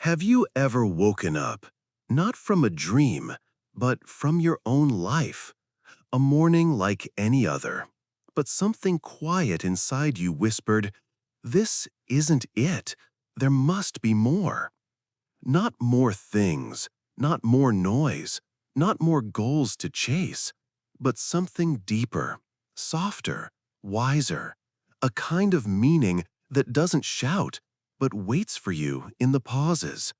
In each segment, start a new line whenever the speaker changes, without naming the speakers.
Have you ever woken up, not from a dream, but from your own life? A morning like any other, but something quiet inside you whispered, "This isn't it. There must be more." Not more things, not more noise, not more goals to chase, but something deeper, softer, wiser, a kind of meaning that doesn't shout, but waits for you in the pauses,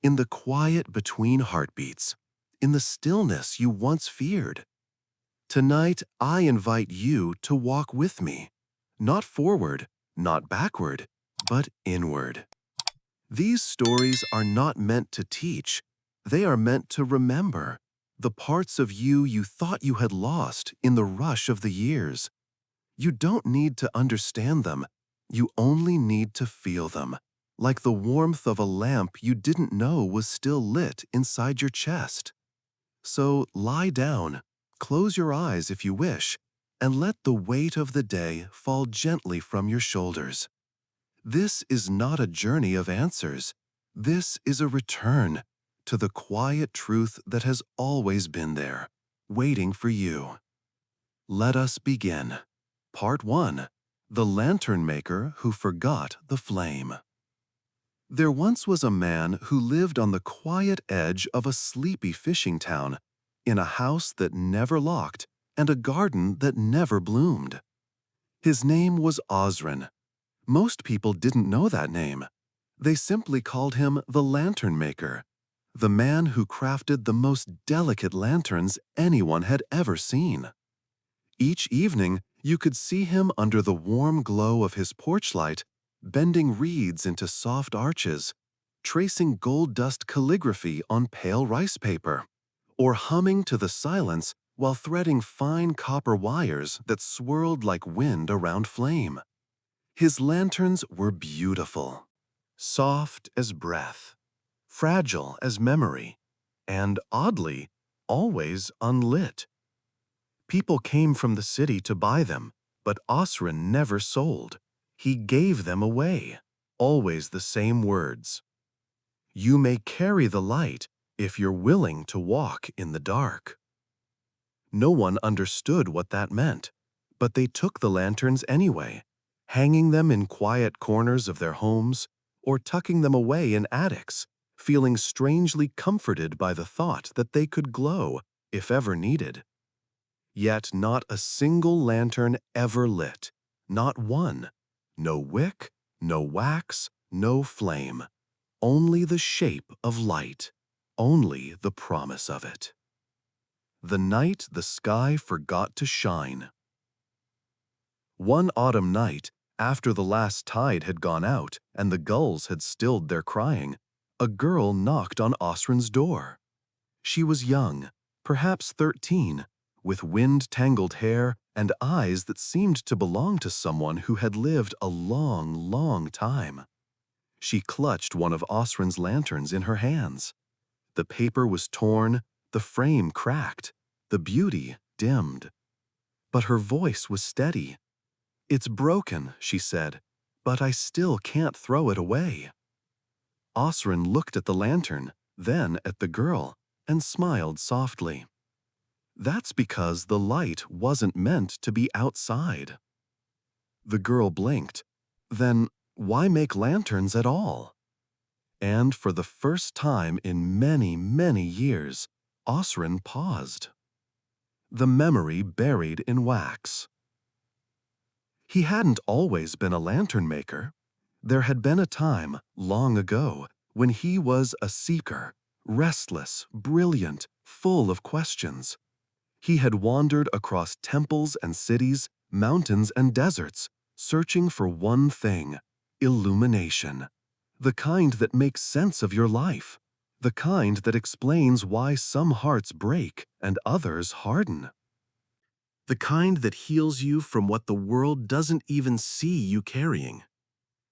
in the quiet between heartbeats, in the stillness you once feared. Tonight, I invite you to walk with me, not forward, not backward, but inward. These stories are not meant to teach, they are meant to remember the parts of you you thought you had lost in the rush of the years. You don't need to understand them, you only need to feel them, like the warmth of a lamp you didn't know was still lit inside your chest. So lie down, close your eyes if you wish, and let the weight of the day fall gently from your shoulders. This is not a journey of answers. This is a return to the quiet truth that has always been there, waiting for you. Let us begin. Part 1. The Lantern Maker Who Forgot the Flame. There once was a man who lived on the quiet edge of a sleepy fishing town, in a house that never locked and a garden that never bloomed. His name was Osrin. Most people didn't know that name. They simply called him the Lantern Maker, the man who crafted the most delicate lanterns anyone had ever seen. Each evening, you could see him under the warm glow of his porch light, bending reeds into soft arches, tracing gold dust calligraphy on pale rice paper, or humming to the silence while threading fine copper wires that swirled like wind around flame. His lanterns were beautiful, soft as breath, fragile as memory, and oddly, always unlit. People came from the city to buy them, but Osrin never sold. He gave them away, always the same words. You may carry the light if you're willing to walk in the dark. No one understood what that meant, but they took the lanterns anyway, hanging them in quiet corners of their homes or tucking them away in attics, feeling strangely comforted by the thought that they could glow if ever needed. Yet not a single lantern ever lit, not one. No wick, no wax, no flame. Only the shape of light, only the promise of it. The night the sky forgot to shine. One autumn night, after the last tide had gone out and the gulls had stilled their crying, a girl knocked on Osrin's door. She was young, perhaps 13, with wind-tangled hair and eyes that seemed to belong to someone who had lived a long, long time. She clutched one of Osrin's lanterns in her hands. The paper was torn, the frame cracked, the beauty dimmed. But her voice was steady. "It's broken," she said, "but I still can't throw it away." Osrin looked at the lantern, then at the girl, and smiled softly. That's because the light wasn't meant to be outside. The girl blinked. Then why make lanterns at all? And for the first time in many, many years, Osrin paused. The memory buried in wax. He hadn't always been a lantern maker. There had been a time, long ago, when he was a seeker, restless, brilliant, full of questions. He had wandered across temples and cities, mountains and deserts, searching for one thing: illumination. The kind that makes sense of your life. The kind that explains why some hearts break and others harden. The kind that heals you from what the world doesn't even see you carrying.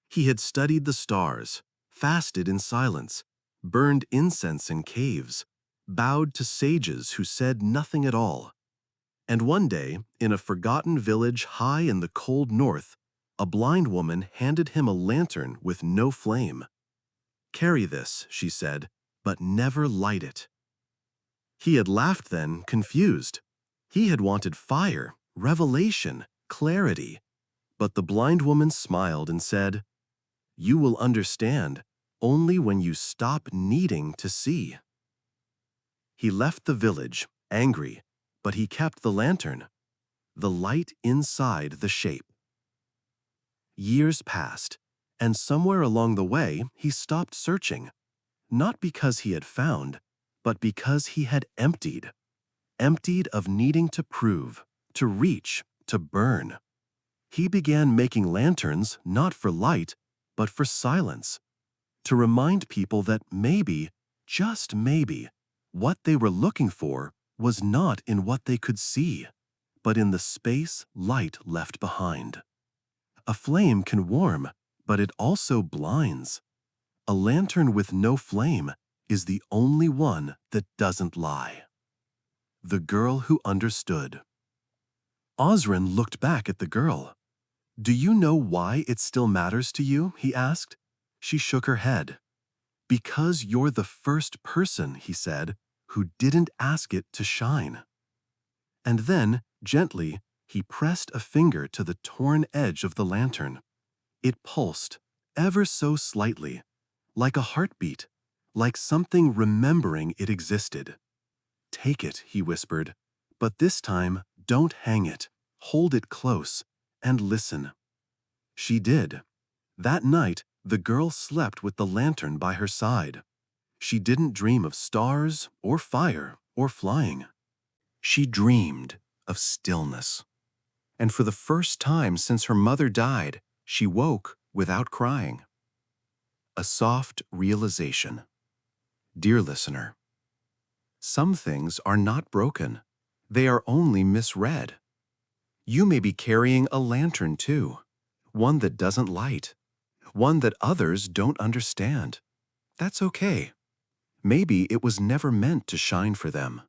He had studied the stars, fasted in silence, burned incense in caves, bowed to sages who said nothing at all. And one day, in a forgotten village high in the cold north, a blind woman handed him a lantern with no flame. "Carry this," she said, "but never light it." He had laughed then, confused. He had wanted fire, revelation, clarity. But the blind woman smiled and said, "You will understand only when you stop needing to see." He left the village, angry, but he kept the lantern, the light inside the shape. Years passed, and somewhere along the way he stopped searching, not because he had found, but because he had emptied. Emptied of needing to prove, to reach, to burn. He began making lanterns not for light, but for silence, to remind people that maybe, just maybe, what they were looking for was not in what they could see, but in the space light left behind. A flame can warm, but it also blinds. A lantern with no flame is the only one that doesn't lie. The Girl Who Understood. Osrin looked back at the girl. "Do you know why it still matters to you?" he asked. She shook her head. "Because you're the first person," he said, "who didn't ask it to shine." And then, gently, he pressed a finger to the torn edge of the lantern. It pulsed, ever so slightly, like a heartbeat, like something remembering it existed. "Take it," he whispered, "but this time don't hang it. Hold it close and listen." She did. That night, the girl slept with the lantern by her side. She didn't dream of stars or fire or flying. She dreamed of stillness. And for the first time since her mother died, she woke without crying. A soft realization. Dear listener, some things are not broken. They are only misread. You may be carrying a lantern too, one that doesn't light, one that others don't understand. That's okay. Maybe it was never meant to shine for them.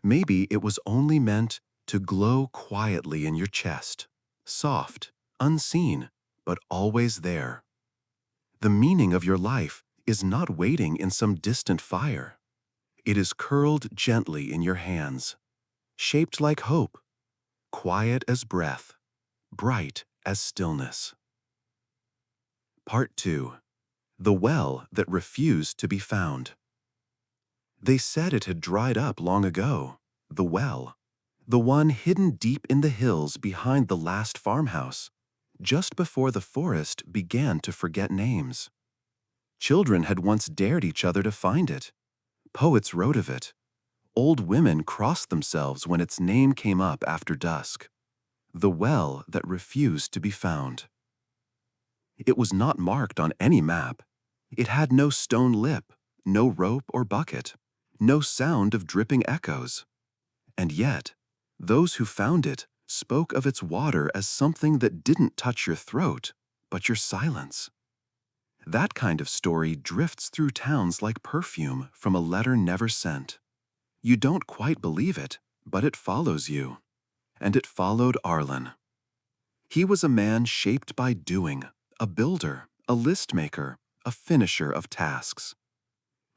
Maybe it was only meant to glow quietly in your chest, soft, unseen, but always there. The meaning of your life is not waiting in some distant fire. It is curled gently in your hands, shaped like hope, quiet as breath, bright as stillness. Part 2. The Well That Refused to Be Found. They said it had dried up long ago, the well, the one hidden deep in the hills behind the last farmhouse, just before the forest began to forget names. Children had once dared each other to find it. Poets wrote of it. Old women crossed themselves when its name came up after dusk. The well that refused to be found. It was not marked on any map. It had no stone lip, no rope or bucket, no sound of dripping echoes. And yet, those who found it spoke of its water as something that didn't touch your throat, but your silence. That kind of story drifts through towns like perfume from a letter never sent. You don't quite believe it, but it follows you. And it followed Arlen. He was a man shaped by doing, a builder, a list maker, a finisher of tasks.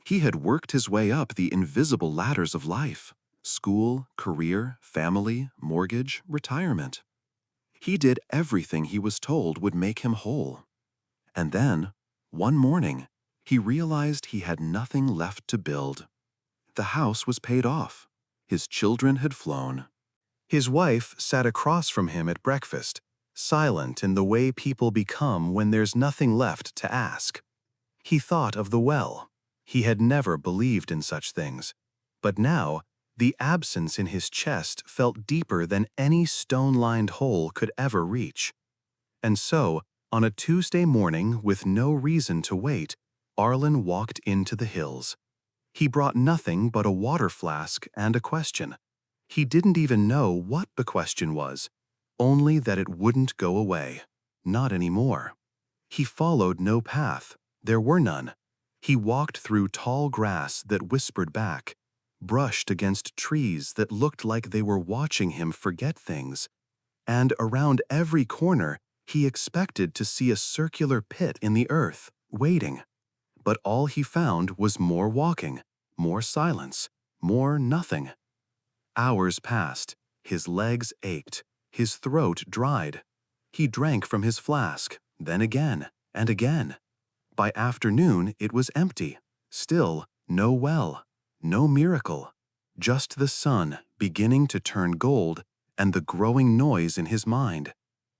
He had worked his way up the invisible ladders of life: school, career, family, mortgage, retirement. He did everything he was told would make him whole. And then, one morning, he realized he had nothing left to build. The house was paid off. His children had flown. His wife sat across from him at breakfast, silent in the way people become when there's nothing left to ask. He thought of the well. He had never believed in such things. But now, the absence in his chest felt deeper than any stone-lined hole could ever reach. And so, on a Tuesday morning with no reason to wait, Arlen walked into the hills. He brought nothing but a water flask and a question. He didn't even know what the question was, only that it wouldn't go away. Not anymore. He followed no path. There were none. He walked through tall grass that whispered back, brushed against trees that looked like they were watching him forget things, and around every corner he expected to see a circular pit in the earth, waiting. But all he found was more walking, more silence, more nothing. Hours passed. His legs ached. His throat dried. He drank from his flask, then again and again. By afternoon, it was empty. Still, no well, no miracle. Just the sun beginning to turn gold and the growing noise in his mind.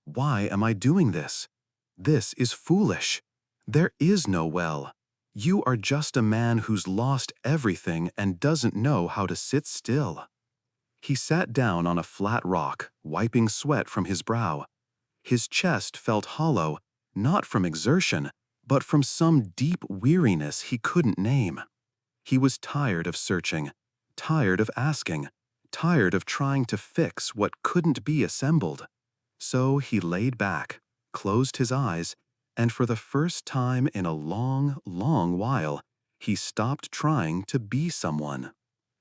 Why am I doing this? This is foolish. There is no well. You are just a man who's lost everything and doesn't know how to sit still. He sat down on a flat rock, wiping sweat from his brow. His chest felt hollow, not from exertion, but from some deep weariness he couldn't name. He was tired of searching, tired of asking, tired of trying to fix what couldn't be assembled. So he laid back, closed his eyes, and for the first time in a long, long while, he stopped trying to be someone.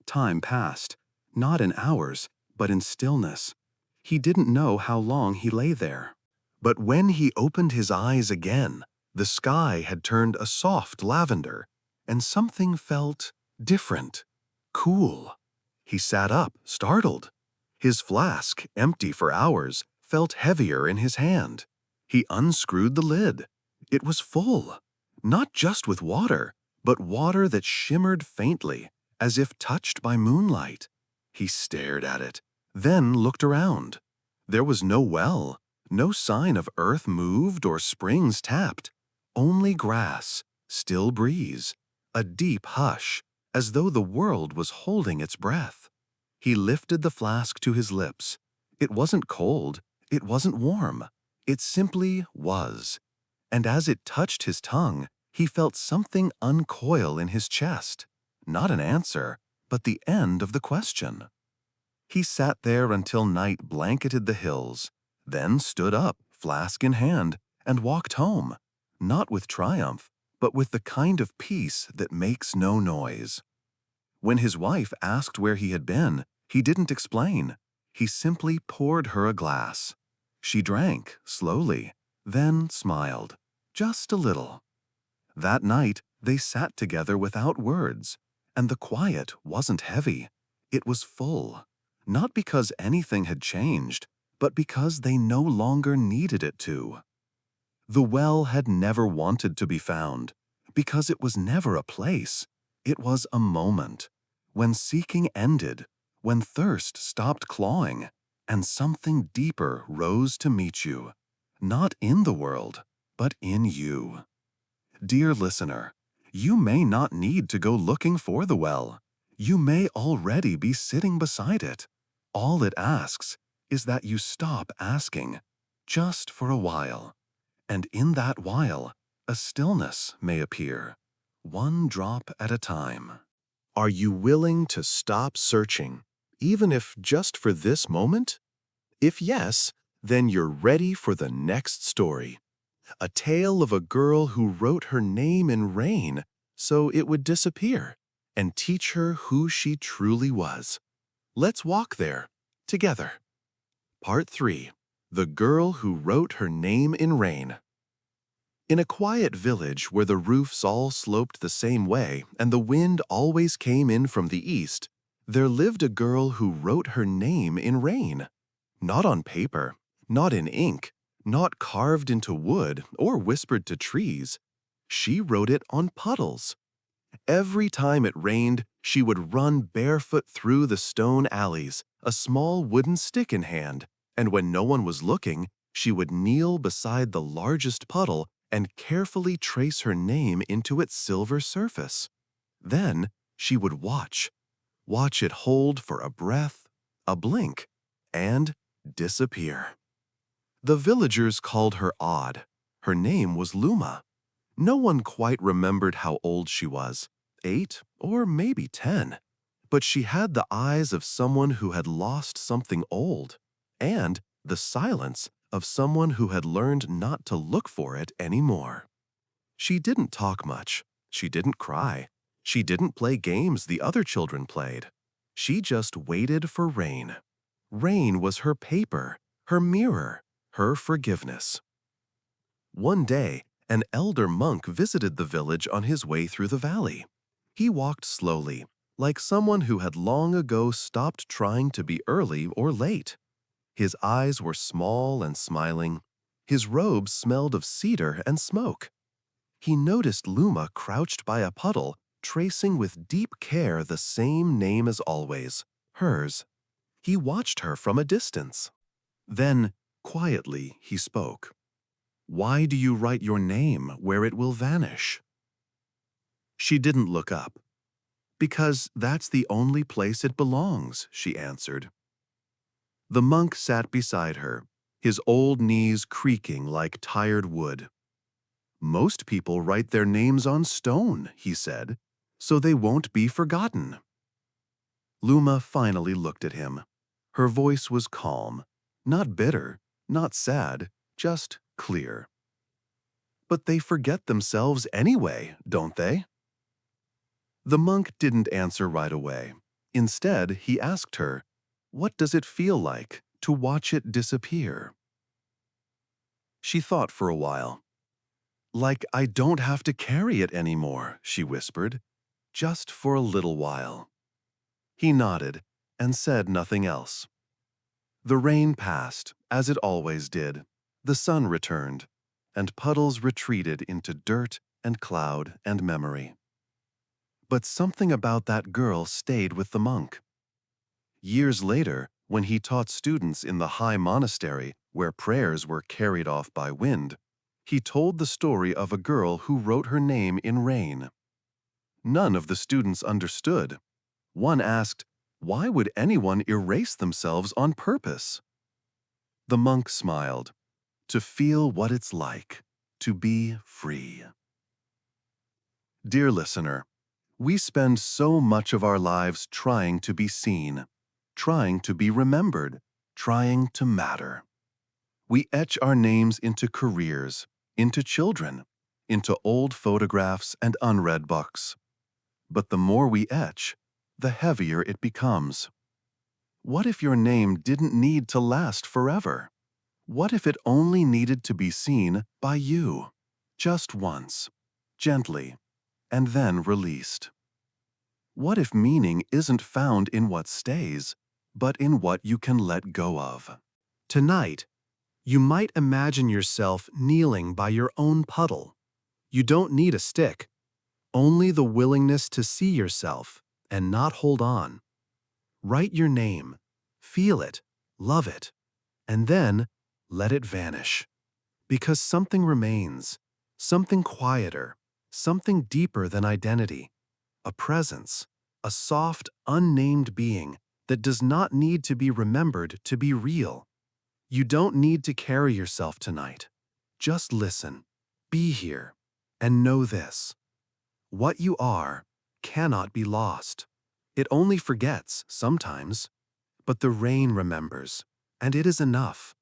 Time passed, not in hours, but in stillness. He didn't know how long he lay there. But when he opened his eyes again, the sky had turned a soft lavender, and something felt different, cool. He sat up, startled. His flask, empty for hours, felt heavier in his hand. He unscrewed the lid. It was full, not just with water, but water that shimmered faintly, as if touched by moonlight. He stared at it, then looked around. There was no well, no sign of earth moved or springs tapped. Only grass, still breeze, a deep hush, as though the world was holding its breath. He lifted the flask to his lips. It wasn't cold, it wasn't warm. It simply was. And as it touched his tongue, he felt something uncoil in his chest. Not an answer, but the end of the question. He sat there until night blanketed the hills, then stood up, flask in hand, and walked home, not with triumph, but with the kind of peace that makes no noise. When his wife asked where he had been, he didn't explain. He simply poured her a glass. She drank, slowly, then smiled, just a little. That night, they sat together without words, and the quiet wasn't heavy. It was full, not because anything had changed, but because they no longer needed it to. The well had never wanted to be found, because it was never a place. It was a moment, when seeking ended, when thirst stopped clawing, and something deeper rose to meet you, not in the world, but in you. Dear listener, you may not need to go looking for the well. You may already be sitting beside it. All it asks is that you stop asking, just for a while. And in that while, a stillness may appear, one drop at a time. Are you willing to stop searching, even if just for this moment? If yes, then you're ready for the next story. A tale of a girl who wrote her name in rain so it would disappear and teach her who she truly was. Let's walk there, together. Part 3. The Girl Who Wrote Her Name in Rain. In a quiet village where the roofs all sloped the same way and the wind always came in from the east, there lived a girl who wrote her name in rain. Not on paper, not in ink, not carved into wood or whispered to trees. She wrote it on puddles. Every time it rained, she would run barefoot through the stone alleys, a small wooden stick in hand, and when no one was looking, she would kneel beside the largest puddle and carefully trace her name into its silver surface. Then she would watch it hold for a breath, a blink, and disappear. The villagers called her odd. Her name was Luma. No one quite remembered how old she was, 8 or maybe 10. But she had the eyes of someone who had lost something old, and the silence of someone who had learned not to look for it anymore. She didn't talk much. She didn't cry. She didn't play games the other children played. She just waited for rain. Rain was her paper, her mirror, her forgiveness. One day, An elder monk visited the village on his way through the valley. He walked slowly, like someone who had long ago stopped trying to be early or late. His eyes were small and smiling. His robe smelled of cedar and smoke. He noticed Luma crouched by a puddle, tracing with deep care the same name as always, hers. He watched her from a distance. Then, quietly, he spoke. "Why do you write your name where it will vanish?" She didn't look up. "Because that's the only place it belongs," she answered. The monk sat beside her, his old knees creaking like tired wood. "Most people write their names on stone," he said, "so they won't be forgotten." Luma finally looked at him. Her voice was calm, not bitter, not sad, just clear. "But they forget themselves anyway, don't they?" The monk didn't answer right away. Instead, he asked her, "What does it feel like to watch it disappear?" She thought for a while. "Like I don't have to carry it anymore," she whispered, "just for a little while." He nodded and said nothing else. The rain passed, as it always did. The sun returned, and puddles retreated into dirt and cloud and memory. But something about that girl stayed with the monk. Years later, when he taught students in the high monastery where prayers were carried off by wind, he told the story of a girl who wrote her name in rain. None of the students understood. One asked, "Why would anyone erase themselves on purpose?" The monk smiled. "To feel what it's like, to be free." Dear listener, we spend so much of our lives trying to be seen, trying to be remembered, trying to matter. We etch our names into careers, into children, into old photographs and unread books. But the more we etch, the heavier it becomes. What if your name didn't need to last forever? What if it only needed to be seen by you, just once, gently, and then released? What if meaning isn't found in what stays, but in what you can let go of? Tonight, you might imagine yourself kneeling by your own puddle. You don't need a stick, only the willingness to see yourself and not hold on. Write your name, feel it, love it, and then let it vanish. Because something remains, something quieter, something deeper than identity, a presence, a soft, unnamed being that does not need to be remembered to be real. You don't need to carry yourself tonight. Just listen, be here, and know this. What you are cannot be lost. It only forgets sometimes, but the rain remembers, and it is enough.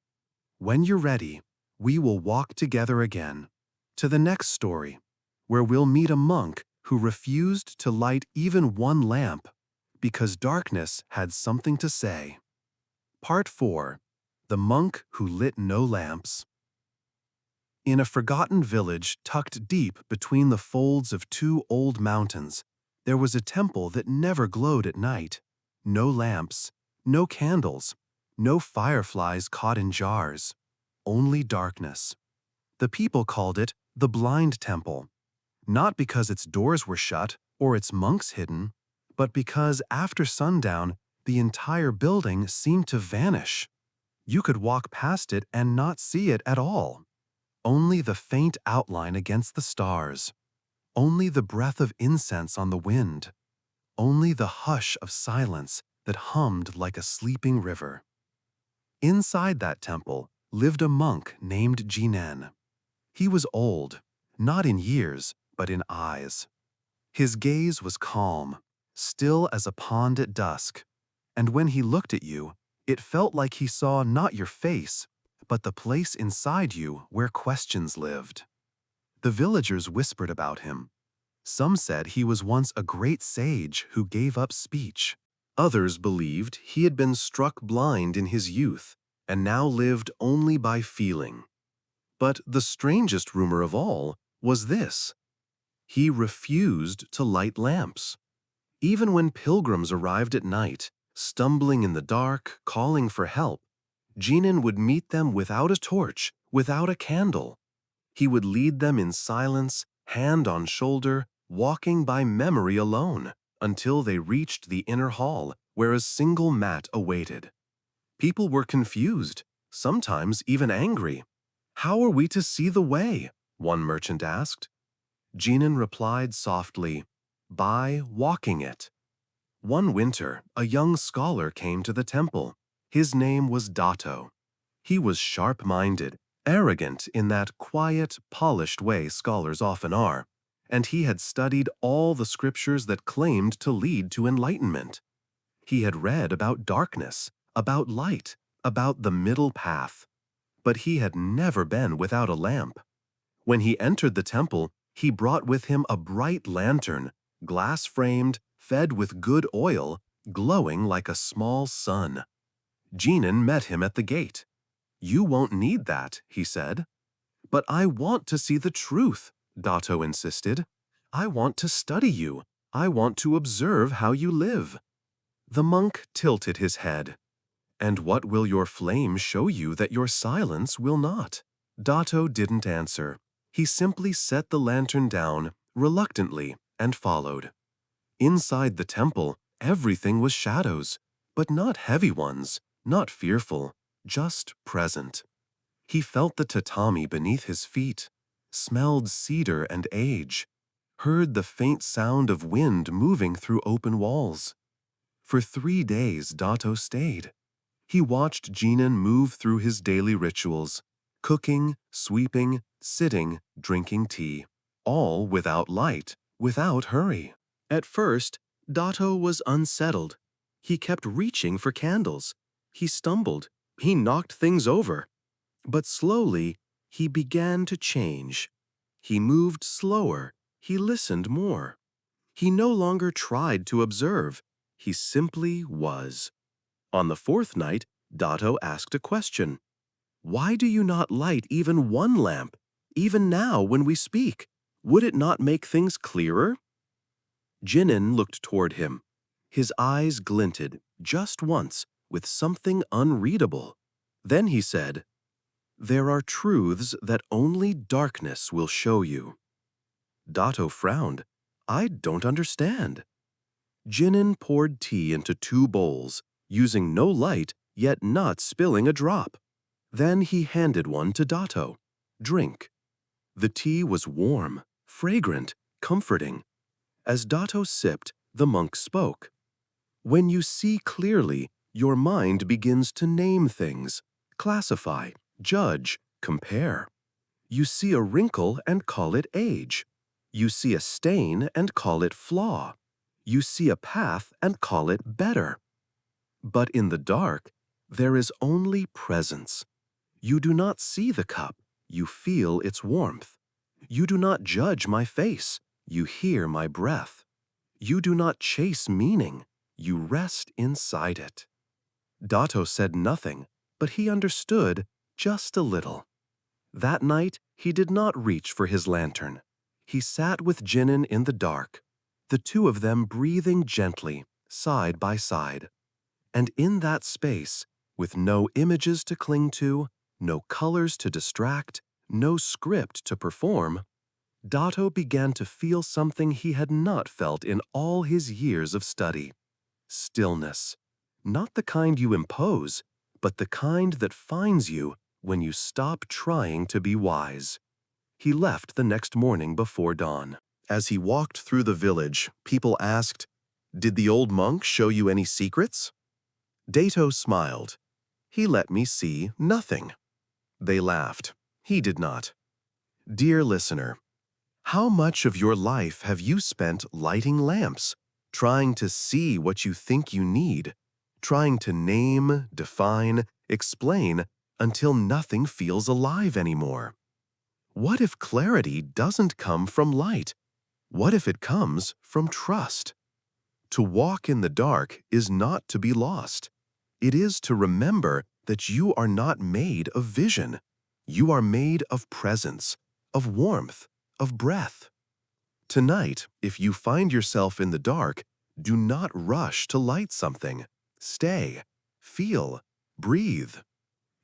When you're ready, we will walk together again to the next story, where we'll meet a monk who refused to light even one lamp because darkness had something to say. Part 4. The Monk Who Lit No Lamps. In a forgotten village tucked deep between the folds of two old mountains, there was a temple that never glowed at night. No lamps, no candles, no fireflies caught in jars, only darkness. The people called it the Blind Temple, not because its doors were shut or its monks hidden, but because after sundown, the entire building seemed to vanish. You could walk past it and not see it at all. Only the faint outline against the stars. Only the breath of incense on the wind. Only the hush of silence that hummed like a sleeping river. Inside that temple lived a monk named Jinen. He was old, not in years, but in eyes. His gaze was calm, still as a pond at dusk, and when he looked at you, it felt like he saw not your face, but the place inside you where questions lived. The villagers whispered about him. Some said he was once a great sage who gave up speech. Others believed he had been struck blind in his youth and now lived only by feeling. But the strangest rumor of all was this: he refused to light lamps. Even when pilgrims arrived at night, stumbling in the dark, calling for help, Jinan would meet them without a torch, without a candle. He would lead them in silence, hand on shoulder, walking by memory alone, until they reached the inner hall, where a single mat awaited. People were confused, sometimes even angry. "How are we to see the way?" one merchant asked. Jinan replied softly, "By walking it." One winter, a young scholar came to the temple. His name was Dato. He was sharp-minded, arrogant in that quiet, polished way scholars often are, and he had studied all the scriptures that claimed to lead to enlightenment. He had read about darkness, about light, about the middle path, but he had never been without a lamp. When he entered the temple, he brought with him a bright lantern, glass-framed, fed with good oil, glowing like a small sun. Jinan met him at the gate. "You won't need that," he said. "But I want to see the truth," Dato insisted. "I want to study you. I want to observe how you live." The monk tilted his head. "And what will your flame show you that your silence will not?" Dato didn't answer. He simply set the lantern down, reluctantly, and followed. Inside the temple, everything was shadows, but not heavy ones, not fearful, just present. He felt the tatami beneath his feet, smelled cedar and age, heard the faint sound of wind moving through open walls. For 3 days, Dato stayed. He watched Jinan move through his daily rituals, cooking, sweeping, sitting, drinking tea, all without light, without hurry. At first, Dato was unsettled. He kept reaching for candles. He stumbled. He knocked things over. But slowly, he began to change. He moved slower. He listened more. He no longer tried to observe. He simply was. On the 4th night, Dato asked a question. "Why do you not light even one lamp? Even now, when we speak, would it not make things clearer?" Jinan looked toward him. His eyes glinted, just once, with something unreadable. Then he said, "There are truths that only darkness will show you." Dato frowned. "I don't understand." Jinan poured tea into 2 bowls, using no light, yet not spilling a drop. Then he handed one to Dato. "Drink." The tea was warm, fragrant, comforting. As Dato sipped, the monk spoke. "When you see clearly, your mind begins to name things, classify, judge, compare. You see a wrinkle and call it age. You see a stain and call it flaw. You see a path and call it better. But in the dark, there is only presence. You do not see the cup, you feel its warmth. You do not judge my face, you hear my breath. You do not chase meaning, you rest inside it." Dato said nothing, but he understood just a little. That night, he did not reach for his lantern. He sat with Jinan in the dark, the 2 of them breathing gently, side by side. And in that space, with no images to cling to, no colors to distract, no script to perform, Dato began to feel something he had not felt in all his years of study. Stillness. Not the kind you impose, but the kind that finds you when you stop trying to be wise. He left the next morning before dawn. As he walked through the village, people asked, "Did the old monk show you any secrets?" Dato smiled. "He let me see nothing." They laughed. He did not. Dear listener, how much of your life have you spent lighting lamps, trying to see what you think you need, trying to name, define, explain until nothing feels alive anymore? What if clarity doesn't come from light? What if it comes from trust? To walk in the dark is not to be lost. It is to remember that you are not made of vision. You are made of presence, of warmth, of breath. Tonight, if you find yourself in the dark, do not rush to light something. Stay, feel, breathe.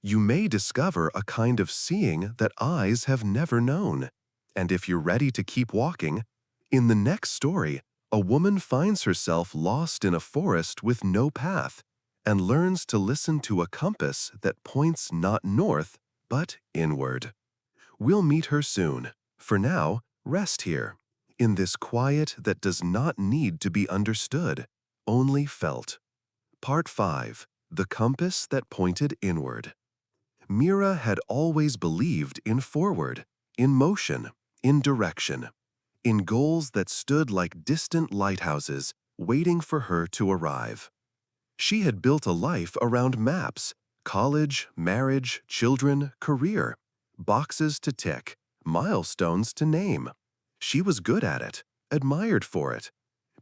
You may discover a kind of seeing that eyes have never known. And if you're ready to keep walking, in the next story, a woman finds herself lost in a forest with no path and learns to listen to a compass that points not north, but inward. We'll meet her soon. For now, rest here, in this quiet that does not need to be understood, only felt. Part 5. The Compass That Pointed Inward. Mira had always believed in forward, in motion, in direction, in goals that stood like distant lighthouses waiting for her to arrive. She had built a life around maps: college, marriage, children, career, boxes to tick, milestones to name. She was good at it, admired for it.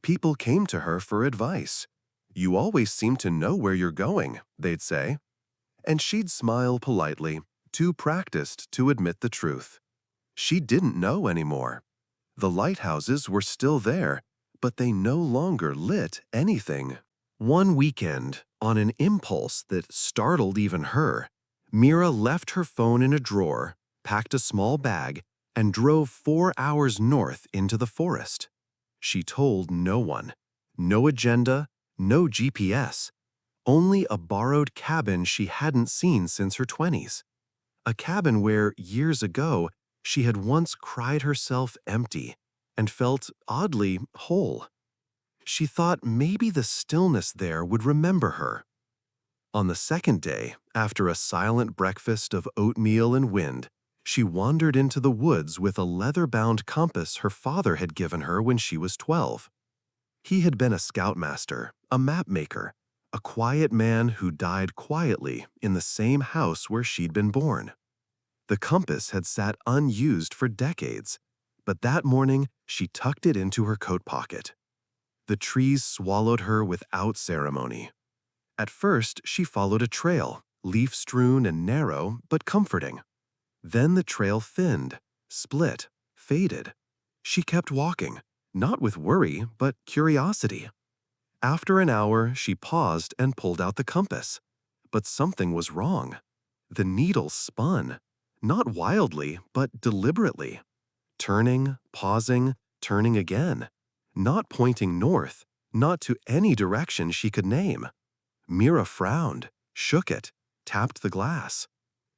People came to her for advice. "You always seem to know where you're going," they'd say. And she'd smile politely, too practiced to admit the truth. She didn't know anymore. The lighthouses were still there, but they no longer lit anything. One weekend, on an impulse that startled even her, Mira left her phone in a drawer, packed a small bag, and drove 4 hours north into the forest. She told no one. No agenda, no GPS. Only a borrowed cabin she hadn't seen since her 20s. A cabin where, years ago, she had once cried herself empty and felt oddly whole. She thought maybe the stillness there would remember her. On the second day, after a silent breakfast of oatmeal and wind, she wandered into the woods with a leather-bound compass her father had given her when she was 12. He had been a scoutmaster, a map maker, a quiet man who died quietly in the same house where she'd been born. The compass had sat unused for decades, but that morning she tucked it into her coat pocket. The trees swallowed her without ceremony. At first, she followed a trail, leaf-strewn and narrow, but comforting. Then the trail thinned, split, faded. She kept walking, not with worry, but curiosity. After an hour, she paused and pulled out the compass. But something was wrong. The needle spun, not wildly, but deliberately. Turning, pausing, turning again. Not pointing north, not to any direction she could name. Mira frowned, shook it, tapped the glass.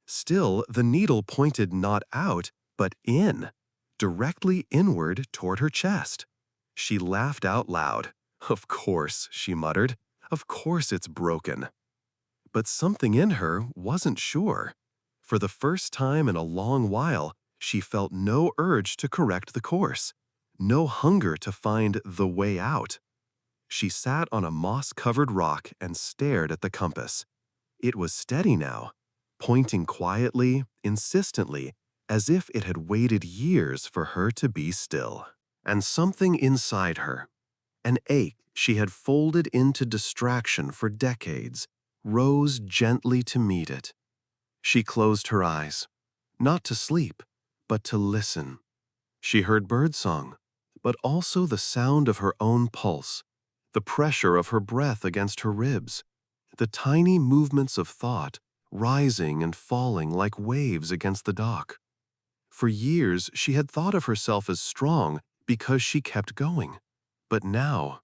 Still, the needle pointed not out, but in, directly inward toward her chest. She laughed out loud. "Of course," she muttered. "Of course it's broken." But something in her wasn't sure. For the first time in a long while, she felt no urge to correct the course, no hunger to find the way out. She sat on a moss-covered rock and stared at the compass. It was steady now, pointing quietly, insistently, as if it had waited years for her to be still. And something inside her, an ache she had folded into distraction for decades, rose gently to meet it. She closed her eyes, not to sleep, but to listen. She heard birdsong, but also the sound of her own pulse, the pressure of her breath against her ribs, the tiny movements of thought rising and falling like waves against the dock. For years, she had thought of herself as strong because she kept going. But now,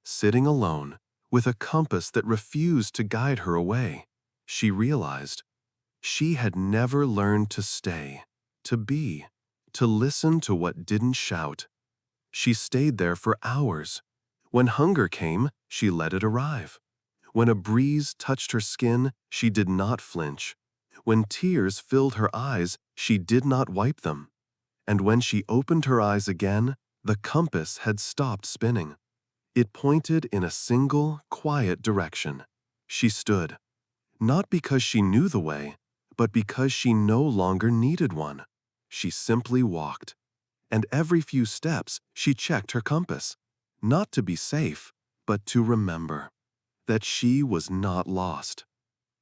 sitting alone, with a compass that refused to guide her away, she realized she had never learned to stay, to be, to listen to what didn't shout. She stayed there for hours. When hunger came, she let it arrive. When a breeze touched her skin, she did not flinch. When tears filled her eyes, she did not wipe them. And when she opened her eyes again, the compass had stopped spinning. It pointed in a single, quiet direction. She stood, not because she knew the way, but because she no longer needed one. She simply walked. And every few steps, she checked her compass, not to be safe, but to remember that she was not lost.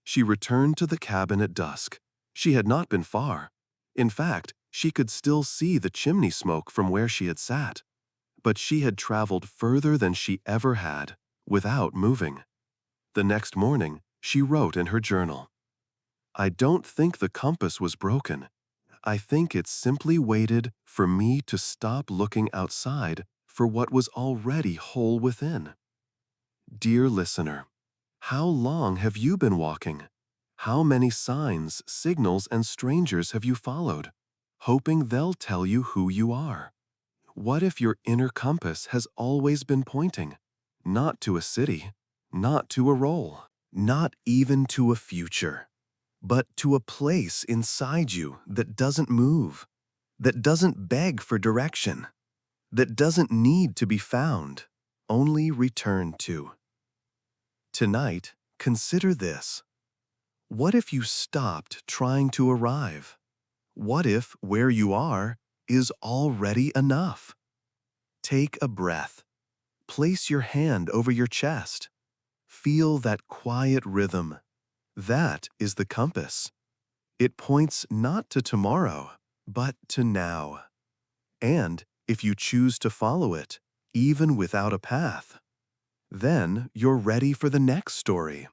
She returned to the cabin at dusk. She had not been far. In fact, She could still see the chimney smoke from where she had sat, but she had traveled further than she ever had, without moving. The next morning, she wrote in her journal, "I don't think the compass was broken. I think it simply waited for me to stop looking outside for what was already whole within." Dear listener, how long have you been walking? How many signs, signals, and strangers have you followed, hoping they'll tell you who you are? What if your inner compass has always been pointing, not to a city, not to a role, not even to a future, but to a place inside you that doesn't move, that doesn't beg for direction, that doesn't need to be found, only returned to? Tonight, consider this. What if you stopped trying to arrive? What if where you are is already enough? Take a breath. Place your hand over your chest. Feel that quiet rhythm. That is the compass. It points not to tomorrow, but to now. And if you choose to follow it, even without a path, then you're ready for the next story.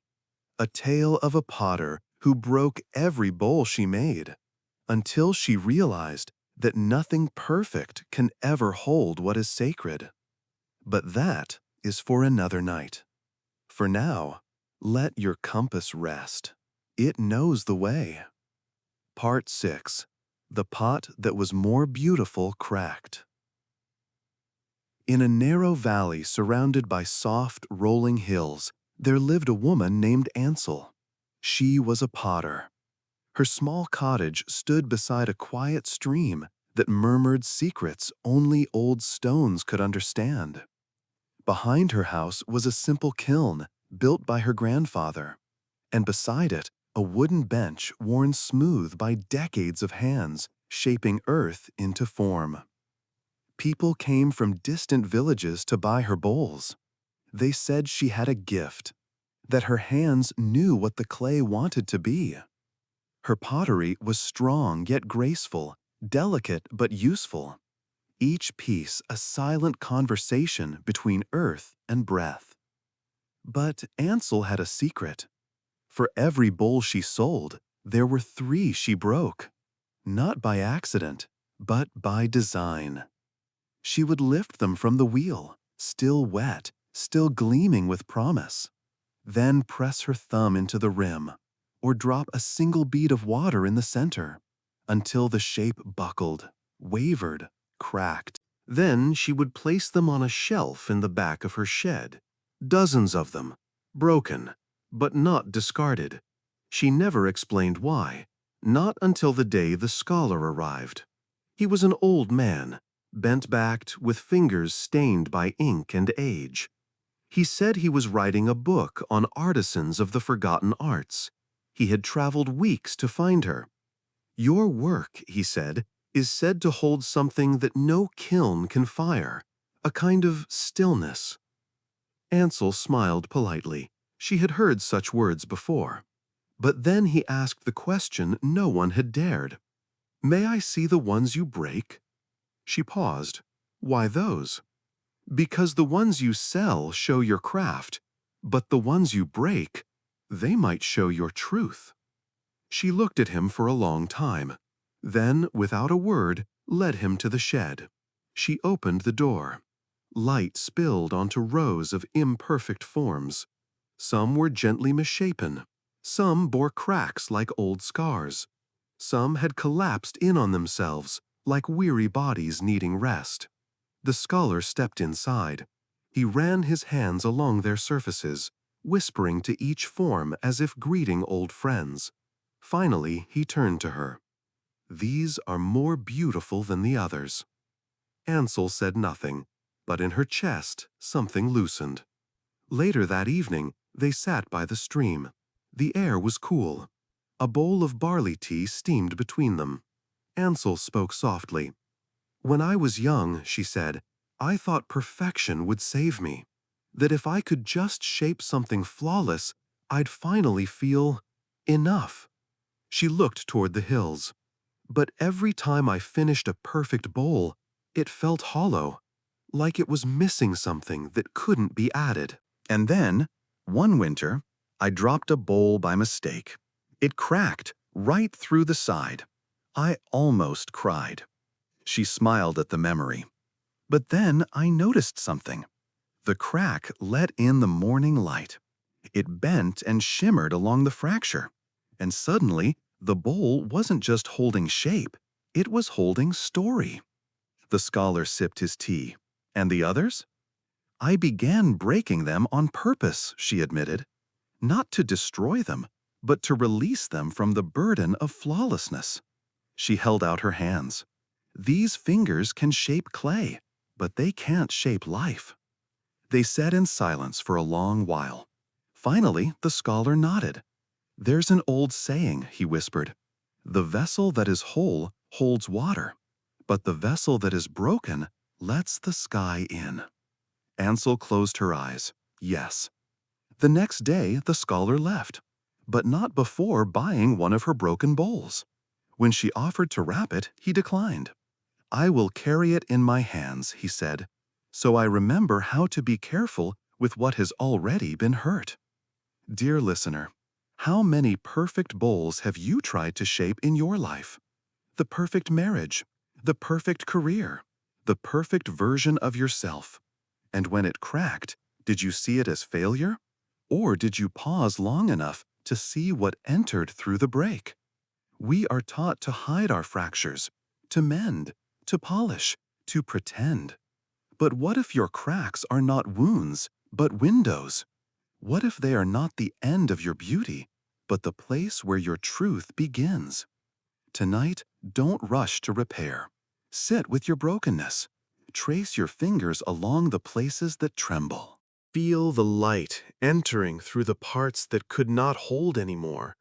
A tale of a potter who broke every bowl she made until she realized that nothing perfect can ever hold what is sacred. But that is for another night. For now, let your compass rest. It knows the way. Part 6. The Pot That Was More Beautiful Cracked. In a narrow valley surrounded by soft, rolling hills, there lived a woman named Ansel. She was a potter. Her small cottage stood beside a quiet stream that murmured secrets only old stones could understand. Behind her house was a simple kiln built by her grandfather, and beside it, a wooden bench worn smooth by decades of hands shaping earth into form. People came from distant villages to buy her bowls. They said she had a gift, that her hands knew what the clay wanted to be. Her pottery was strong yet graceful, delicate but useful, each piece a silent conversation between earth and breath. But Ansel had a secret. For every bowl she sold, there were 3 she broke, not by accident, but by design. She would lift them from the wheel, still wet, still gleaming with promise, then press her thumb into the rim, or drop a single bead of water in the center, until the shape buckled, wavered, cracked. Then she would place them on a shelf in the back of her shed, dozens of them, broken, but not discarded. She never explained why, not until the day the scholar arrived. He was an old man, bent-backed with fingers stained by ink and age. He said he was writing a book on artisans of the forgotten arts. He had traveled weeks to find her. "Your work," he is said to hold something that no kiln can fire, a kind of stillness." Ansel smiled politely. She had heard such words before. But then he asked the question no one had dared. "May I see the ones you break?" She paused. "Why those?" "Because the ones you sell show your craft, but the ones you break, they might show your truth." She looked at him for a long time, then, without a word, led him to the shed. She opened the door. Light spilled onto rows of imperfect forms. Some were gently misshapen. Some bore cracks like old scars. Some had collapsed in on themselves, like weary bodies needing rest. The scholar stepped inside. He ran his hands along their surfaces, whispering to each form as if greeting old friends. Finally, he turned to her. "These are more beautiful than the others." Ansel said nothing, but in her chest something loosened. Later that evening, they sat by the stream. The air was cool. A bowl of barley tea steamed between them. Ansel spoke softly. "When I was young," she said, "I thought perfection would save me. That if I could just shape something flawless, I'd finally feel enough." She looked toward the hills. But every time I finished a perfect bowl, it felt hollow, like it was missing something that couldn't be added. And then, one winter, I dropped a bowl by mistake. It cracked right through the side. I almost cried. She smiled at the memory. But then I noticed something. The crack let in the morning light. It bent and shimmered along the fracture. And suddenly, the bowl wasn't just holding shape, it was holding story. The scholar sipped his tea. And the others? I began breaking them on purpose, she admitted. Not to destroy them, but to release them from the burden of flawlessness. She held out her hands. These fingers can shape clay, but they can't shape life. They sat in silence for a long while. Finally, the scholar nodded. There's an old saying, he whispered. The vessel that is whole holds water, but the vessel that is broken lets the sky in. Ansel closed her eyes. Yes. The next day, the scholar left, but not before buying one of her broken bowls. When she offered to wrap it, he declined. I will carry it in my hands, he said, so I remember how to be careful with what has already been hurt. Dear listener, how many perfect bowls have you tried to shape in your life? The perfect marriage, the perfect career, the perfect version of yourself. And when it cracked, did you see it as failure? Or did you pause long enough to see what entered through the break? We are taught to hide our fractures, to mend, to polish, to pretend. But what if your cracks are not wounds, but windows? What if they are not the end of your beauty, but the place where your truth begins? Tonight, don't rush to repair. Sit with your brokenness. Trace your fingers along the places that tremble. Feel the light entering through the parts that could not hold anymore.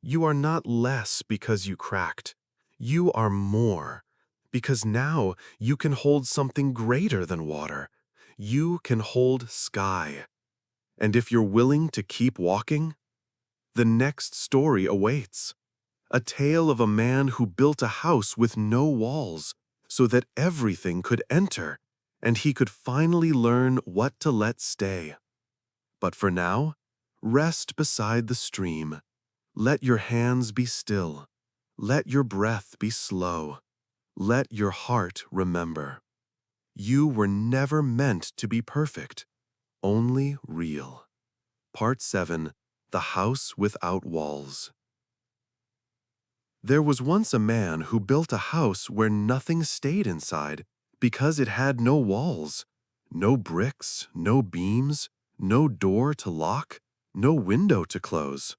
You are not less because you cracked. You are more, because now you can hold something greater than water. You can hold sky. And if you're willing to keep walking, the next story awaits. A tale of a man who built a house with no walls so that everything could enter and he could finally learn what to let stay. But for now, rest beside the stream. Let your hands be still. Let your breath be slow. Let your heart remember. You were never meant to be perfect, only real. Part 7, The House Without Walls. There was once a man who built a house where nothing stayed inside because it had no walls, no bricks, no beams, no door to lock, no window to close.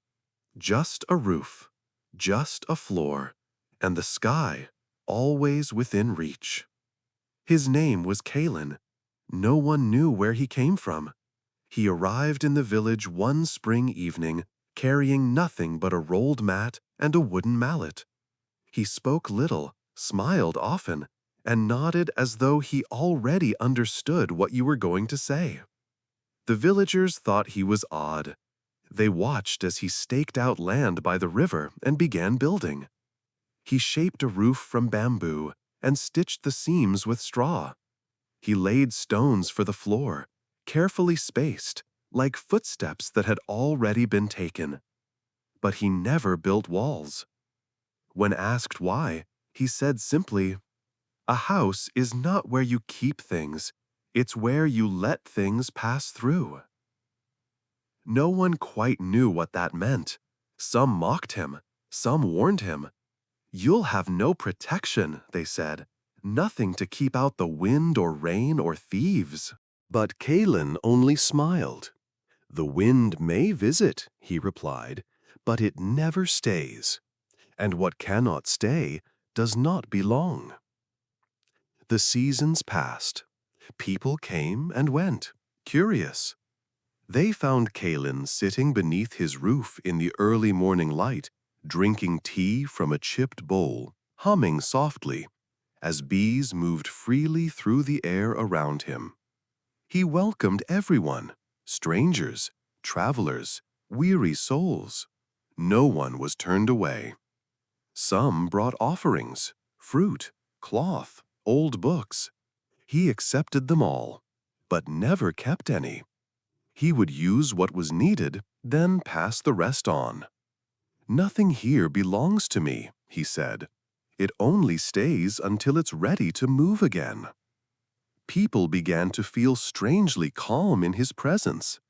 Just a roof, just a floor, and the sky always within reach. His name was Kalin. No one knew where he came from. He arrived in the village one spring evening, carrying nothing but a rolled mat and a wooden mallet. He spoke little, smiled often, and nodded as though he already understood what you were going to say. The villagers thought he was odd. They watched as he staked out land by the river and began building. He shaped a roof from bamboo and stitched the seams with straw. He laid stones for the floor, carefully spaced, like footsteps that had already been taken. But he never built walls. When asked why, he said simply, "A house is not where you keep things, it's where you let things pass through." No one quite knew what that meant. Some mocked him, some warned him. "You'll have no protection," they said, "nothing to keep out the wind or rain or thieves." But Kalin only smiled. "The wind may visit," he replied, "but it never stays. And what cannot stay does not belong." The seasons passed. People came and went, curious. They found Kalin sitting beneath his roof in the early morning light, drinking tea from a chipped bowl, humming softly, as bees moved freely through the air around him. He welcomed everyone, strangers, travelers, weary souls. No one was turned away. Some brought offerings, fruit, cloth, old books. He accepted them all, but never kept any. He would use what was needed, then pass the rest on. "Nothing here belongs to me," he said. "It only stays until it's ready to move again." People began to feel strangely calm in his presence.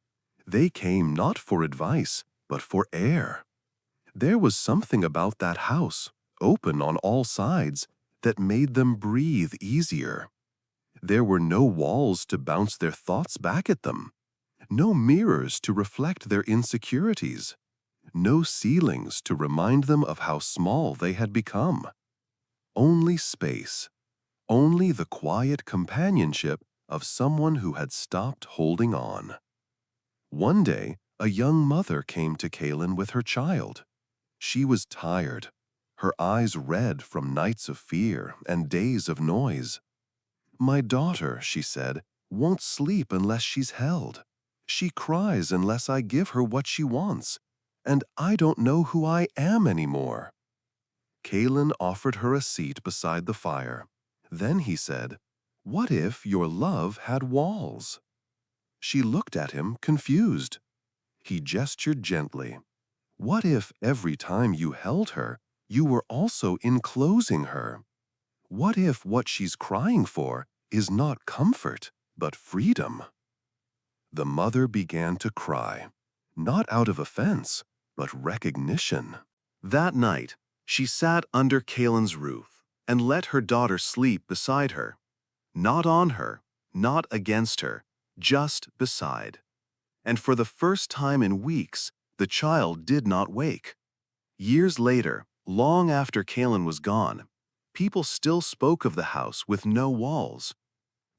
They came not for advice, but for air. There was something about that house, open on all sides, that made them breathe easier. There were no walls to bounce their thoughts back at them, no mirrors to reflect their insecurities, no ceilings to remind them of how small they had become. Only space, only the quiet companionship of someone who had stopped holding on. One day, a young mother came to Kaylin with her child. She was tired, her eyes red from nights of fear and days of noise. "My daughter," she said, "won't sleep unless she's held. She cries unless I give her what she wants, and I don't know who I am anymore." Kaylin offered her a seat beside the fire. Then he said, "What if your love had walls?" She looked at him, confused. He gestured gently. "What if every time you held her, you were also enclosing her? What if what she's crying for is not comfort, but freedom?" The mother began to cry, not out of offense, but recognition. That night, she sat under Kaylin's roof and let her daughter sleep beside her. Not on her, not against her, just beside. And for the first time in weeks, the child did not wake. Years later, long after Kaylin was gone, people still spoke of the house with no walls.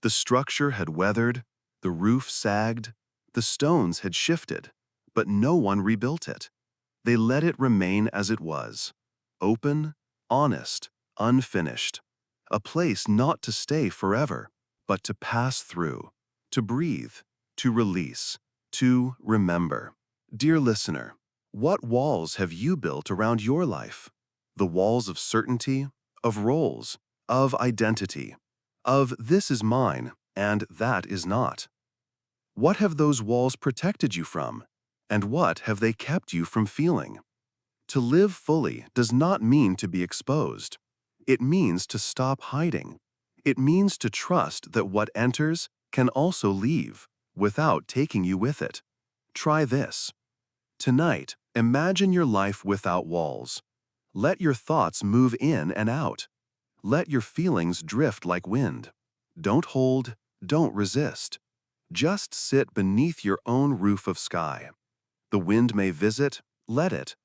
The structure had weathered, the roof sagged, the stones had shifted, but no one rebuilt it. They let it remain as it was, open, honest, unfinished, a place not to stay forever, but to pass through, to breathe, to release, to remember. Dear listener, what walls have you built around your life? The walls of certainty, of roles, of identity, of this is mine and that is not. What have those walls protected you from, and what have they kept you from feeling? To live fully does not mean to be exposed. It means to stop hiding. It means to trust that what enters can also leave, without taking you with it. Try this. Tonight, imagine your life without walls. Let your thoughts move in and out. Let your feelings drift like wind. Don't hold, don't resist. Just sit beneath your own roof of sky. The wind may visit, let it.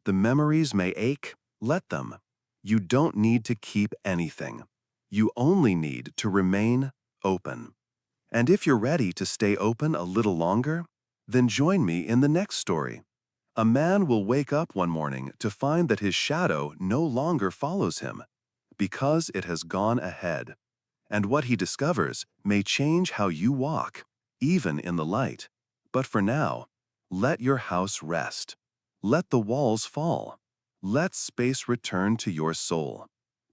The memories may ache, let them. You don't need to keep anything. You only need to remain open. And if you're ready to stay open a little longer, then join me in the next story. A man will wake up one morning to find that his shadow no longer follows him, because it has gone ahead. And what he discovers may change how you walk, even in the light. But for now, let your house rest. Let the walls fall. Let space return to your soul.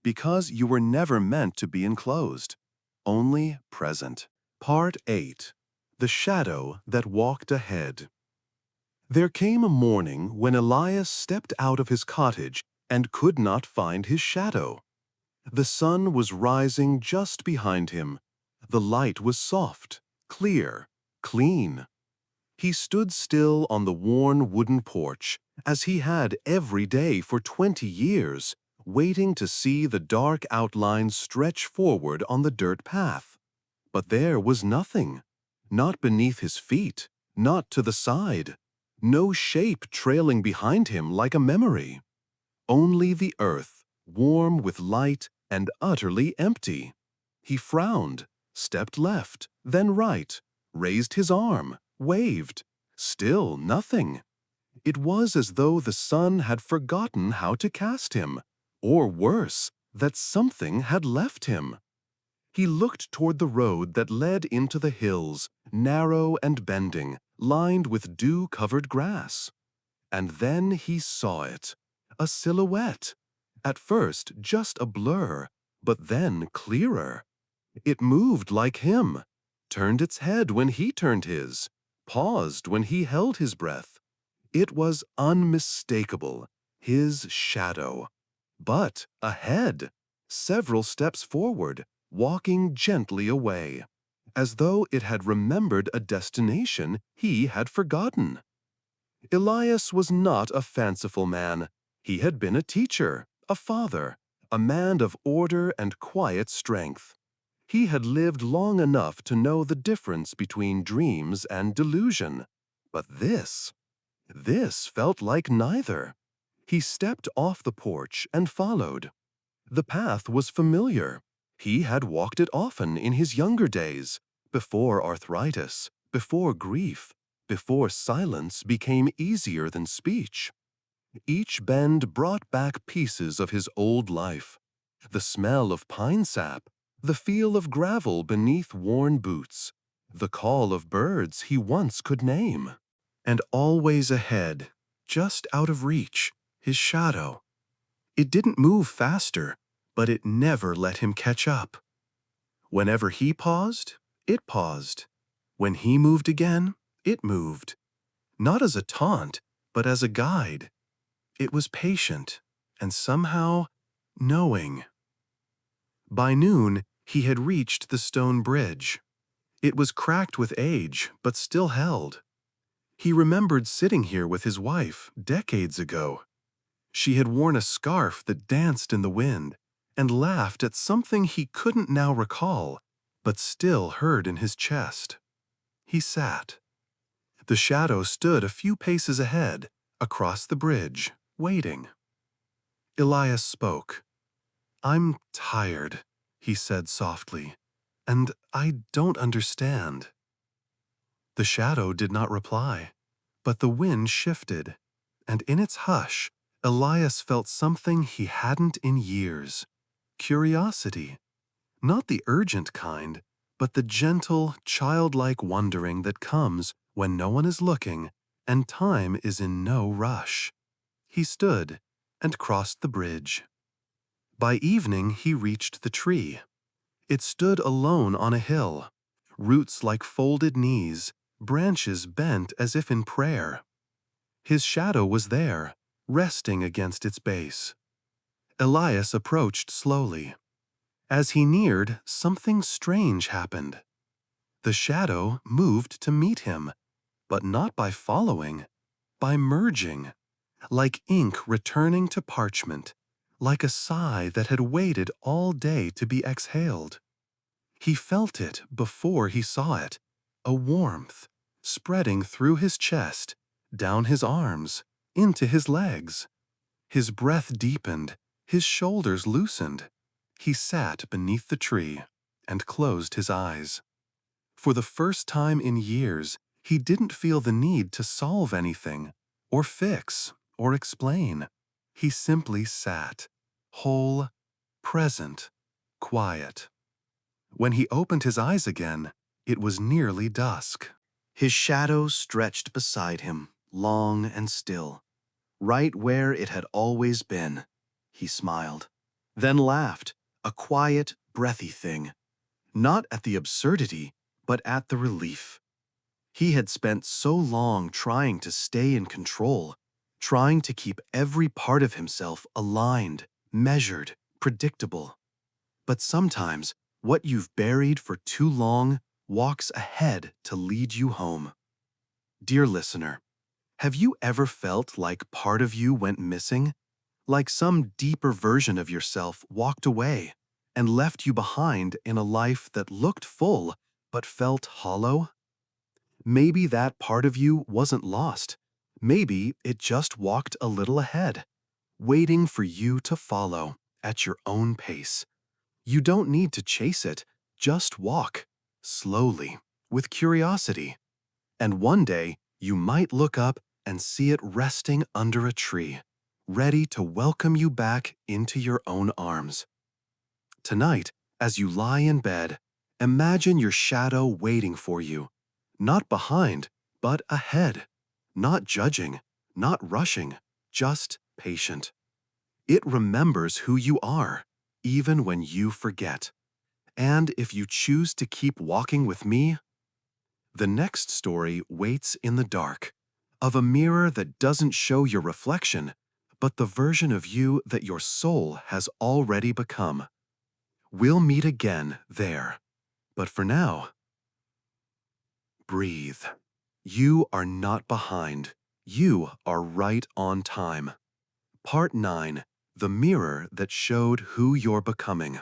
Because you were never meant to be enclosed, only present. Part 8. The Shadow That Walked Ahead. There came a morning when Elias stepped out of his cottage and could not find his shadow. The sun was rising just behind him. The light was soft, clear, clean. He stood still on the worn wooden porch, as he had every day for 20 years, waiting to see the dark outlines stretch forward on the dirt path. But there was nothing. Not beneath his feet, not to the side. No shape trailing behind him like a memory. Only the earth, warm with light and utterly empty. He frowned, stepped left, then right, raised his arm, waved. Still nothing. It was as though the sun had forgotten how to cast him, or worse, that something had left him. He looked toward the road that led into the hills, narrow and bending, lined with dew-covered grass. And then he saw it, a silhouette. At first, just a blur, but then clearer. It moved like him, turned its head when he turned his, paused when he held his breath. It was unmistakable, his shadow. But ahead, several steps forward, walking gently away, as though it had remembered a destination he had forgotten. Elias was not a fanciful man. He had been a teacher, a father, a man of order and quiet strength. He had lived long enough to know the difference between dreams and delusion. But this felt like neither. He stepped off the porch and followed. The path was familiar. He had walked it often in his younger days, before arthritis, before grief, before silence became easier than speech. Each bend brought back pieces of his old life. The smell of pine sap, the feel of gravel beneath worn boots, the call of birds he once could name. And always ahead, just out of reach, his shadow. It didn't move faster, but it never let him catch up. Whenever he paused, it paused. When he moved again, it moved. Not as a taunt, but as a guide. It was patient, and somehow knowing. By noon, he had reached the stone bridge. It was cracked with age, but still held. He remembered sitting here with his wife decades ago. She had worn a scarf that danced in the wind and laughed at something he couldn't now recall, but still heard in his chest. He sat. The shadow stood a few paces ahead, across the bridge, waiting. Elias spoke. "I'm tired," he said softly, "and I don't understand." The shadow did not reply, but the wind shifted, and in its hush, Elias felt something he hadn't in years. Curiosity. Not the urgent kind, but the gentle, childlike wondering that comes when no one is looking and time is in no rush. He stood and crossed the bridge. By evening, he reached the tree. It stood alone on a hill, roots like folded knees, branches bent as if in prayer. His shadow was there, resting against its base. Elias approached slowly. As he neared, something strange happened. The shadow moved to meet him, but not by following, by merging, like ink returning to parchment, like a sigh that had waited all day to be exhaled. He felt it before he saw it, a warmth, spreading through his chest, down his arms, into his legs. His breath deepened, his shoulders loosened. He sat beneath the tree and closed his eyes. For the first time in years, he didn't feel the need to solve anything, or fix, or explain. He simply sat, whole, present, quiet. When he opened his eyes again, it was nearly dusk. His shadow stretched beside him, long and still, right where it had always been. He smiled, then laughed, a quiet, breathy thing, not at the absurdity, but at the relief. He had spent so long trying to stay in control, trying to keep every part of himself aligned, measured, predictable. But sometimes, what you've buried for too long walks ahead to lead you home. Dear listener, have you ever felt like part of you went missing? Like some deeper version of yourself walked away and left you behind in a life that looked full but felt hollow? Maybe that part of you wasn't lost. Maybe it just walked a little ahead, waiting for you to follow at your own pace. You don't need to chase it, just walk, slowly, with curiosity. And one day, you might look up and see it resting under a tree, ready to welcome you back into your own arms. Tonight, as you lie in bed, imagine your shadow waiting for you, not behind, but ahead, not judging, not rushing, just patient. It remembers who you are, even when you forget. And if you choose to keep walking with me, the next story waits in the dark, of a mirror that doesn't show your reflection, but the version of you that your soul has already become. We'll meet again there, but for now, breathe. You are not behind. You are right on time. Part 9. The Mirror That Showed Who You're Becoming.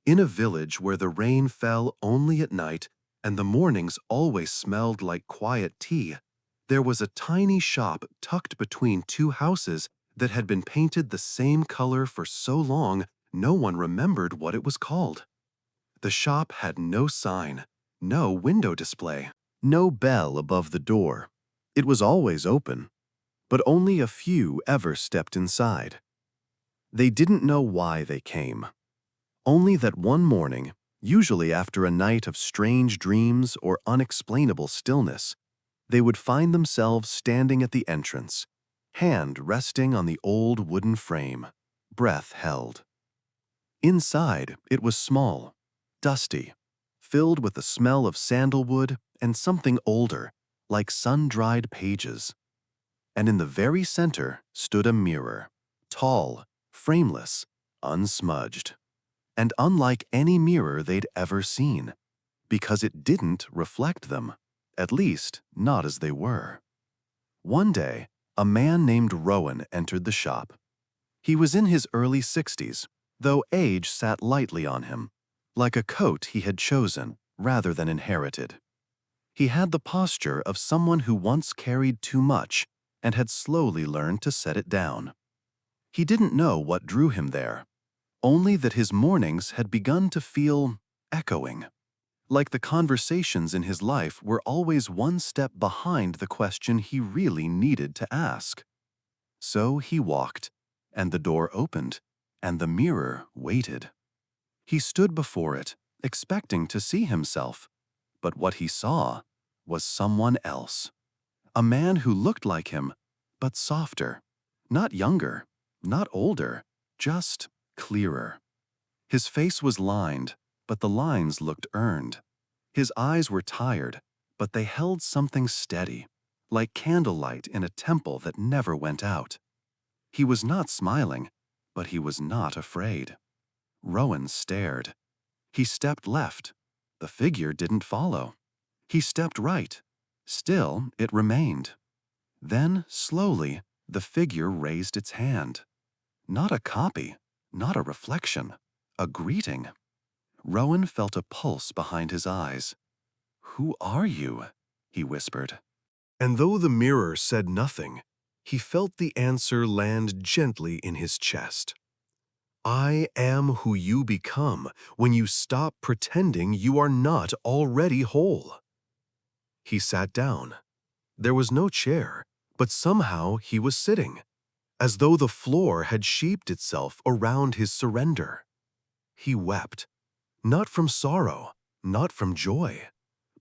In a village where the rain fell only at night and the mornings always smelled like quiet tea, there was a tiny shop tucked between two houses that had been painted the same color for so long no one remembered what it was called. The shop had no sign, no window display, no bell above the door. It was always open, but only a few ever stepped inside. They didn't know why they came. Only that one morning, usually after a night of strange dreams or unexplainable stillness, they would find themselves standing at the entrance, hand resting on the old wooden frame, breath held. Inside, it was small, dusty, filled with the smell of sandalwood and something older, like sun-dried pages. And in the very center stood a mirror, tall, frameless, unsmudged, and unlike any mirror they'd ever seen, because it didn't reflect them, at least not as they were. One day, a man named Rowan entered the shop. He was in his early 60s, though age sat lightly on him, like a coat he had chosen rather than inherited. He had the posture of someone who once carried too much and had slowly learned to set it down. He didn't know what drew him there, only that his mornings had begun to feel echoing, like the conversations in his life were always one step behind the question he really needed to ask. So he walked, and the door opened, and the mirror waited. He stood before it, expecting to see himself, but what he saw was someone else. A man who looked like him, but softer, not younger, not older, just clearer. His face was lined, but the lines looked earned. His eyes were tired, but they held something steady, like candlelight in a temple that never went out. He was not smiling, but he was not afraid. Rowan stared. He stepped left. The figure didn't follow. He stepped right. Still, it remained. Then, slowly, the figure raised its hand. Not a copy, not a reflection, a greeting. Rowan felt a pulse behind his eyes. "Who are you?" he whispered. And though the mirror said nothing, he felt the answer land gently in his chest. "I am who you become when you stop pretending you are not already whole." He sat down. There was no chair, but somehow he was sitting, as though the floor had shaped itself around his surrender. He wept, not from sorrow, not from joy,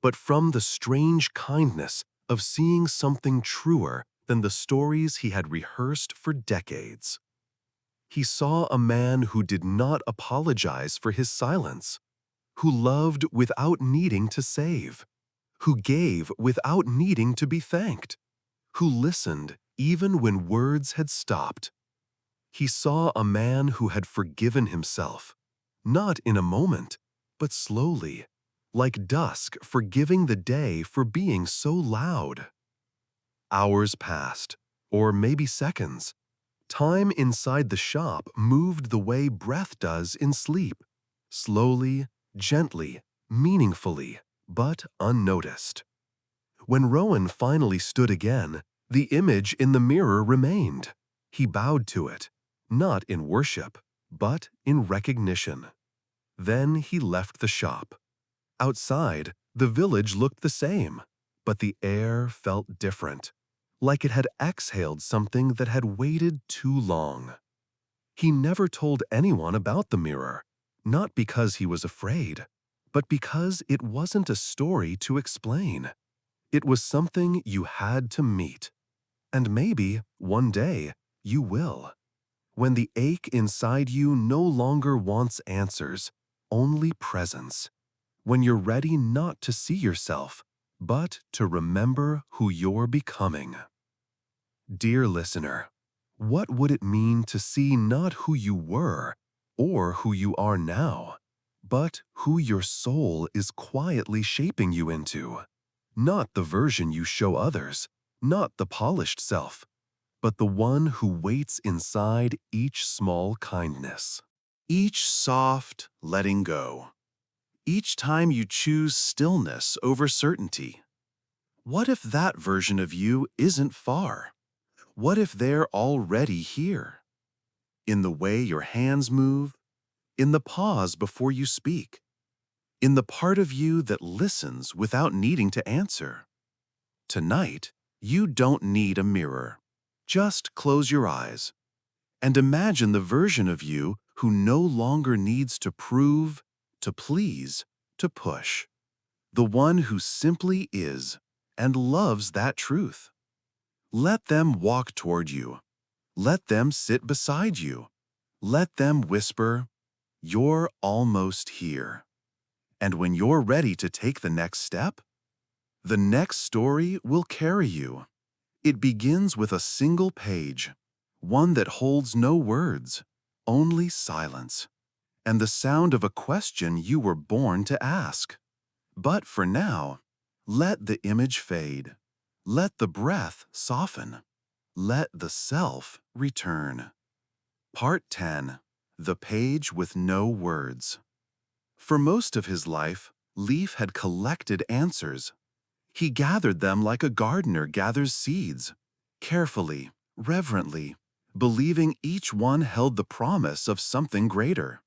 but from the strange kindness of seeing something truer than the stories he had rehearsed for decades. He saw a man who did not apologize for his silence, who loved without needing to save, who gave without needing to be thanked, who listened even when words had stopped. He saw a man who had forgiven himself, not in a moment, but slowly, like dusk forgiving the day for being so loud. Hours passed, or maybe seconds. Time inside the shop moved the way breath does in sleep, slowly, gently, meaningfully, but unnoticed. When Rowan finally stood again, the image in the mirror remained. He bowed to it, not in worship, but in recognition. Then he left the shop. Outside, the village looked the same, but the air felt different, like it had exhaled something that had waited too long. He never told anyone about the mirror, not because he was afraid, but because it wasn't a story to explain. It was something you had to meet. And maybe, one day, you will. When the ache inside you no longer wants answers, only presence. When you're ready not to see yourself, but to remember who you're becoming. Dear listener, what would it mean to see not who you were or who you are now, but who your soul is quietly shaping you into? Not the version you show others, not the polished self, but the one who waits inside each small kindness. Each soft letting go. Each time you choose stillness over certainty. What if that version of you isn't far? What if they're already here? In the way your hands move, in the pause before you speak, in the part of you that listens without needing to answer. Tonight, you don't need a mirror. Just close your eyes and imagine the version of you who no longer needs to prove, to please, to push. The one who simply is and loves that truth. Let them walk toward you. Let them sit beside you. Let them whisper, "You're almost here." And when you're ready to take the next step, the next story will carry you. It begins with a single page, one that holds no words, only silence, and the sound of a question you were born to ask. But for now, let the image fade. Let the breath soften. Let the self return. Part 10. The Page with No Words. For most of his life, Leaf had collected answers. He gathered them like a gardener gathers seeds, carefully, reverently, believing each one held the promise of something greater.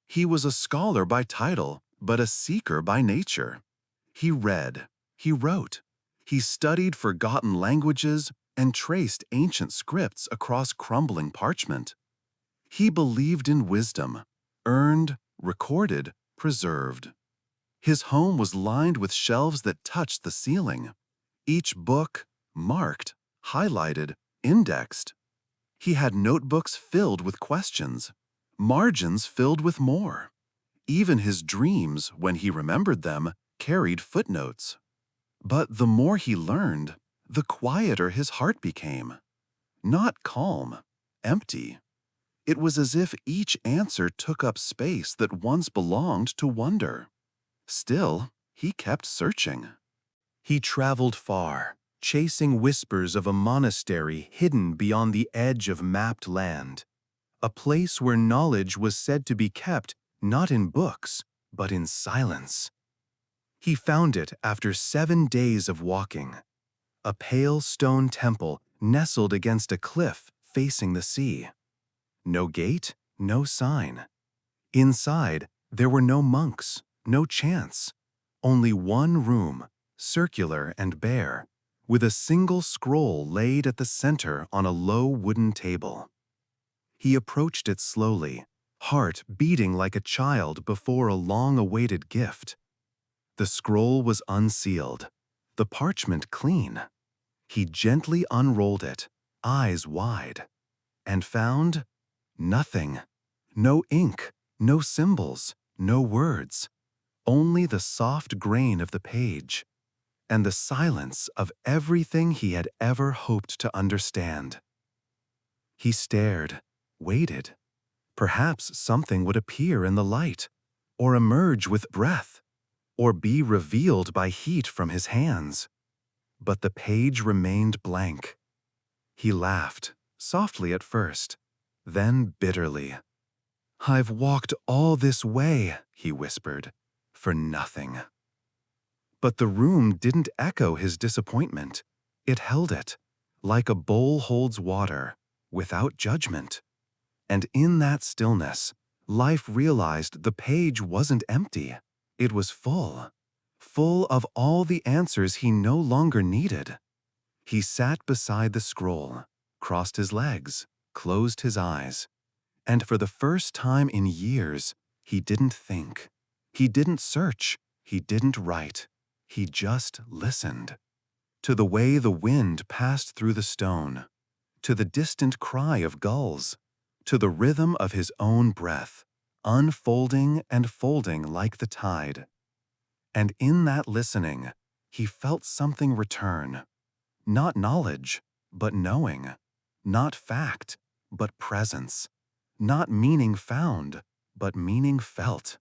He was a scholar by title, but a seeker by nature. He read, he wrote, he studied forgotten languages and traced ancient scripts across crumbling parchment. He believed in wisdom, earned, recorded, preserved. His home was lined with shelves that touched the ceiling, each book marked, highlighted, indexed. He had notebooks filled with questions, margins filled with more. Even his dreams, when he remembered them, carried footnotes. But the more he learned, the quieter his heart became. Not calm, empty. It was as if each answer took up space that once belonged to wonder. Still, he kept searching. He traveled far, chasing whispers of a monastery hidden beyond the edge of mapped land, a place where knowledge was said to be kept not in books, but in silence. He found it after 7 days of walking, a pale stone temple nestled against a cliff facing the sea. No gate, no sign. Inside, there were no monks, no chants, only one room, circular and bare, with a single scroll laid at the center on a low wooden table. He approached it slowly, heart beating like a child before a long-awaited gift. The scroll was unsealed, the parchment clean. He gently unrolled it, eyes wide, and found nothing. No ink, no symbols, no words, only the soft grain of the page and the silence of everything he had ever hoped to understand. He stared, waited. Perhaps something would appear in the light, or emerge with breath, or be revealed by heat from his hands. But the page remained blank. He laughed, softly at first, then bitterly. "I've walked all this way," he whispered, "for nothing." But the room didn't echo his disappointment. It held it, like a bowl holds water, without judgment. And in that stillness, Life realized the page wasn't empty. It was full, full of all the answers he no longer needed. He sat beside the scroll, crossed his legs, closed his eyes, and for the first time in years, he didn't think. He didn't search. He didn't write. He just listened. To the way the wind passed through the stone, to the distant cry of gulls,
to the rhythm of his own breath, unfolding and folding like the tide. And in that listening, he felt something return. Not knowledge, but knowing. Not fact, but presence. Not meaning found, but meaning felt.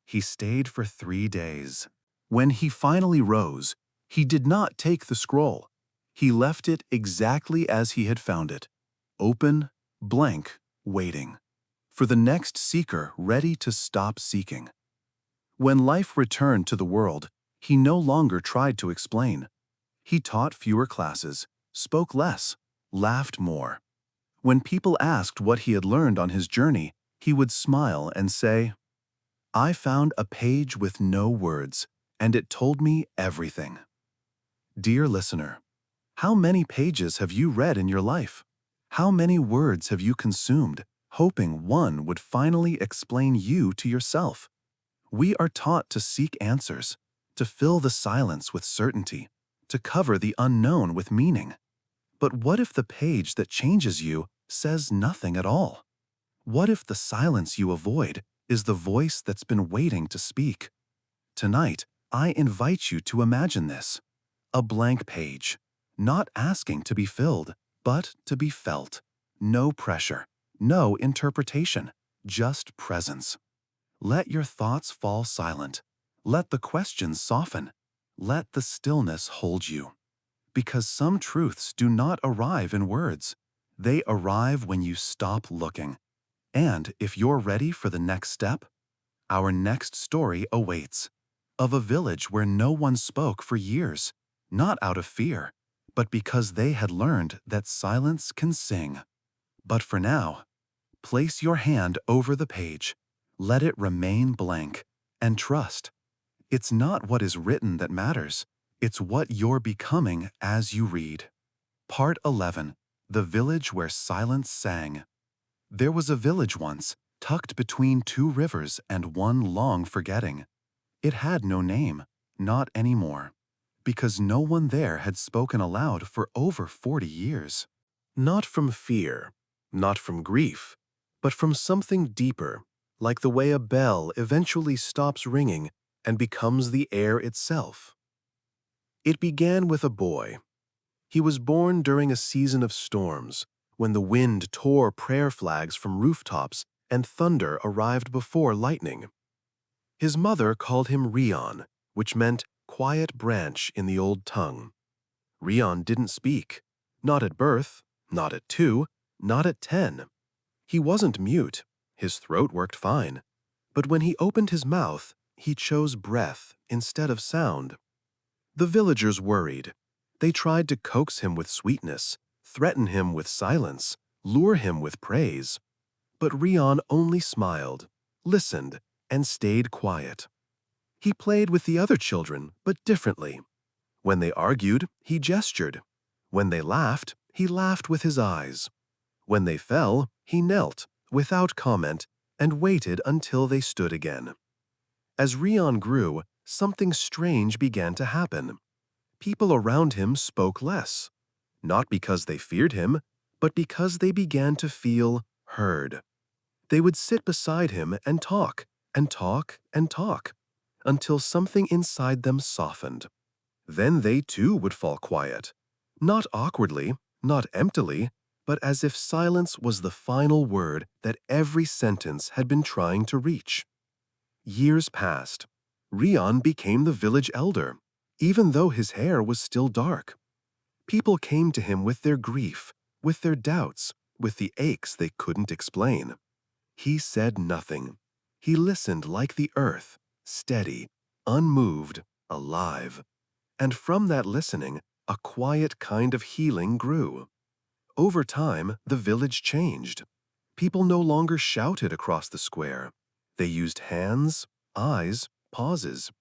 He stayed for 3 days. When he finally rose, he did not take the scroll. He left it exactly as he had found it, open, blank, waiting, for the next seeker ready to stop seeking. When life returned to the world, he no longer tried to explain. He taught fewer classes, spoke less, laughed more. When people asked what he had learned on his journey, he would smile and say, "I found a page with no words, and it told me everything." Dear listener, how many pages have you read in your life? How many words have you consumed, hoping one would finally explain you to yourself? We are taught to seek answers, to fill the silence with certainty, to cover the unknown with meaning. But what if the page that changes you says nothing at all? What if the silence you avoid is the voice that's been waiting to speak? Tonight, I invite you to imagine this: a blank page, not asking to be filled, but to be felt. No pressure, no interpretation, just presence. Let your thoughts fall silent. Let the questions soften. Let the stillness hold you. Because some truths do not arrive in words. They arrive when you stop looking. And if you're ready for the next step, our next story awaits. Of a village where no one spoke for years, not out of fear, but because they had learned that silence can sing. But for now, place your hand over the page, let it remain blank, and trust. It's not what is written that matters, it's what you're becoming as you read. Part 11. The Village Where Silence Sang. There was a village once, tucked between 2 rivers and one long forgetting. It had no name, not anymore, because no one there had spoken aloud for over 40 years.
Not from fear, not from grief, but from something deeper, like the way a bell eventually stops ringing and becomes the air itself. It began with a boy. He was born during a season of storms, when the wind tore prayer flags from rooftops and thunder arrived before lightning. His mother called him Rion, which meant quiet branch in the old tongue. Rion didn't speak, not at birth, not at 2, not at 10. He wasn't mute, his throat worked fine. But when he opened his mouth, he chose breath instead of sound. The villagers worried. They tried to coax him with sweetness, threaten him with silence, lure him with praise. But Rion only smiled, listened, and stayed quiet. He played with the other children, but differently. When they argued, he gestured. When they laughed, he laughed with his eyes. When they fell, he knelt, without comment, and waited until they stood again. As Rion grew, something strange began to happen. People around him spoke less, not because they feared him, but because they began to feel heard. They would sit beside him and talk, and talk, and talk, until something inside them softened. Then they too would fall quiet, not awkwardly, not emptily, but as if silence was the final word that every sentence had been trying to reach. Years passed. Rion became the village elder, even though his hair was still dark. People came to him with their grief, with their doubts, with the aches they couldn't explain. He said nothing. He listened like the earth, steady, unmoved, alive. And from that listening, a quiet kind of healing grew. Over time, the village changed. People no longer shouted across the square. They used hands, eyes, pauses.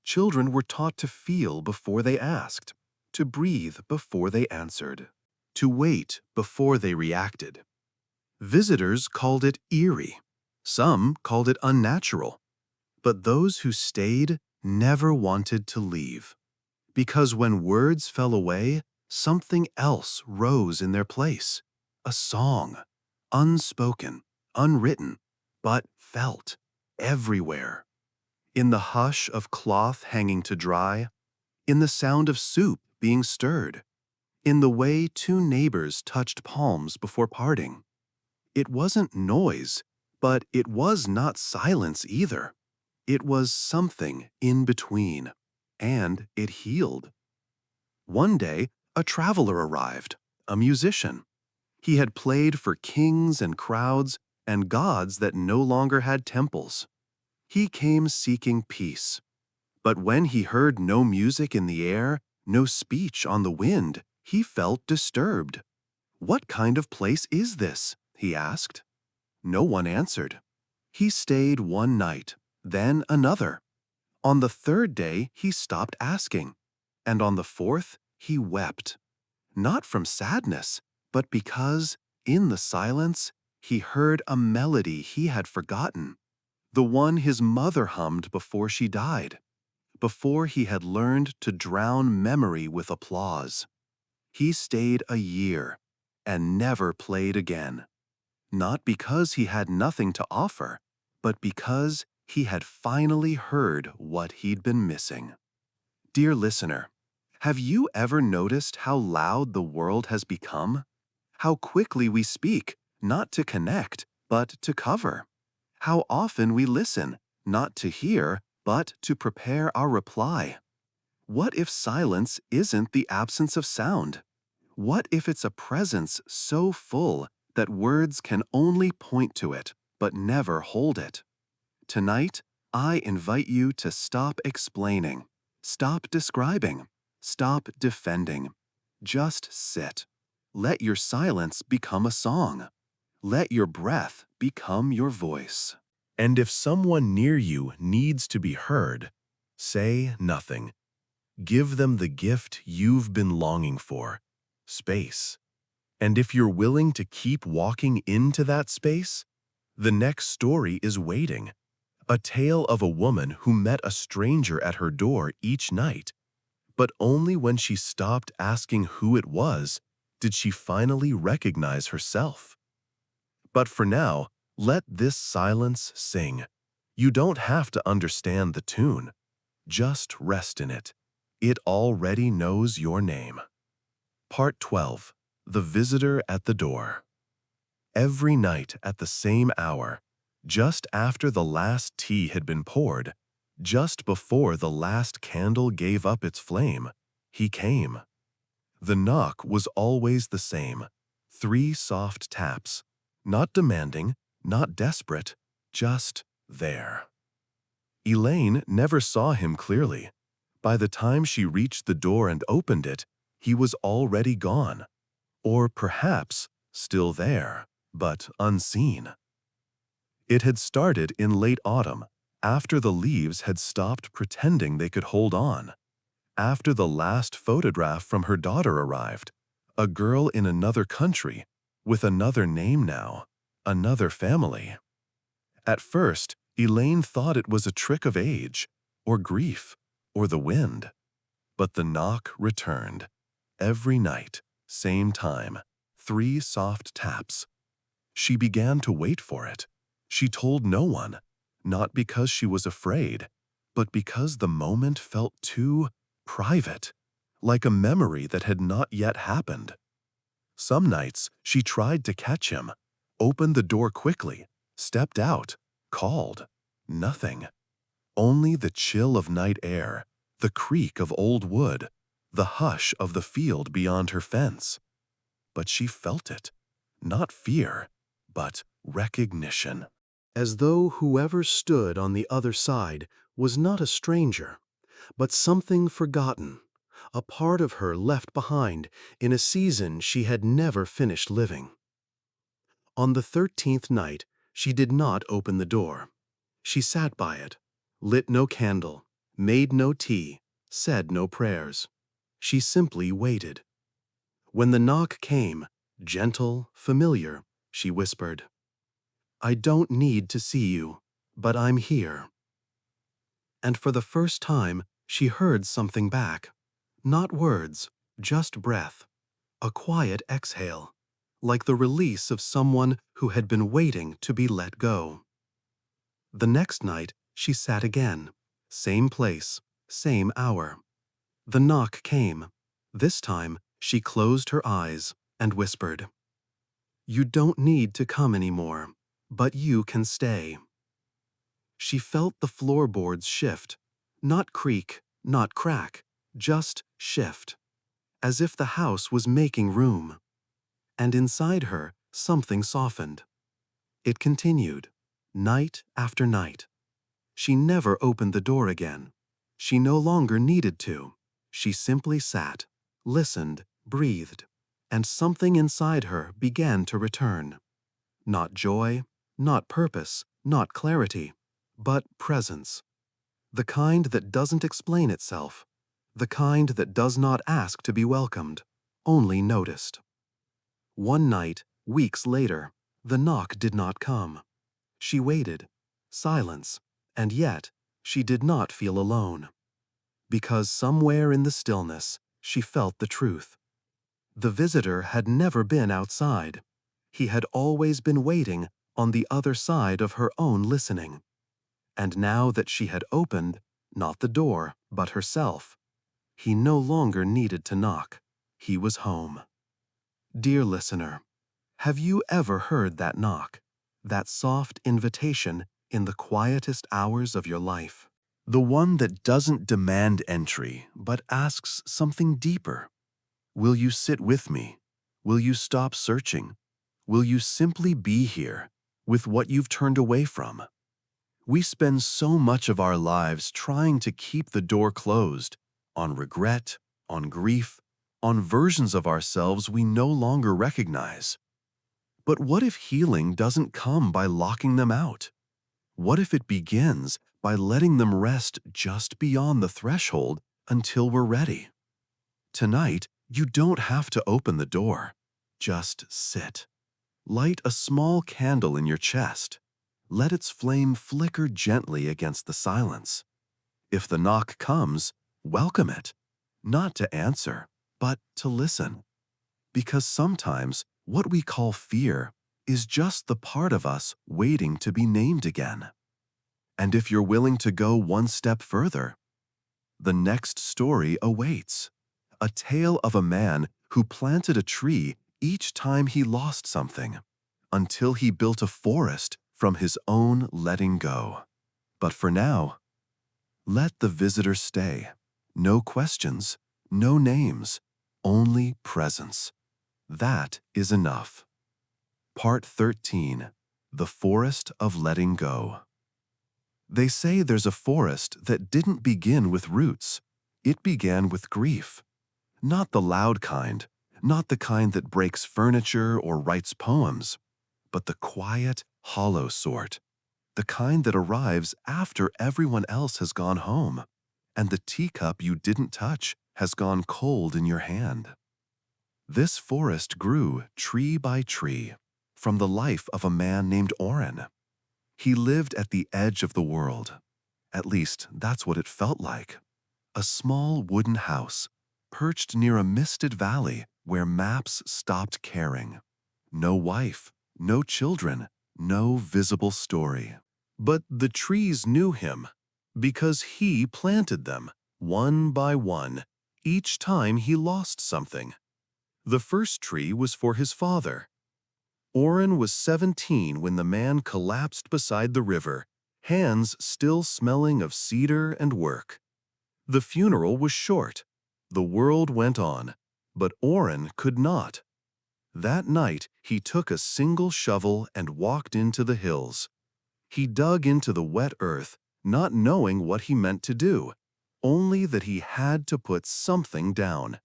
Children were taught to feel before they asked, to breathe before they answered, to wait before they reacted. Visitors called it eerie. Some called it unnatural. But those who stayed never wanted to leave. Because when words fell away, something else rose in their place. A song,
unspoken, unwritten, but felt everywhere. In the hush of cloth hanging to dry, in the sound of soup being stirred, in the way two neighbors touched palms before parting. It wasn't noise, but it was not silence either. It was something in between, and it healed. One day, a traveler arrived, a musician. He had played for kings and crowds and gods that no longer had temples. He came seeking peace. But when he heard no music in the air, no speech on the wind, he felt disturbed. "What kind of place is this?" he asked. No one answered. He stayed one night, then another. On the third day, he stopped asking. And on the fourth, he wept. Not from sadness, but because, in the silence, he heard a melody he had forgotten, the one his mother hummed before she died, before he had learned to drown memory with applause. He stayed a year and never played again, not because he had nothing to offer, but because he had finally heard what he'd been missing. Dear listener, have you ever noticed how loud the world has become? How quickly we speak, not to connect, but to cover? How often we listen, not to hear, but to prepare our reply? What if silence isn't the absence of sound? What if it's a presence so full that words can only point to it, but never hold it? Tonight, I invite you to stop explaining, stop describing, stop defending. Just sit. Let your silence become a song. Let your breath become your voice.
And if someone near you needs to be heard, say nothing. Give them the gift you've been longing for, space. And if you're willing to keep walking into that space, the next story is waiting. A tale of a woman who met a stranger at her door each night, but only when she stopped asking who it was did she finally recognize herself. But for now, let this silence sing. You don't have to understand the tune. Just rest in it. It already knows your name. Part 12. The Visitor at the Door. Every night at the same hour, just after the last tea had been poured, just before the last candle gave up its flame, he came. The knock was always the same, 3 soft taps, not demanding, not desperate, just there. Elaine never saw him clearly. By the time she reached the door and opened it, he was already gone. Or perhaps still there, but unseen. It had started in late autumn, after the leaves had stopped pretending they could hold on. After the last photograph from her daughter arrived, a girl in another country, with another name now, another family. At first, Elaine thought it was a trick of age, or grief, or the wind. But the knock returned. Every night, same time, 3 soft taps. She began to wait for it. She told no one, not because she was afraid, but because the moment felt too private, like a memory that had not yet happened. Some nights, she tried to catch him, opened the door quickly, stepped out, called. Nothing. Only the chill of night air, the creak of old wood, the hush of the field beyond her fence. But she felt it, not fear, but recognition. As though whoever stood on the other side was not a stranger, but something forgotten, a part of her left behind in a season she had never finished living. On the 13th night, she did not open the door. She sat by it, lit no candle, made no tea, said no prayers. She simply waited. When the knock came, gentle, familiar, she whispered, "I don't need to see you, but I'm here." And for the first time, she heard something back. Not words, just breath. A quiet exhale,
like the release of someone who had been waiting to be let go. The next night, she sat again. Same place, same hour. The knock came. This time, she closed her eyes and whispered, "You don't need to come anymore, but you can stay." She felt the floorboards shift, not creak, not crack, just shift, as if the house was making room. And inside her, something softened. It continued, night after night. She never opened the door again. She no longer needed to. She simply sat, listened, breathed, and something inside her began to return. Not joy, not purpose, not clarity, but presence. The kind that doesn't explain itself. The kind that does not ask to be welcomed, only noticed. One night, weeks later, the knock did not come. She waited, silence, and yet she did not feel alone. Because somewhere in the stillness, she felt the truth. The visitor had never been outside. He had always been waiting on the other side of her own listening. And now that she had opened, not the door, but herself, he no longer needed to knock. He was home. Dear listener, have you ever heard that knock? That soft invitation in the quietest hours of your life? The one that doesn't demand entry, but asks something deeper. Will you sit with me? Will you stop searching? Will you simply be here with what you've turned away from? We spend so much of our lives trying to keep the door closed, on regret, on grief, on versions of ourselves we no longer recognize. But what if healing doesn't come by locking them out? What if it begins by letting them rest just beyond the threshold until we're ready? Tonight, you don't have to open the door. Just sit. Light a small candle in your chest. Let its flame flicker gently against the silence. If the knock comes, welcome it. Not to answer, but to listen. Because sometimes what we call fear is just the part of us waiting to be named again. And if you're willing to go one step further, the next story awaits. A tale of a man who planted a tree each time he lost something, until he built a forest from his own letting go. But for now, let the visitor stay. No questions, no names, only presence. That is enough. Part 13. The Forest of Letting Go. They say there's a forest that didn't begin with roots. It began with grief. Not the loud kind, not the kind that breaks furniture or writes poems, but the quiet, hollow sort. The kind that arrives after everyone else has gone home, and the teacup you didn't touch has gone cold in your hand. This forest grew tree by tree from the life of a man named Oren. He lived at the edge of the world. At least, that's what it felt like. A small wooden house, perched near a misted valley where maps stopped caring. No wife, no children, no visible story. But the trees knew him, because he planted them, one by one, each time he lost something. The first tree was for his father. Oren was 17 when the man collapsed beside the river, hands still smelling of cedar and work. The funeral was short. The world went on, but Oren could not. That night, he took a single shovel and walked into the hills. He dug into the wet earth, not knowing what he meant to do, only that he had to put something down.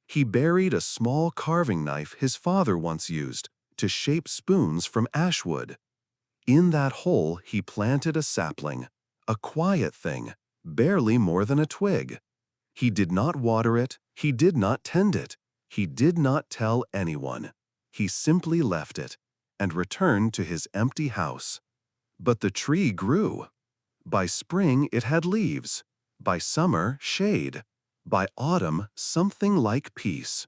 He buried a small carving knife his father once used to shape spoons from ash wood. In that hole, he planted a sapling, a quiet thing, barely more than a twig. He did not water it, he did not tend it, he did not tell anyone. He simply left it and returned to his empty house. But the tree grew. By spring, it had leaves. By summer, shade. By autumn, something like peace.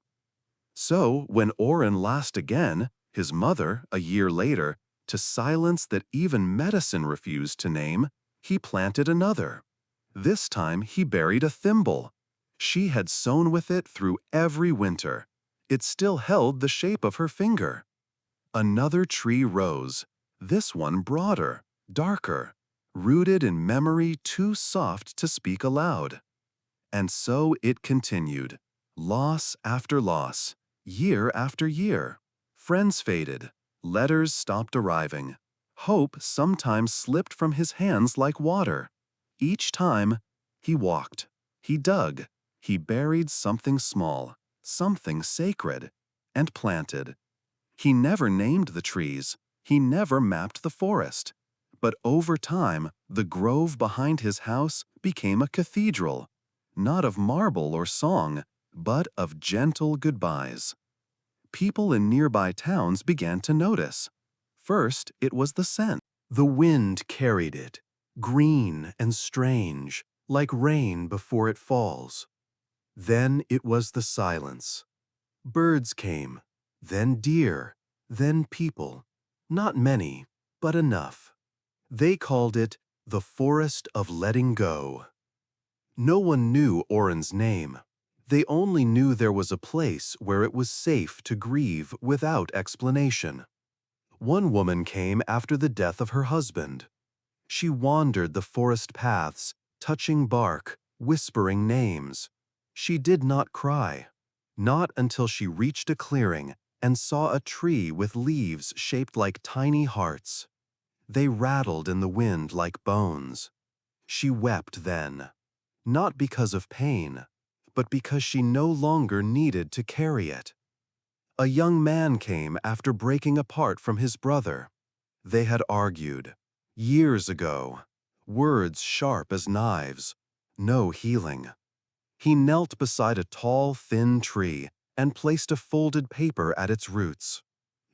So, when Oren lost again, his mother, a year later, to silence that even medicine refused to name, he planted another. This time he buried a thimble. She had sewn with it through every winter. It still held the shape of her finger. Another tree rose, this one broader, darker, rooted in memory too soft to speak aloud. And so it continued, loss after loss, year after year. Friends faded, letters stopped arriving. Hope sometimes slipped from his hands like water. Each time, he walked, he dug, he buried something small, something sacred, and planted. He never named the trees, he never mapped the forest. But over time, the grove behind his house became a cathedral, not of marble or song, but of gentle goodbyes. People in nearby towns began to notice. First, it was the scent. The wind carried it, green and strange, like rain before it falls. Then it was the silence. Birds came, then deer, then people. Not many, but enough. They called it the Forest of Letting Go. No one knew Oren's name. They only knew there was a place where it was safe to grieve without explanation. One woman came after the death of her husband. She wandered the forest paths, touching bark, whispering names. She did not cry. Not until she reached a clearing and saw a tree with leaves shaped like tiny hearts. They rattled in the wind like bones. She wept then, not because of pain, but because she no longer needed to carry it. A young man came after breaking apart from his brother. They had argued, years ago, words sharp as knives, no healing. He knelt beside a tall, thin tree and placed a folded paper at its roots.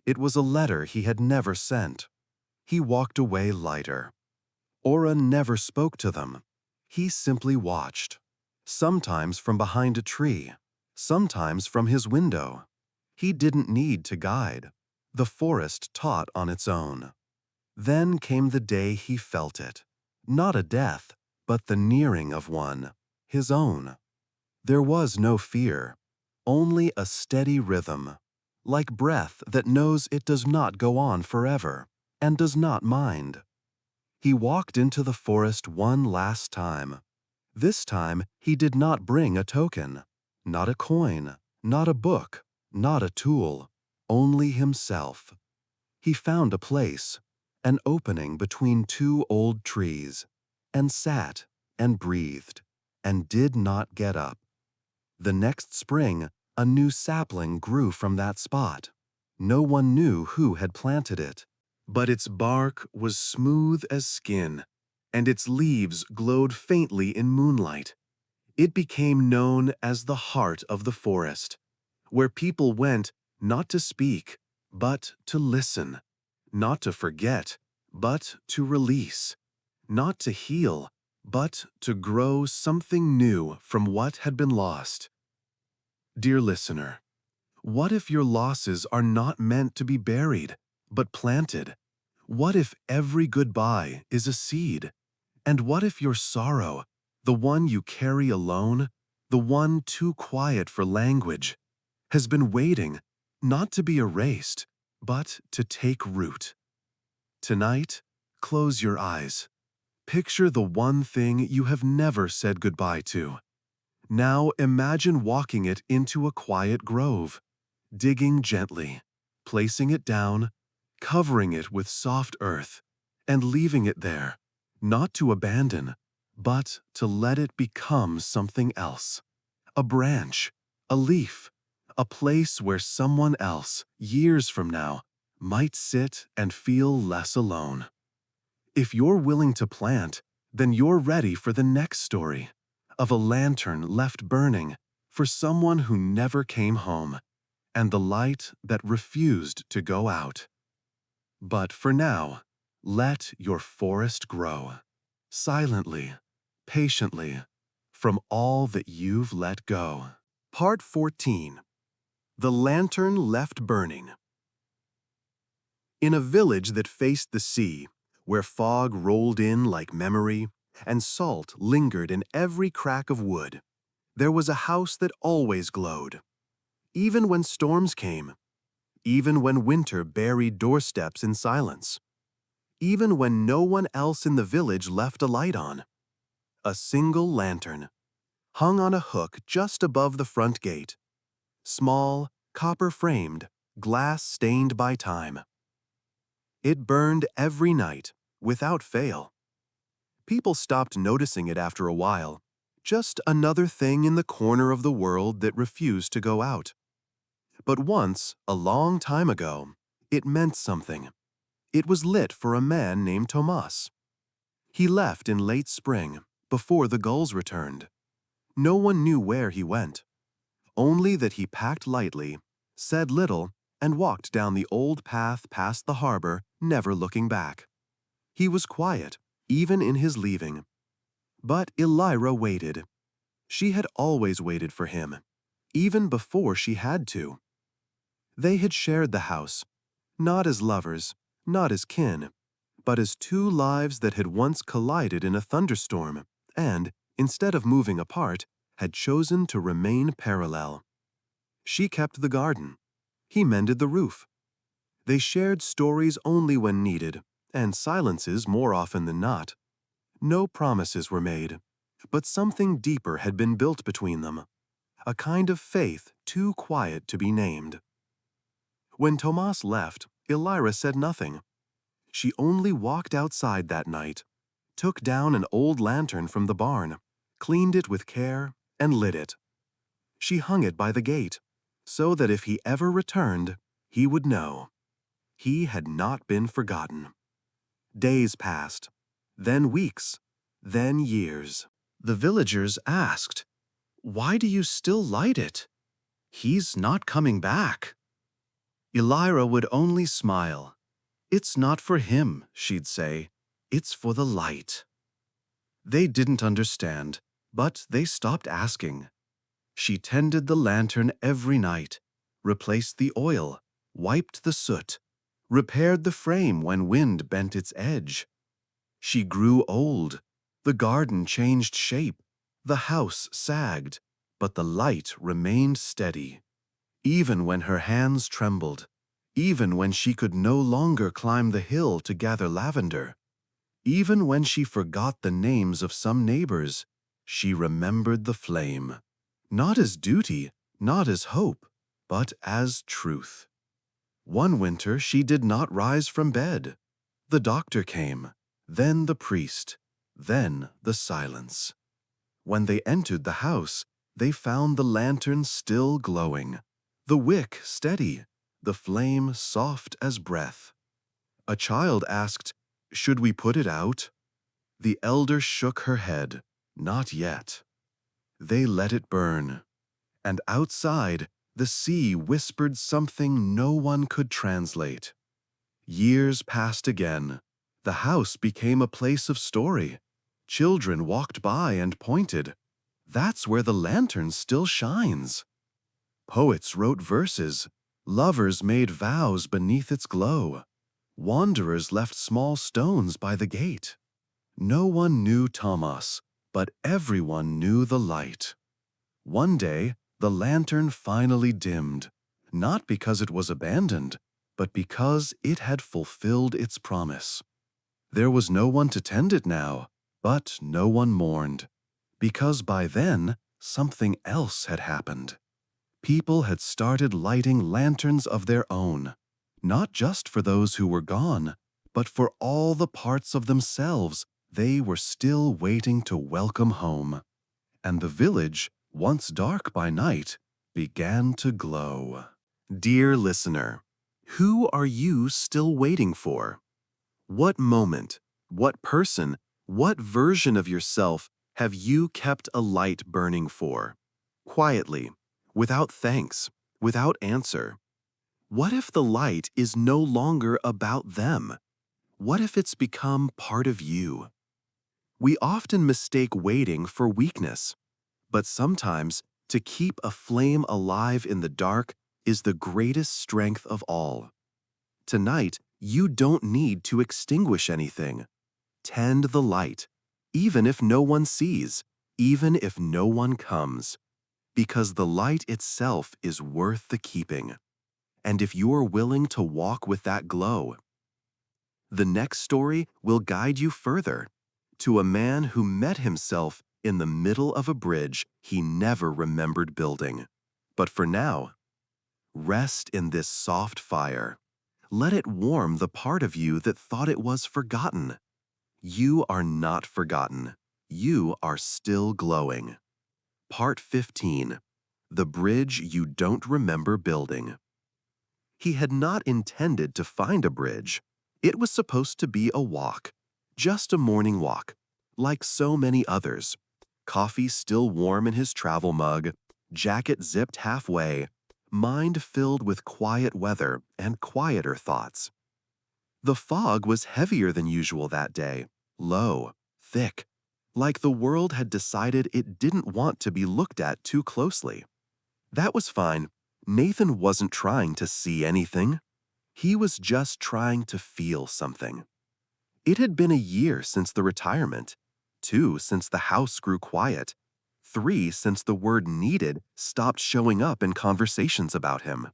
It was a letter he had never sent. He walked away lighter. Ora never spoke to them. He simply watched, sometimes from behind a tree, sometimes from his window. He didn't need to guide. The forest taught on its own. Then came the day he felt it. Not a death, but the nearing of one, his own. There was no fear, only a steady rhythm, like breath that knows it does not go on forever and does not mind. He walked into the forest one last time. This time he did not bring a token, not a coin, not a book, not a tool, only himself. He found a place, an opening between two old trees, and sat and breathed and did not get up. The next spring, a new sapling grew from that spot. No one knew who had planted it, but its bark was smooth as skin, and its leaves glowed faintly in moonlight. It became known as the heart of the forest, where people went not to speak, but to listen, not to forget, but to release, not to heal, but to grow something new from what had been lost. Dear listener, what if your losses are not meant to be buried, but planted? What if every goodbye is a seed? And what if your sorrow, the one you carry alone, the one too quiet for language, has been waiting not to be erased, but to take root? Tonight, close your eyes. Picture the one thing you have never said goodbye to. Now imagine walking it into a quiet grove, digging gently, placing it down, covering it with soft earth, and leaving it there, not to abandon, but to let it become something else. A branch, a leaf, a place where someone else, years from now, might sit and feel less alone. If you're willing to plant, then you're ready for the next story of a lantern left burning for someone who never came home, and the light that refused to go out. But for now, let your forest grow, silently, patiently, from all that you've let go. Part 14. The lantern left burning. In a village that faced the sea, where fog rolled in like memory and salt lingered in every crack of wood, there was a house that always glowed. Even when storms came, even when winter buried doorsteps in silence, even when no one else in the village left a light on. A single lantern, hung on a hook just above the front gate. Small, copper-framed, glass-stained by time. It burned every night, without fail. People stopped noticing it after a while, just another thing in the corner of the world that refused to go out. But once, a long time ago, it meant something. It was lit for a man named Tomas. He left in late spring, before the gulls returned. No one knew where he went, only that he packed lightly, said little, and walked down the old path past the harbor, never looking back. He was quiet, even in his leaving. But Elira waited. She had always waited for him, even before she had to. They had shared the house, not as lovers, not as kin, but as two lives that had once collided in a thunderstorm and, instead of moving apart, had chosen to remain parallel. She kept the garden. He mended the roof. They shared stories only when needed, and silences more often than not. No promises were made, but something deeper had been built between them, a kind of faith too quiet to be named. When Tomas left, Elira said nothing. She only walked outside that night, took down an old lantern from the barn, cleaned it with care, and lit it. She hung it by the gate, so that if he ever returned, he would know. He had not been forgotten. Days passed, then weeks, then years. The villagers asked, "Why do you still light it? He's not coming back." Elira would only smile. "It's not for him," she'd say. "It's for the light." They didn't understand, but they stopped asking. She tended the lantern every night, replaced the oil, wiped the soot, repaired the frame when wind bent its edge. She grew old. The garden changed shape. The house sagged, but the light remained steady. Even when her hands trembled, even when she could no longer climb the hill to gather lavender, even when she forgot the names of some neighbors, she remembered the flame. Not as duty, not as hope, but as truth. One winter she did not rise from bed. The doctor came, then the priest, then the silence. When they entered the house, they found the lantern still glowing, the wick steady, the flame soft as breath. A child asked, "Should we put it out?" The elder shook her head, "Not yet." They let it burn, and outside, the sea whispered something no one could translate. Years passed again. The house became a place of story. Children walked by and pointed. "That's where the lantern still shines." Poets wrote verses. Lovers made vows beneath its glow. Wanderers left small stones by the gate. No one knew Thomas, but everyone knew the light. One day, the lantern finally dimmed, not because it was abandoned, but because it had fulfilled its promise. There was no one to tend it now, but no one mourned, because by then, something else had happened. People had started lighting lanterns of their own, not just for those who were gone, but for all the parts of themselves they were still waiting to welcome home. And the village, once dark by night, began to glow. Dear listener, who are you still waiting for? What moment, what person, what version of yourself have you kept a light burning for? Quietly, without thanks, without answer. What if the light is no longer about them? What if it's become part of you? We often mistake waiting for weakness, but sometimes to keep a flame alive in the dark, is the greatest strength of all. Tonight, you don't need to extinguish anything. Tend the light, even if no one sees, even if no one comes, because the light itself is worth the keeping. And if you're willing to walk with that glow, the next story will guide you further to a man who met himself in the middle of a bridge he never remembered building. But for now, rest in this soft fire. Let it warm the part of you that thought it was forgotten. You are not forgotten. You are still glowing. Part 15. The Bridge You Don't Remember Building. He had not intended to find a bridge. It was supposed to be a walk, just a morning walk, like so many others. Coffee still warm in his travel mug, jacket zipped halfway, mind filled with quiet weather and quieter thoughts. The fog was heavier than usual that day, low, thick, like the world had decided it didn't want to be looked at too closely. That was fine. Nathan wasn't trying to see anything. He was just trying to feel something. It had been a year since the retirement, 2 since the house grew quiet, 3 since the word needed stopped showing up in conversations about him.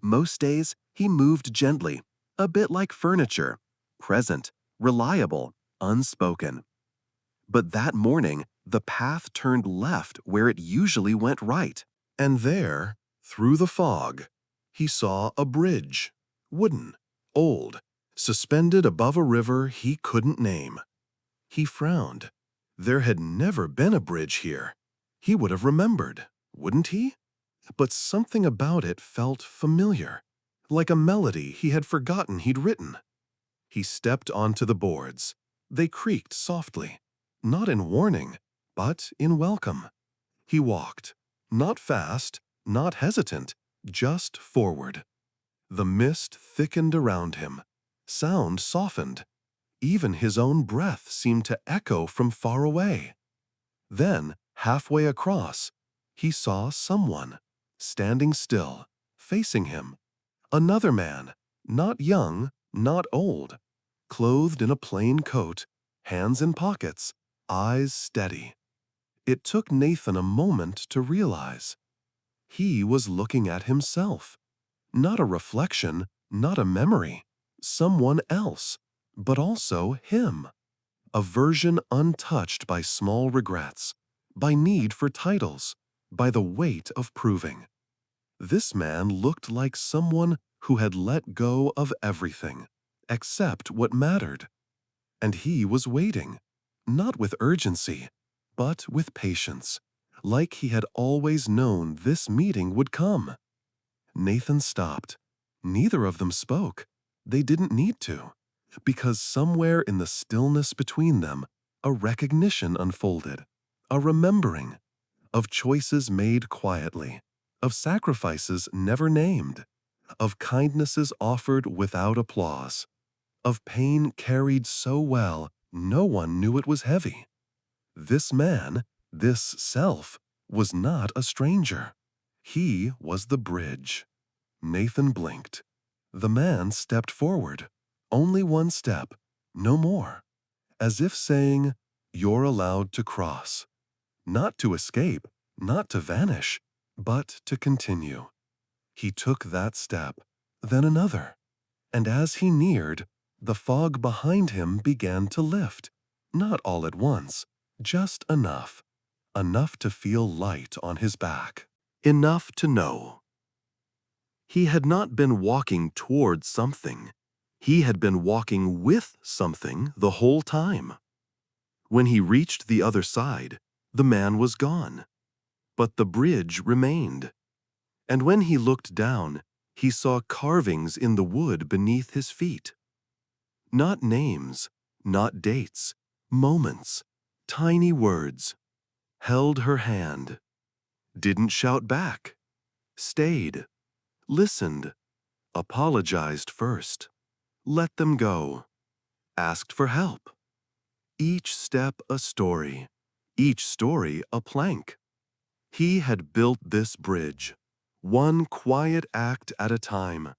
Most days, he moved gently, a bit like furniture, present, reliable, unspoken. But that morning, the path turned left where it usually went right. And there, through the fog, he saw a bridge, wooden, old, suspended above a river he couldn't name. He frowned. There had never been a bridge here. He would have remembered, wouldn't he? But something about it felt familiar, like a melody he had forgotten he'd written. He stepped onto the boards. They creaked softly, not in warning, but in welcome. He walked, not fast, not hesitant, just forward. The mist thickened around him. Sound softened. Even his own breath seemed to echo from far away. Then, halfway across, he saw someone, standing still, facing him. Another man, not young, not old, clothed in a plain coat, hands in pockets, eyes steady. It took Nathan a moment to realize. He was looking at himself. Not a reflection, not a memory. Someone else, but also him. A version untouched by small regrets, by need for titles, by the weight of proving. This man looked like someone who had let go of everything, except what mattered. And he was waiting, not with urgency, but with patience, like he had always known this meeting would come. Nathan stopped. Neither of them spoke. They didn't need to, because somewhere in the stillness between them, a recognition unfolded, a remembering of choices made quietly, of sacrifices never named, of kindnesses offered without applause, of pain carried so well no one knew it was heavy. This man, this self, was not a stranger. He was the bridge. Nathan blinked. The man stepped forward. Only one step, no more. As if saying, "You're allowed to cross." Not to escape, not to vanish, but to continue. He took that step, then another. And as he neared, the fog behind him began to lift. Not all at once, just enough. Enough to feel light on his back. Enough to know. He had not been walking toward something. He had been walking with something the whole time. When he reached the other side, the man was gone. But the bridge remained. And when he looked down, he saw carvings in the wood beneath his feet. Not names, not dates, moments, tiny words. Held her hand. Didn't shout back. Stayed. Listened. Apologized first. Let them go. Asked for help. Each step a story. Each story a plank. He had built this bridge.
one quiet act at a time.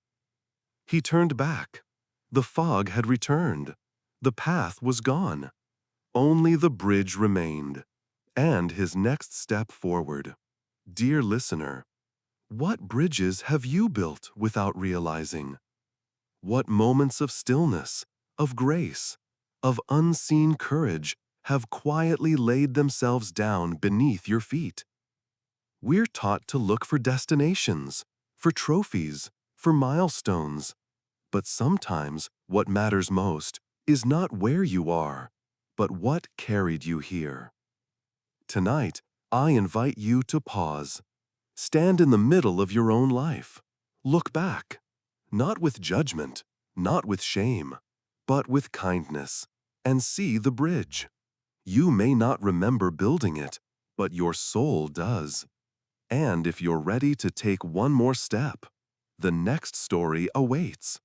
He turned back. The fog had returned. The path was gone. Only the bridge remained, and his next step forward. Dear listener, what bridges have you built without realizing? What moments of stillness, of grace, of unseen courage have quietly laid themselves down beneath your feet? We're taught to look for destinations, for trophies, for milestones. But sometimes what matters most is not where you are, but what carried you here. Tonight, I invite you to pause. Stand in the middle of your own life. Look back, not with judgment, not with shame, but with kindness, and see the bridge. You may not remember building it, but your soul does. And if you're ready to take one more step, the next story awaits,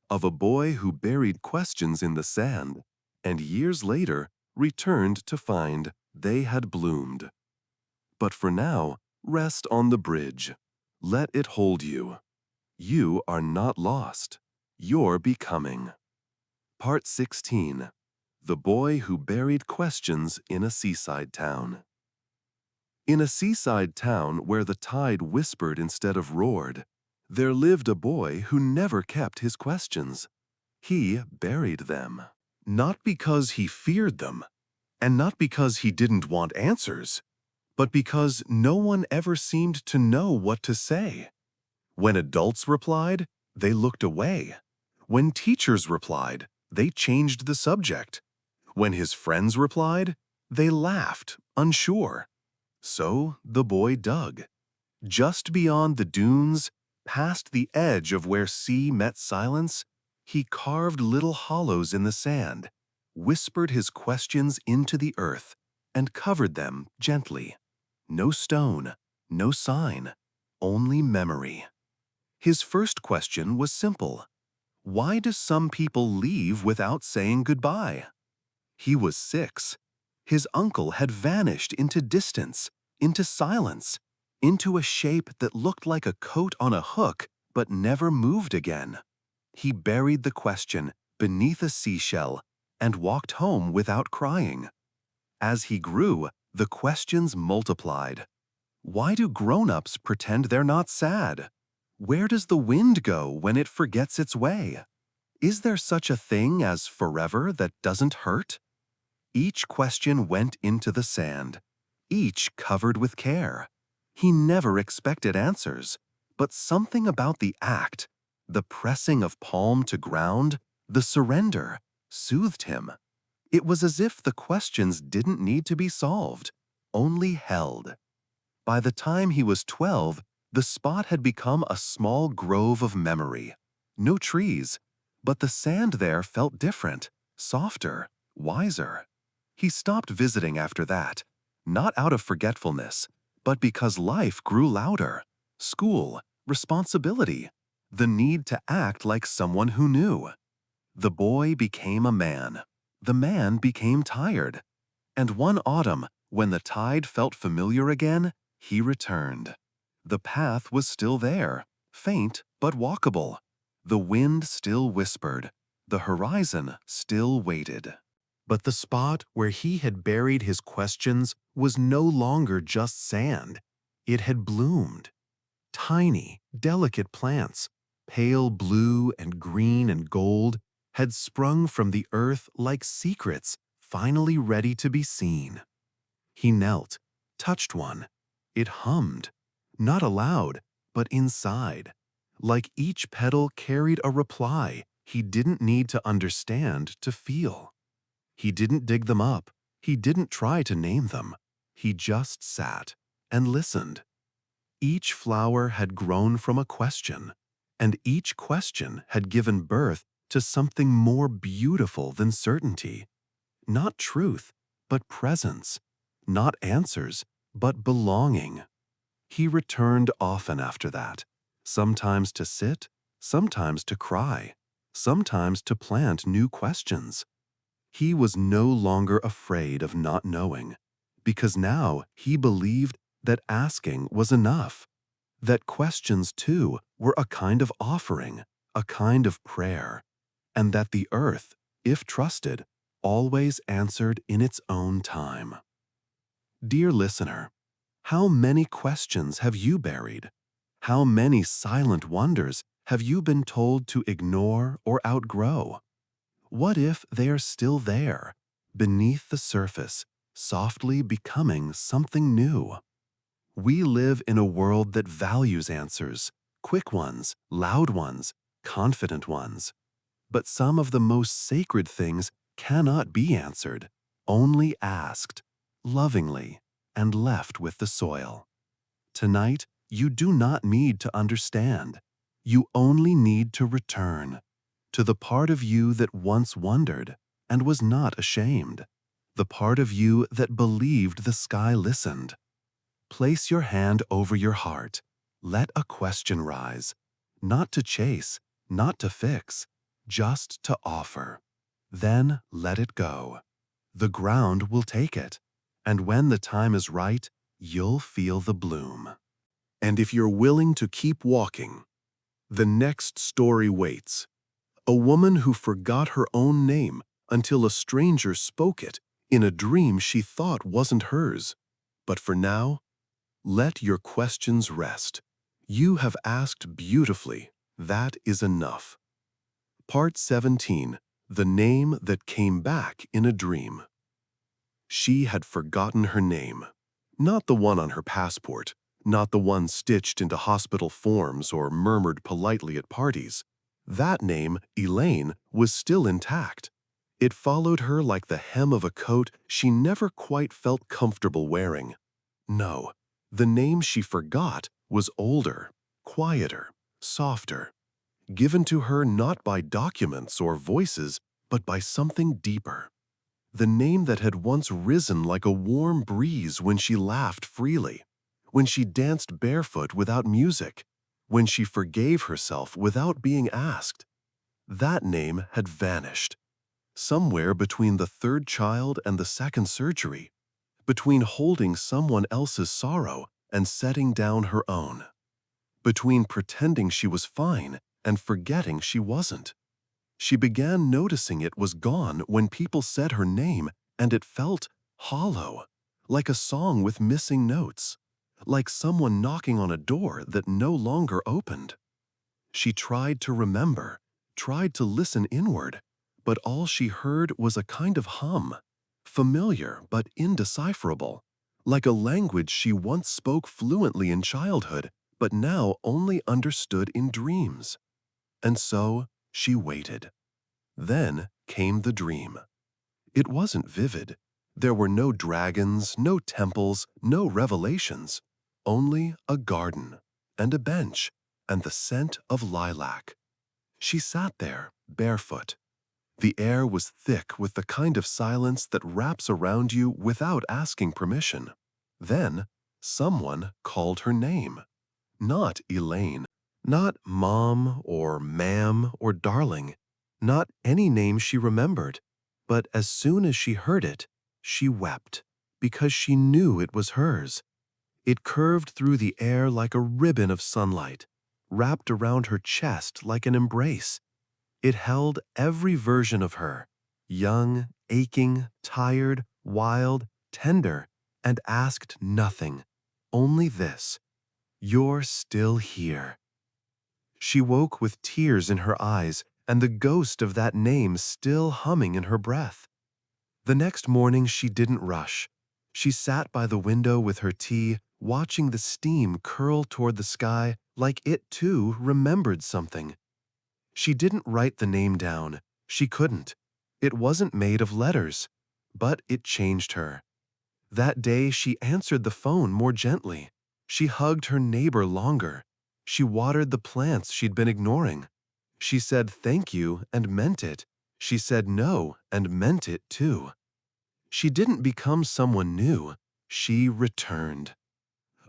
of a boy who buried questions in the sand and years later returned to find they had bloomed. But for now, rest on the bridge. Let it hold you. You are not lost. You're becoming. Part 16. The Boy Who Buried Questions in a Seaside Town. In a seaside town where the tide whispered instead of roared, there lived a boy who never kept his questions. He buried them. Not because he feared them, and not because he didn't want answers, but because no one ever seemed to know what to say. When adults replied, they looked away. When teachers replied, they changed the subject. When his friends replied, they laughed, unsure. So the boy dug. Just beyond the dunes, past the edge of where sea met silence, he carved little hollows in the sand, whispered his questions into the earth, and covered them gently. No stone, no sign, only memory. His first question was simple. Why do some people leave without saying goodbye? He was 6. His uncle had vanished into distance, into silence, into a shape that looked like a coat on a hook but never moved again. He buried the question beneath a seashell and walked home without crying. As he grew, the questions multiplied. Why do grown-ups pretend they're not sad? Where does the wind go when it forgets its way? Is there such a thing as forever that doesn't hurt? Each question went into the sand, each covered with care. He never expected answers, but something about the act, the pressing of palm to ground, the surrender, soothed him. It was as if the questions didn't need to be solved, only held. By the time he was 12, the spot had become a small grove of memory. No trees, but the sand there felt different, softer, wiser. He stopped visiting after that, not out of forgetfulness, but because life grew louder. School, responsibility, the need to act like someone who knew. The boy became a man. The man became tired. And one autumn, when the tide felt familiar again, he returned. The path was still there, faint but walkable. The wind still whispered. The horizon still waited. But the spot where he had buried his questions was no longer just sand. It had bloomed. Tiny, delicate plants, pale blue and green and gold, had sprung from the earth like secrets finally ready to be seen. He knelt, touched one. It hummed, not aloud, but inside, like each petal carried a reply he didn't need to understand to feel. He didn't dig them up. He didn't try to name them. He just sat and listened. Each flower had grown from a question, and each question had given birth to something more beautiful than certainty. Not truth, but presence. Not answers, but belonging. He returned often after that, sometimes to sit, sometimes to cry, sometimes to plant new questions. He was no longer afraid of not knowing, because now he believed that asking was enough. That questions, too, were a kind of offering, a kind of prayer, and that the earth, if trusted, always answered in its own time. Dear listener, how many questions have you buried? How many silent wonders have you been told to ignore or outgrow? What if they are still there, beneath the surface, softly becoming something new? We live in a world that values answers, quick ones, loud ones, confident ones. But some of the most sacred things cannot be answered, only asked, lovingly, and left with the soil. Tonight, you do not need to understand. You only need to return to the part of you that once wondered and was not ashamed, the part of you that believed the sky listened. Place your hand over your heart. Let a question rise, not to chase, not to fix, just to offer. Then let it go. The ground will take it, and when the time is right, you'll feel the bloom.
And if you're willing to keep walking, the next story waits. A woman who forgot her own name until a stranger spoke it in a dream she thought wasn't hers. But for now, let your questions rest. You have asked beautifully. That is enough. Part 17. The Name That Came Back in a Dream. She had forgotten her name. Not the one on her passport, not the one stitched into hospital forms or murmured politely at parties. That name, Elaine, was still intact. It followed her like the hem of a coat she never quite felt comfortable wearing. No, the name she forgot was older, quieter, softer, given to her not by documents or voices, but by something deeper. The name that had once risen like a warm breeze when she laughed freely, when she danced barefoot without music, when she forgave herself without being asked. That name had vanished. Somewhere between the third child and the second surgery, between holding someone else's sorrow and setting down her own, between pretending she was fine and forgetting she wasn't. She began noticing it was gone when people said her name, and it felt hollow, like a song with missing notes, like someone knocking on a door that no longer opened. She tried to remember, tried to listen inward, but all she heard was a kind of hum, familiar but indecipherable, like a language she once spoke fluently in childhood, but now only understood in dreams. And so she waited. Then came the dream. It wasn't vivid. There were no dragons, no temples, no revelations, only a garden and a bench and the scent of lilac. She sat there, barefoot. The air was thick with the kind of silence that wraps around you without asking permission. Then, someone called her name. Not Elaine, not Mom or Ma'am or Darling, not any name she remembered. But as soon as she heard it, she wept, because she knew it was hers. It curved through the air like a ribbon of sunlight, wrapped around her chest like an embrace. It held every version of her, young, aching, tired, wild, tender, and asked nothing, only this: "You're still here." She woke with tears in her eyes and the ghost of that name still humming in her breath. The next morning she didn't rush. She sat by the window with her tea, watching the steam curl toward the sky like it too remembered something. She didn't write the name down. She couldn't. It wasn't made of letters. But it changed her. That day she answered the phone more gently. She hugged her neighbor longer. She watered the plants she'd been ignoring. She said thank you and meant it. She said no and meant it too. She didn't become someone new. She returned.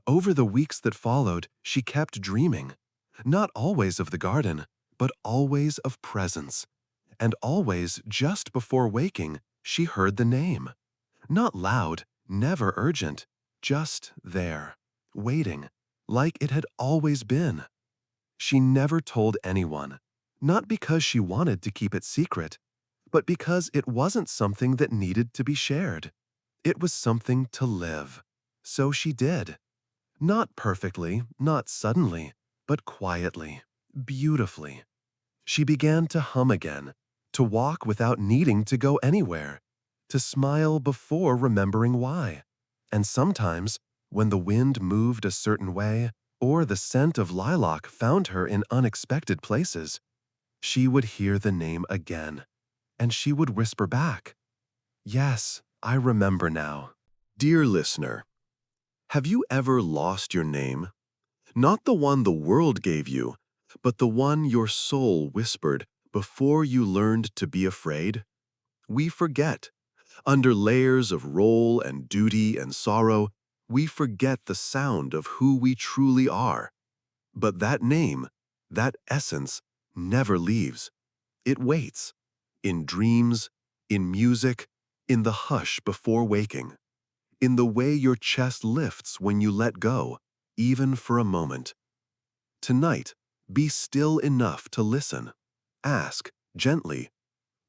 Over the weeks that followed, she kept dreaming. Not always of the garden, but always of presence. And always, just before waking, she heard the name. Not loud, never urgent, just there, waiting,
like it had always been. She never told anyone, not because she wanted to keep it secret, but because it wasn't something that needed to be shared. It was something to live. So she did. Not perfectly, not suddenly, but quietly, beautifully. She began to hum again, to walk without needing to go anywhere, to smile before remembering why. And sometimes, when the wind moved a certain way, or the scent of lilac found her in unexpected places, she would hear the name again, and she would whisper back, "Yes, I remember now."
Dear listener, have you ever lost your name? Not the one the world gave you, but the one your soul whispered before you learned to be afraid? We forget. Under layers of role and duty and sorrow, we forget the sound of who we truly are. But that name, that essence, never leaves. It waits. In dreams, in music, in the hush before waking, in the way your chest lifts when you let go, even for a moment. Tonight, be still enough to listen. Ask, gently,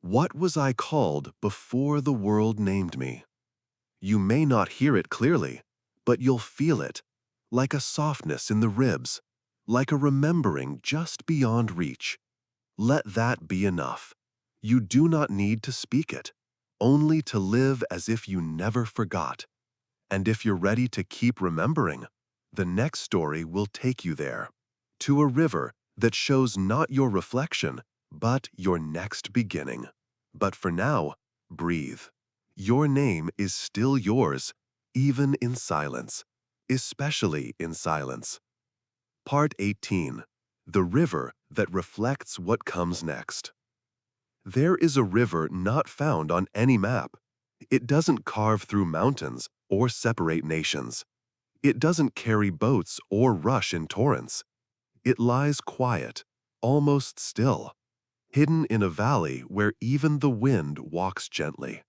what was I called before the world named me? You may not hear it clearly, but you'll feel it, like a softness in the ribs, like a remembering just beyond reach. Let that be enough. You do not need to speak it, only to live as if you never forgot. And if you're ready to keep remembering, the next story will take you there, to a river that shows not your reflection, but your next beginning. But for now, breathe. Your name is still yours, even in silence, especially in silence. Part 18. The river that reflects what comes next. There is a river not found on any map. It doesn't carve through mountains or separate nations. It doesn't carry boats or rush in torrents. It lies quiet, almost still, hidden in a valley where even the wind walks gently.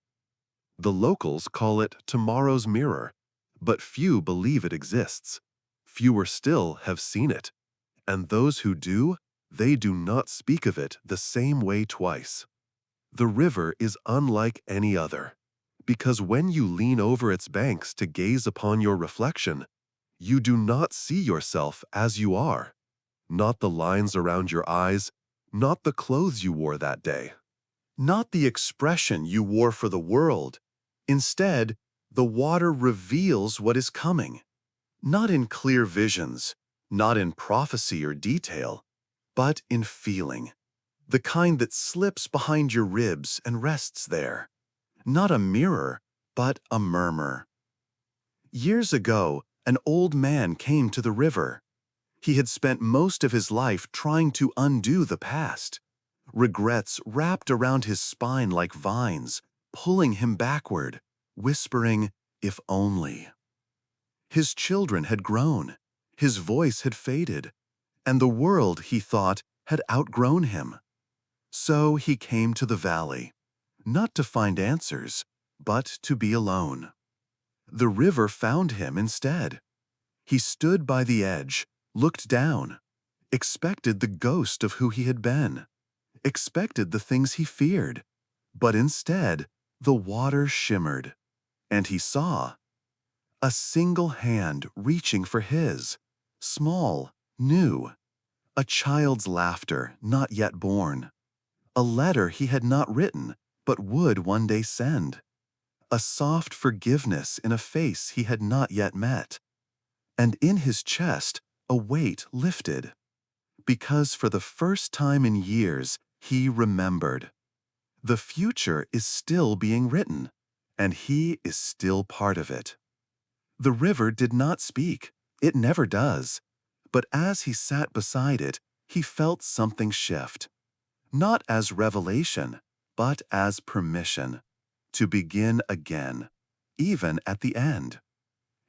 The locals call it tomorrow's mirror, but few believe it exists. Fewer still have seen it. And those who do, they do not speak of it the same way twice. The river is unlike any other, because when you lean over its banks to gaze upon your reflection, you do not see yourself as you are, not the lines around your eyes, not the clothes you wore that day, not the expression you wore for the world. Instead, the water reveals what is coming, not in clear visions, not in prophecy or detail, but in feeling, the kind that slips behind your ribs and rests there. Not a mirror, but a murmur. Years ago, an old man came to the river. He had spent most of his life trying to undo the past. Regrets wrapped around his spine like vines, pulling him backward, whispering, "If only." His children had grown, his voice had faded, and the world, he thought, had outgrown him. So he came to the valley, not to find answers, but to be alone. The river found him instead. He stood by the edge, looked down, expected the ghost of who he had been, expected the things he feared, but instead, the water shimmered, and he saw a single hand reaching for his, small, new, a child's laughter not yet born, a letter he had not written but would one day send, a soft forgiveness in a face he had not yet met, and in his chest a weight lifted, because for the first time in years he remembered. The future is still being written, and he is still part of it. The river did not speak, it never does, but as he sat beside it, he felt something shift, not as revelation, but as permission, to begin again, even at the end.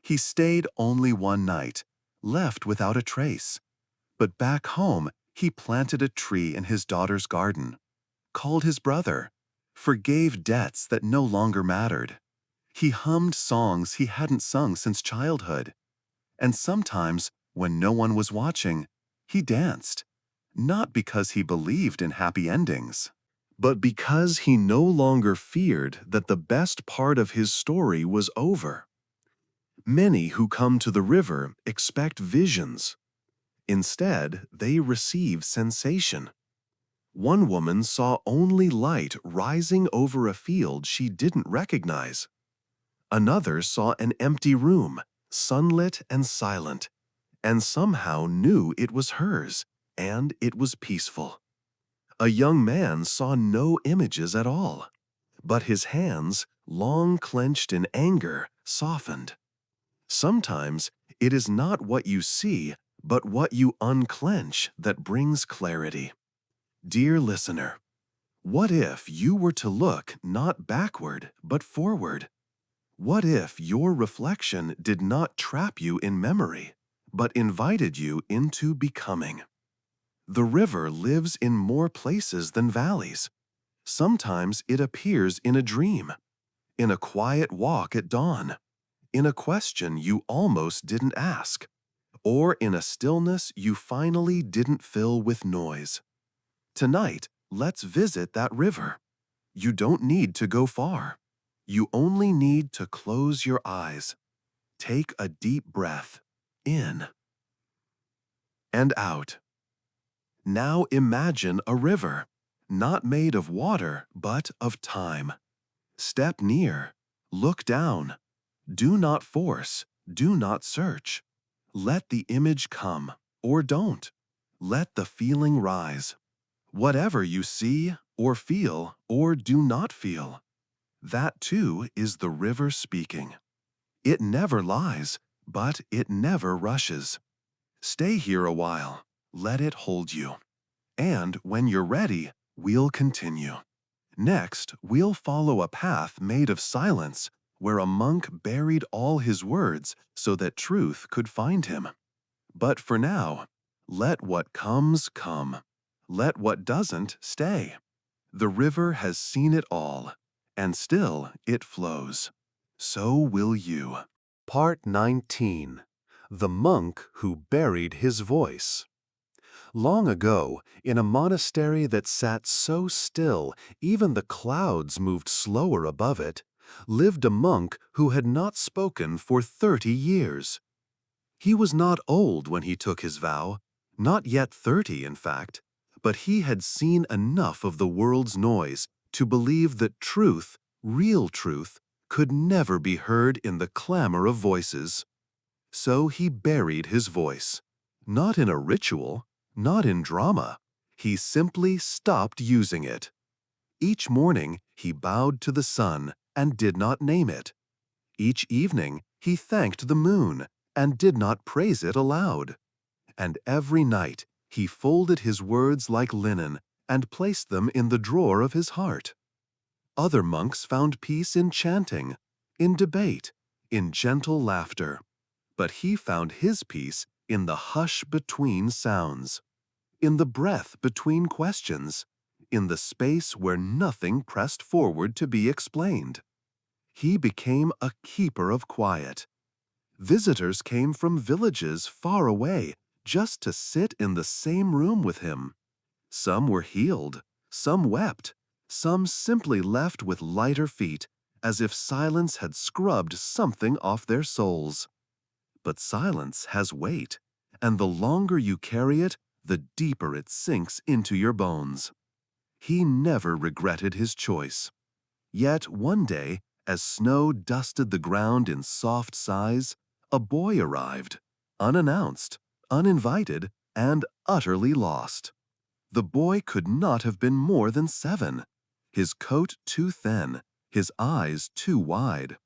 He stayed only one night, left without a trace, but back home he planted a tree in his daughter's garden, called his brother, forgave debts that no longer mattered. He hummed songs he hadn't sung since childhood, and sometimes,
When no one was watching, he danced, not because he believed in happy endings, but because he no longer feared that the best part of his story was over. Many who come to the river expect visions. Instead, they receive sensation. One woman saw only light rising over a field she didn't recognize. Another saw an empty room, sunlit and silent, and somehow knew it was hers, and it was peaceful. A young man saw no images at all, but his hands, long clenched in anger, softened. Sometimes it is not what you see, but what you unclench that brings clarity. Dear listener, what if you were to look not backward, but forward? What if your reflection did not trap you in memory, but invited you into becoming? The river lives in more places than valleys. Sometimes it appears in a dream, in a quiet walk at dawn, in a question you almost didn't ask, or in a stillness you finally didn't fill with noise. Tonight, let's visit that river. You don't need to go far. You only need to close your eyes. Take a deep breath in and out. Now imagine a river, not made of water, but of time. Step near, look down. Do not force, do not search. Let the image come, or don't. Let the feeling rise. Whatever you see, or feel, or do not feel, that too is the river speaking. It never lies, but it never rushes. Stay here a while. Let it hold you. And when you're ready, we'll continue. Next, we'll follow a path made of silence where a monk buried all his words so that truth could find him. But for now, let what comes come. Let what doesn't stay. The river has seen it all, and still it flows. So will you. Part 19. The Monk Who Buried His Voice. Long ago, in a monastery that sat so still even the clouds moved slower above it, lived a monk who had not spoken for 30 years. He was not old when he took his vow, not yet 30 in fact, but he had seen enough of the world's noise to believe that truth, real truth, could never be heard in the clamor of voices. So he buried his voice, not in a ritual, not in drama. He simply stopped using it. Each morning he bowed to the sun and did not name it. Each evening he thanked the moon and did not praise it aloud. And every night he folded his words like linen and placed them in the drawer of his heart. Other monks found peace in chanting, in debate, in gentle laughter. But he found his peace in the hush between sounds, in the breath between questions, in the space where nothing pressed forward to be explained. He became a keeper of quiet. Visitors came from villages far away just to sit in the same room with him. Some were healed, some wept, some simply left with lighter feet, as if silence had scrubbed something off their souls. But silence has weight, and the longer you carry it, the deeper it sinks into your bones. He never regretted his choice. Yet one day, as snow dusted the ground in soft sighs, a boy arrived, unannounced, uninvited, and utterly lost. The boy could not have been more than 7, his coat too thin, his eyes too wide.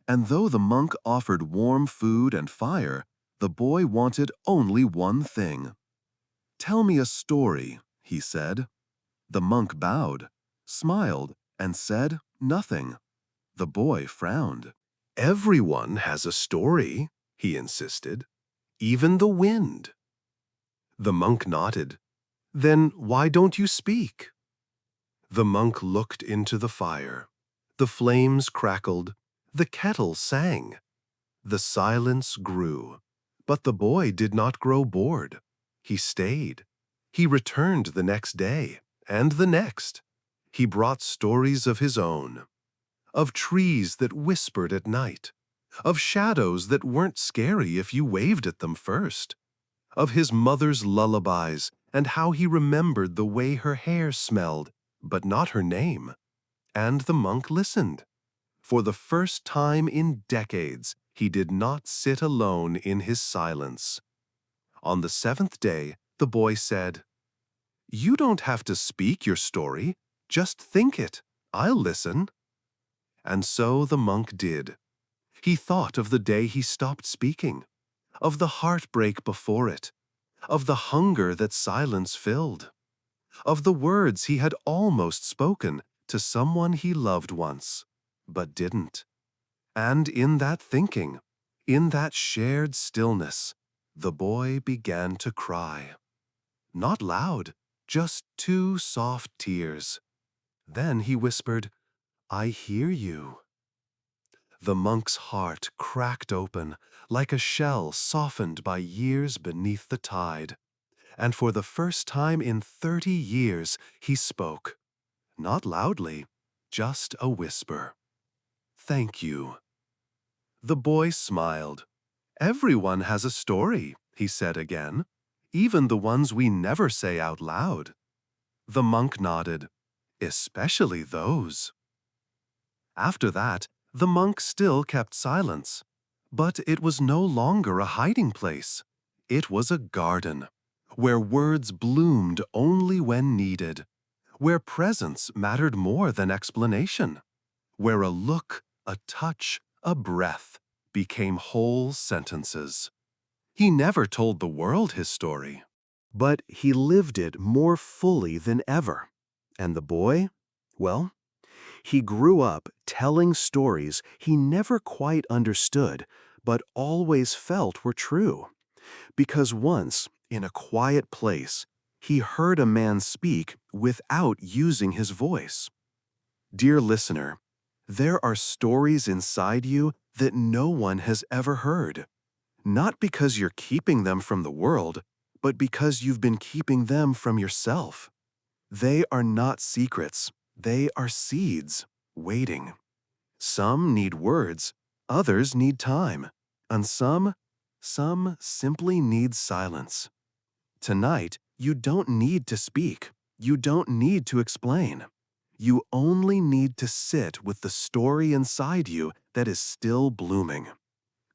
And though the monk offered warm food and fire, the boy wanted only one thing. "Tell me a story," he said. The monk bowed, smiled, and said nothing. The boy frowned. "Everyone has a story," he insisted. "Even the wind." The monk nodded. "Then why don't you speak?" The monk looked into the fire. The flames crackled. The kettle sang. The silence grew.
But the boy did not grow bored. He stayed. He returned the next day, and the next. He brought stories of his own, of trees that whispered at night, of shadows that weren't scary if you waved at them first, of his mother's lullabies and how he remembered the way her hair smelled, but not her name. And the monk listened. For the first time in decades, he did not sit alone in his silence. On the seventh day, the boy said, "You don't have to speak your story. Just think it. I'll listen." And so the monk did. He thought of the day he stopped speaking, of the heartbreak before it, of the hunger that silence filled, of the words he had almost spoken to someone he loved once, but didn't. And in that thinking, in that shared stillness, the boy began to cry. Not loud, just two soft tears. Then he whispered, "I hear you." The monk's heart cracked open, like a shell softened by years beneath the tide. And for the first time in 30 years, he spoke. Not loudly, just a whisper. "Thank you." The boy smiled. "Everyone has a story," he said again, "even the ones we never say out loud." The monk nodded. "Especially those." After that, the monk still kept silence. But it was no longer a hiding place. It was a garden, where words bloomed only when needed, where presence mattered more than explanation, where a look, a touch, a breath became whole sentences. He never told the world his story, but he lived it more fully than ever. And the boy? Well, he grew up telling stories he never quite understood, but always felt were true. Because once, in a quiet place, he heard a man speak without using his voice. Dear listener, there are stories inside you that no one has ever heard. Not because you're keeping them from the world, but because you've been keeping them from yourself. They are not secrets. They are seeds, waiting. Some need words, others need time, and some simply need silence. Tonight, you don't need to speak. You don't need to explain. You only need to sit with the story inside you that is still blooming.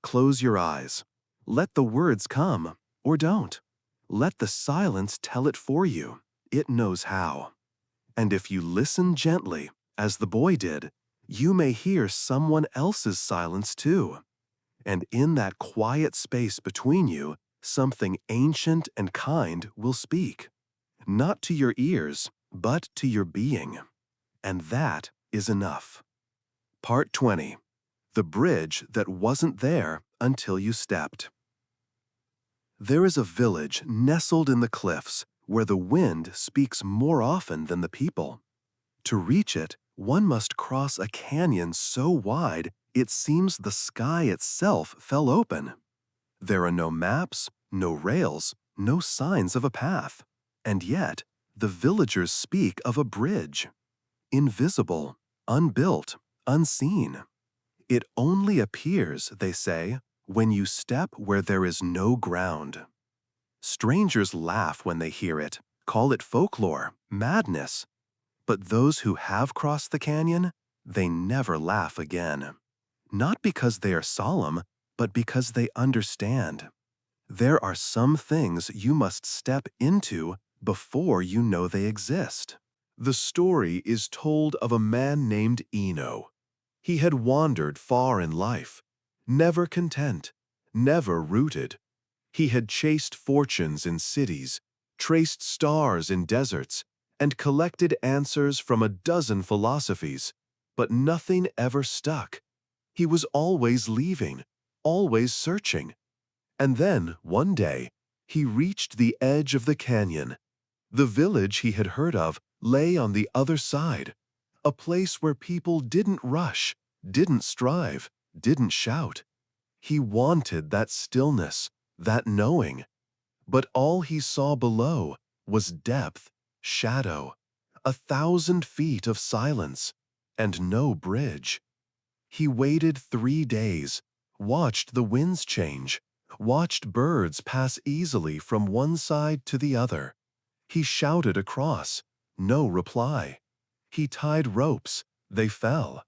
Close your eyes. Let the words come, or don't. Let the silence tell it for you. It knows how. And if you listen gently, as the boy did, you may hear someone else's silence too. And in that quiet space between you, something ancient and kind will speak. Not to your ears, but to your being. And that is enough. Part 20. The bridge that wasn't there until you stepped. There is a village nestled in the cliffs where the wind speaks more often than the people. To reach it, one must cross a canyon so wide it seems the sky itself fell open. There are no maps, no rails, no signs of a path. And yet, the villagers speak of a bridge. Invisible, unbuilt, unseen. It only appears, they say, when you step where there is no ground. Strangers laugh when they hear it, call it folklore, madness. But those who have crossed the canyon, they never laugh again. Not because they are solemn, but because they understand. There are some things you must step into before you know they exist. The story is told of a man named Eno. He had wandered far in life, never content, never rooted. He had chased fortunes in cities, traced stars in deserts, and collected answers from a dozen philosophies, but nothing ever stuck. He was always leaving, always searching. And then, one day, he reached the edge of the canyon. The village he had heard of lay on the other side, a place where people didn't rush, didn't strive, didn't shout. He wanted that stillness, that knowing. But all he saw below was depth, shadow, 1,000 feet of silence, and no bridge. He waited 3 days, watched the winds change, watched birds pass easily from one side to the other. He shouted across, no reply. He tied ropes, they fell.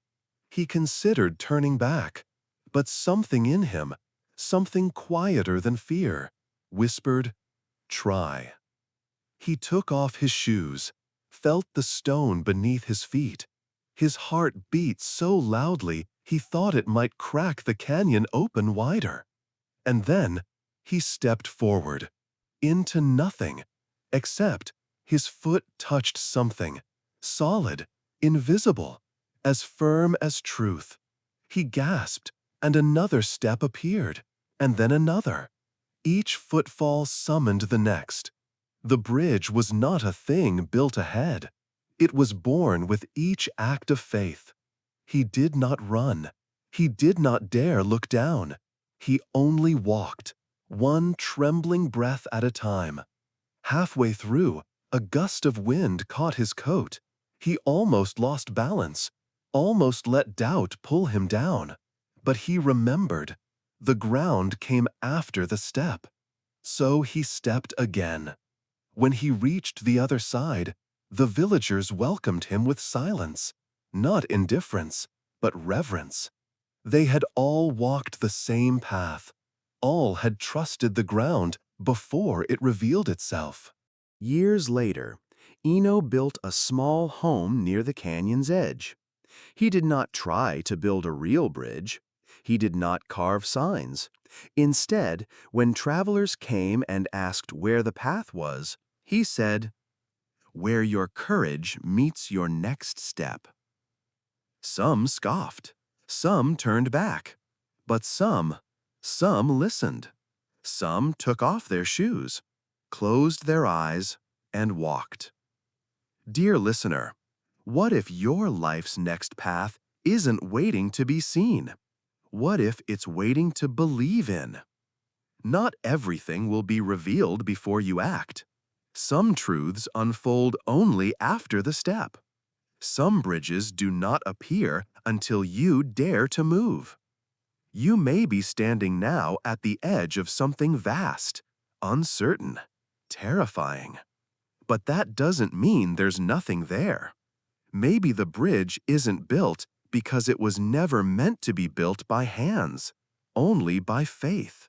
He considered turning back, but something in him, something quieter than fear, whispered, try. He took off his shoes, felt the stone beneath his feet. His heart beat so loudly he thought it might crack the canyon open wider. And then he stepped forward, into nothing, except his foot touched something, solid, invisible, as firm as truth. He gasped, and another step appeared, and then another. Each footfall summoned the next. The bridge was not a thing built ahead. It was born with each act of faith. He did not run. He did not dare look down. He only walked, one trembling breath at a time. Halfway through, a gust of wind caught his coat. He almost lost balance, almost let doubt pull him down. But he remembered. The ground came after the step. So he stepped again. When he reached the other side, the villagers welcomed him with silence, not indifference, but reverence. They had all walked the same path. All had trusted the ground before it revealed itself. Years later, Eno built a small home near the canyon's edge. He did not try to build a real bridge. He did not carve signs. Instead, when travelers came and asked where the path was, he said, "Where your courage meets your next step." Some scoffed, some turned back, but some listened. Some took off their shoes, closed their eyes, and walked. Dear listener, what if your life's next path isn't waiting to be seen? What if it's waiting to believe in? Not everything will be revealed before you act. Some truths unfold only after the step. Some bridges do not appear until you dare to move. You may be standing now at the edge of something vast, uncertain, terrifying. But that doesn't mean there's nothing there. Maybe the bridge isn't built because it was never meant to be built by hands, only by faith.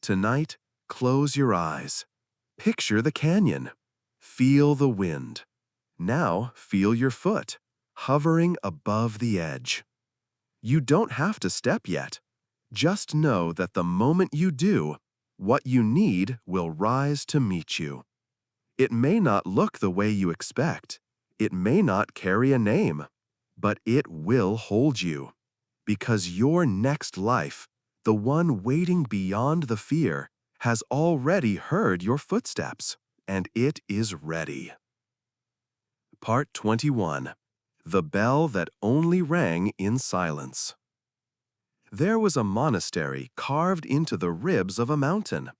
Tonight, close your eyes. Picture the canyon. Feel the wind. Now feel your foot, hovering above the edge. You don't have to step yet. Just know that the moment you do, what you need will rise to meet you. It may not look the way you expect. It may not carry a name, but it will hold you. Because your next life, the one waiting beyond the fear, has already heard your footsteps, and it is ready. Part 21. The Bell That Only Rang in Silence. There was a monastery carved into the ribs of a mountain.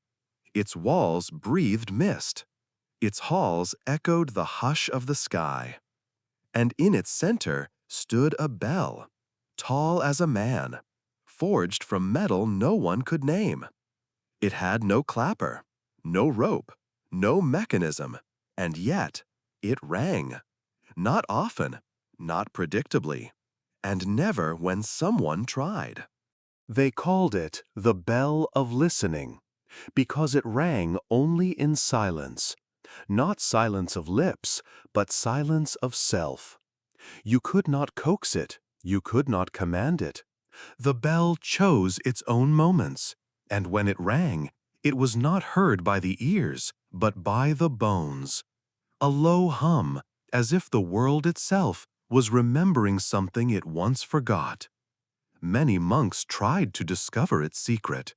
Its walls breathed mist. Its halls echoed the hush of the sky. And in its center stood a bell, tall as a man, forged from metal no one could name. It had no clapper, no rope, no mechanism, and yet it rang. Not often, not predictably, and never when someone tried. They called it the Bell of Listening because it rang only in silence, not silence of lips, but silence of self. You could not coax it, you could not command it. The bell chose its own moments, and when it rang, it was not heard by the ears, but by the bones. A low hum, as if the world itself was remembering something it once forgot. Many monks tried to discover its secret.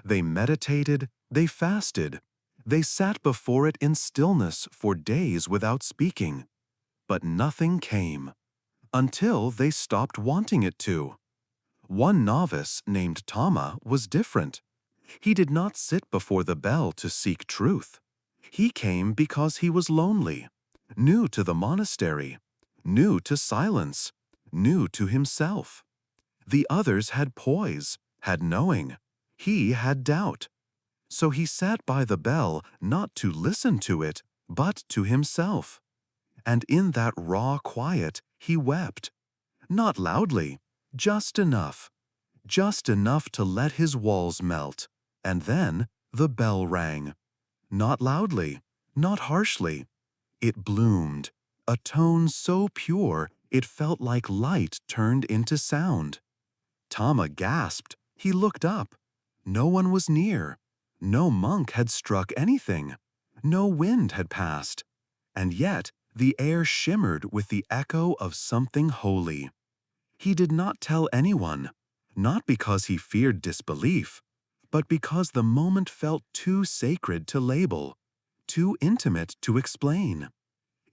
They meditated, they fasted, they sat before it in stillness for days without speaking. But nothing came, until they stopped wanting it to. One novice named Tama was different.
He did not sit before the bell to seek truth. He came because he was lonely, new to the monastery, new to silence, new to himself. The others had poise, had knowing. He had doubt. So he sat by the bell not to listen to it, but to himself. And in that raw quiet he wept. Not loudly, just enough. Just enough to let his walls melt. And then the bell rang. Not loudly, not harshly. It bloomed, a tone so pure it felt like light turned into sound. Tama gasped. He looked up. No one was near. No monk had struck anything. No wind had passed. And yet the air shimmered with the echo of something holy. He did not tell anyone, not because he feared disbelief, but because the moment felt too sacred to label, too intimate to explain.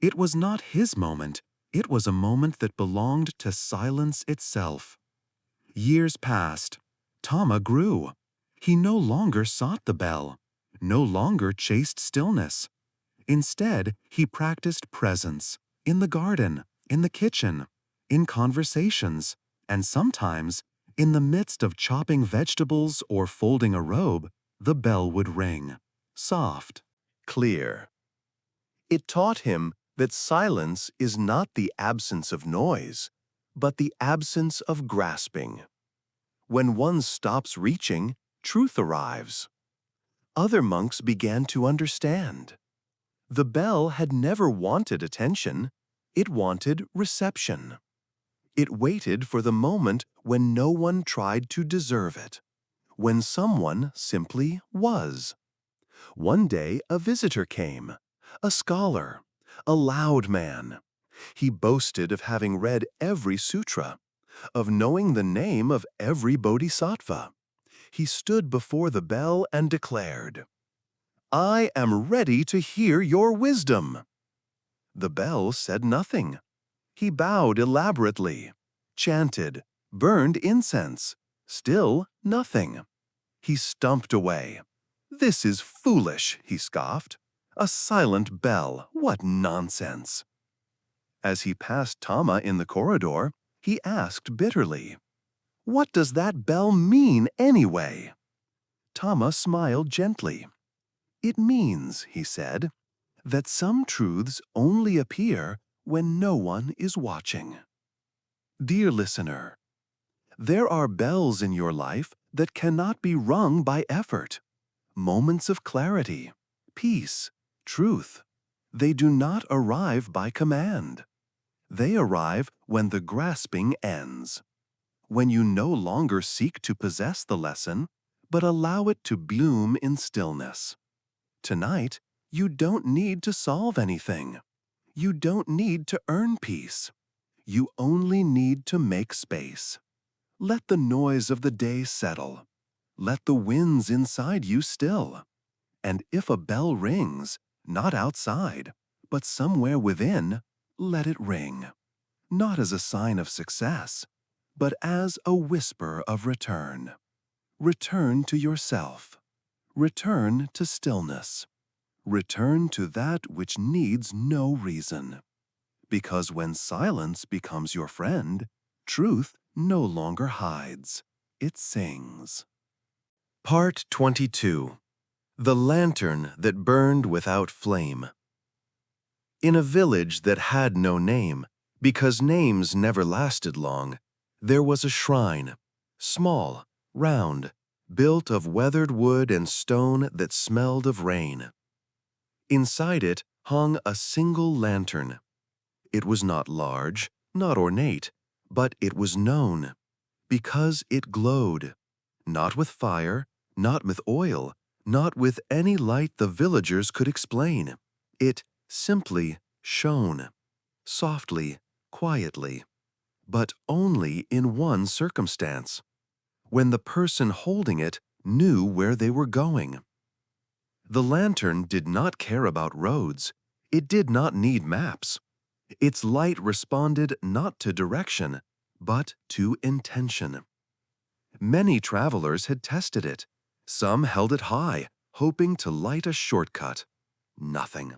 It was not his moment. It was a moment that belonged to silence itself. Years passed. Tama grew. He no longer sought the bell, no longer chased stillness. Instead, he practiced presence in the garden, in the kitchen, in conversations, and sometimes, in the midst of chopping vegetables or folding a robe, the bell would ring, soft,
Clear. It taught him that silence is not the absence of noise, but the absence of grasping. When one stops reaching, truth arrives. Other monks began to understand. The bell had never wanted attention, it wanted reception. It waited for the moment when no one tried to deserve it, when someone simply was. One day a visitor came, a scholar, a loud man. He boasted of having read every sutra, of knowing the name of every bodhisattva. He stood before the bell and declared, "I am ready to hear your wisdom." The bell said nothing. He bowed elaborately, chanted, burned incense. Still nothing. He stumped away. "This is foolish," he scoffed. "A silent bell, what nonsense." As he passed Tama in the corridor, he asked bitterly, "What does that bell mean anyway?" Tama smiled gently. "It means," he said, "that some truths only appear when no one is watching." Dear listener, there are bells in your life that cannot be rung by effort. Moments of clarity, peace, truth. They do not arrive by command. They arrive when the grasping ends. When you no longer seek to possess the lesson, but allow it to bloom in stillness. Tonight, you don't need to solve anything. You don't need to earn peace. You only need to make space. Let the noise of the day settle. Let the winds inside you still. And if a bell rings, not outside, but somewhere within, let it ring. Not as a sign of success, but as a whisper of return. Return to yourself. Return to stillness. Return to that which needs no reason. Because when silence becomes your friend, truth no longer hides. It sings. Part 22. The Lantern That Burned Without Flame. In a village that had no name, because names never lasted long, there was a shrine, small, round, built of weathered wood and stone that smelled of rain. Inside it hung a single lantern. It was not large, not ornate, but it was known, because it glowed, not with fire, not with oil, not with any light the villagers could explain. It simply shone, softly, quietly, but only in one circumstance, when the person holding it knew where they were going. The lantern did not care about roads. It did not need maps. Its light responded not to direction, but to intention. Many travelers had tested it.
Some held it high, hoping to light a shortcut. Nothing.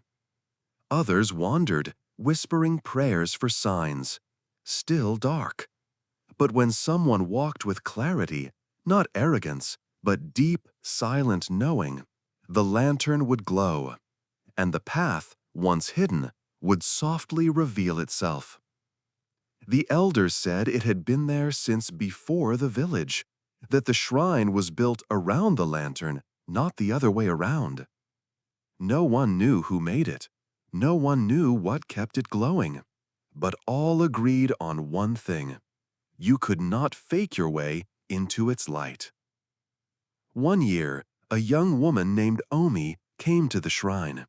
Others wandered, whispering prayers for signs. Still dark. But when someone walked with clarity, not arrogance, but deep, silent knowing, the lantern would glow, and the path, once hidden, would softly reveal itself. The elders said it had been there since before the village, that the shrine was built around the lantern, not the other way around. No one knew who made it. No one knew what kept it glowing. But all agreed on one thing. You could not fake your way into its light. One year, a young woman named Omi came to the shrine.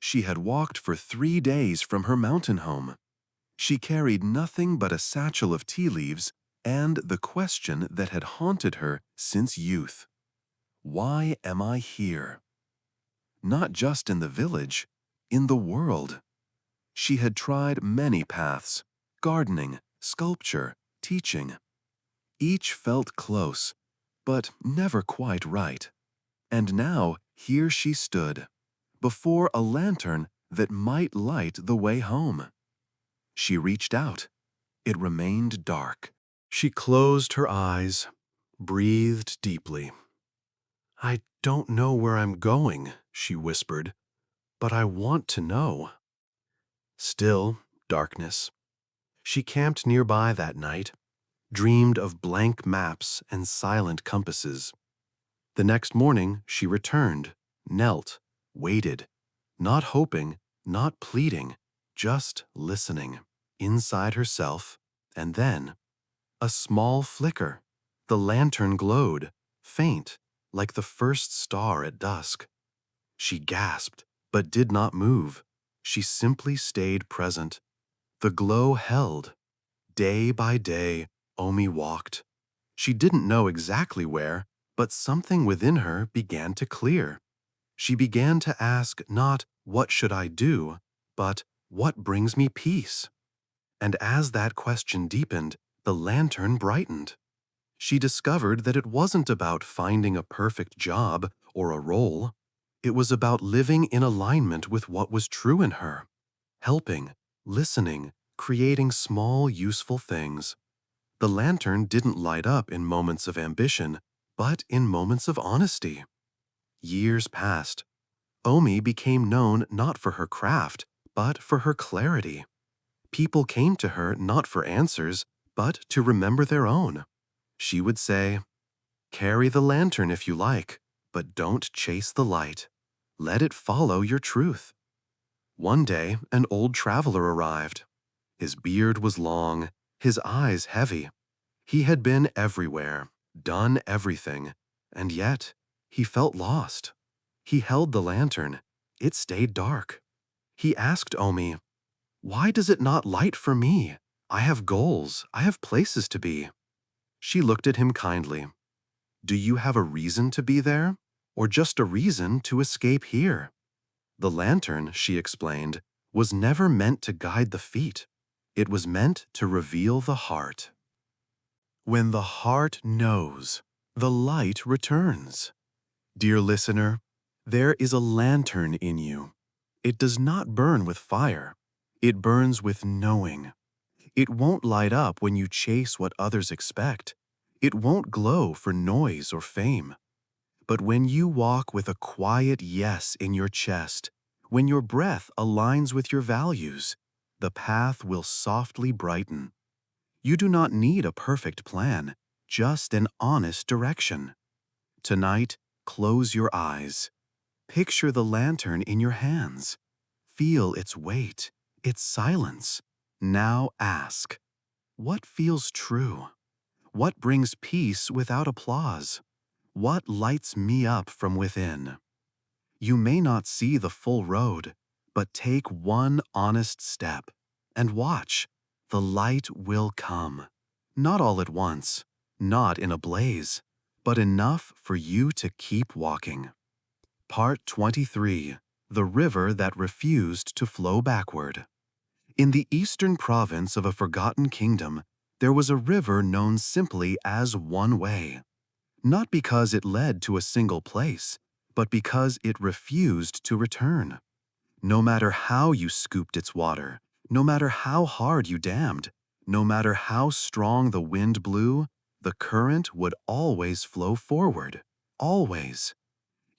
She had walked for 3 days from her mountain home. She carried nothing but a satchel of tea leaves and the question that had haunted her since youth. Why am I here? Not just in the village, in the world. She had tried many paths: gardening, sculpture, teaching. Each felt close, but never quite right. And now here she stood, before a lantern that might light the way home. She reached out. It remained dark. She closed her eyes, breathed deeply. "I don't know where I'm going," she whispered, "but I want to know." Still, darkness. She camped nearby that night, dreamed of blank maps and silent compasses. The next morning, she returned, knelt, waited, not hoping, not pleading, just listening, inside herself, and then a small flicker. The lantern glowed, faint, like the first star at dusk. She gasped, but did not move. She simply stayed present. The glow held. Day by day, Omi walked. She didn't know exactly where, but something within her began to clear. She began to ask not, "What should I do?" but, "What brings me peace?" And as that question deepened, the lantern brightened. She discovered that it wasn't about finding a perfect job or a role. It was about living in alignment with what was true in her, helping, listening, creating small, useful things. The lantern didn't light up in moments of ambition, but in moments of honesty. Years passed. Omi became known not for her craft, but for her clarity. People came to her not for answers, but to remember their own. She would say, "Carry the lantern if you like, but don't chase the light. Let it follow your truth." One day, an old traveler arrived. His beard was long, his eyes heavy. He had been everywhere, done everything, and yet he felt lost. He held the lantern. It stayed dark. He asked Omi, "Why does it not light for me? I have goals. I have places to be." She looked at him kindly. "Do you have a reason to be there, or just a reason to escape here?" The lantern, she explained, was never meant to guide the feet. It was meant to reveal the heart. When the heart knows, the light returns. Dear listener, there is a lantern in you. It does not burn with fire. It burns with knowing. It won't light up when you chase what others expect. It won't glow for noise or fame. But when you walk with a quiet yes in your chest, when your breath aligns with your values, the path will softly brighten. You do not need a perfect plan, just an honest direction. Tonight, close your eyes. Picture the lantern in your hands. Feel its weight, its silence. Now ask, what feels true? What brings peace without applause? What lights me up from within? You may not see the full road, but take one honest step and watch. The light will come. Not all at once, not in a blaze, but enough for you to keep walking. Part 23. The River That Refused to Flow Backward. In the eastern province of a forgotten kingdom, there was a river known simply as One Way. not because it led to a single place, but because it refused to return. No matter how you scooped its water, no matter how hard you dammed, no matter how strong the wind blew, the current would always flow forward. Always.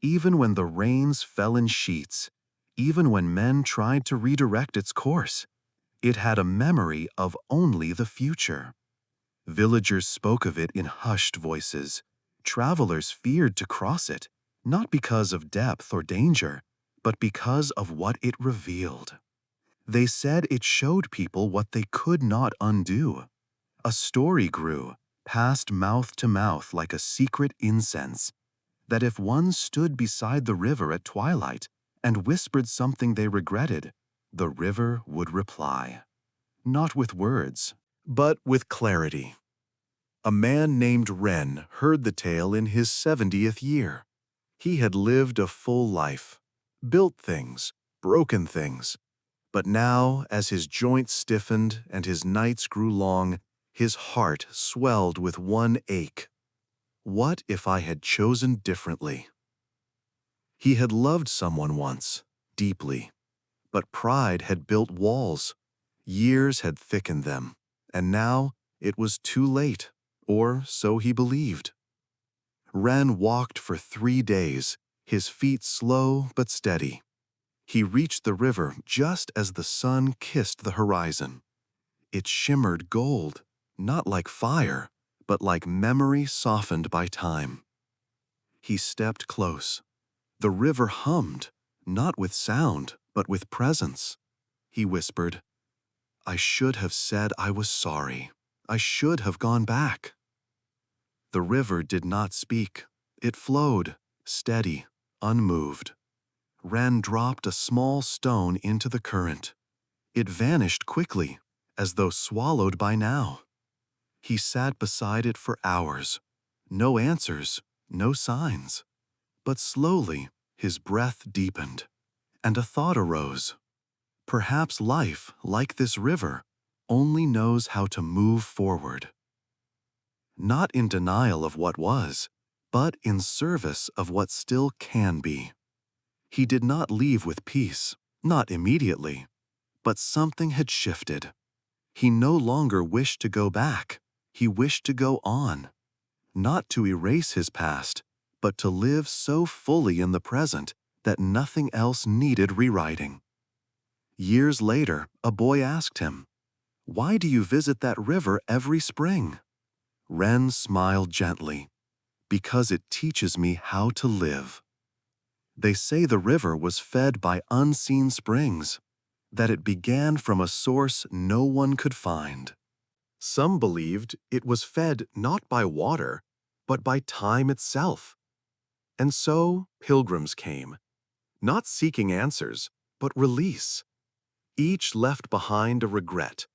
Even when the rains fell in sheets, even when men tried to redirect its course, it had a memory of only the future. Villagers spoke of it in hushed voices. Travelers feared to cross it, not because of depth or danger, but because of what it revealed. They said it showed people what they could not undo. A story grew, passed mouth to mouth like a secret incense, that if one stood beside the river at twilight and whispered something they regretted, the river would reply. Not with words, but with clarity. A man named Ren heard the tale in his 70th year. He had lived a full life, built things, broken things. But now, as his joints stiffened and his nights grew long, his heart swelled with one ache. What if I had chosen differently? He had loved someone once, deeply, but pride had built walls. Years had thickened them, and now it was too late, or so he believed. Ren walked for 3 days, his feet slow but steady. He reached the river just as the sun kissed the horizon. It shimmered gold, not like fire, but like memory softened by time. He stepped close. The river hummed, not with sound, but with presence. He whispered, "I should have said I was sorry. I should have gone back." The river did not speak. It flowed, steady, unmoved. Ren dropped a small stone into the current. It vanished quickly, as though swallowed by now. He sat beside it for hours. No answers, no signs. But slowly, his breath deepened, and a thought arose. Perhaps life, like this river, only knows how to move forward. Not in denial of what was, but in service of what still can be. He did not leave with peace, not immediately, but something had shifted. He no longer wished to go back. He wished to go on, not to erase his past, but to live so fully in the present that nothing else needed rewriting. Years later, a boy asked him, "Why do you visit that river every spring?" Ren smiled gently, "Because it teaches me how to live." They say the river was fed by unseen springs, that it began from a source no one could find. Some believed it was fed not by water, but by time itself. And so pilgrims came, not seeking answers, but release. Each left behind a regret,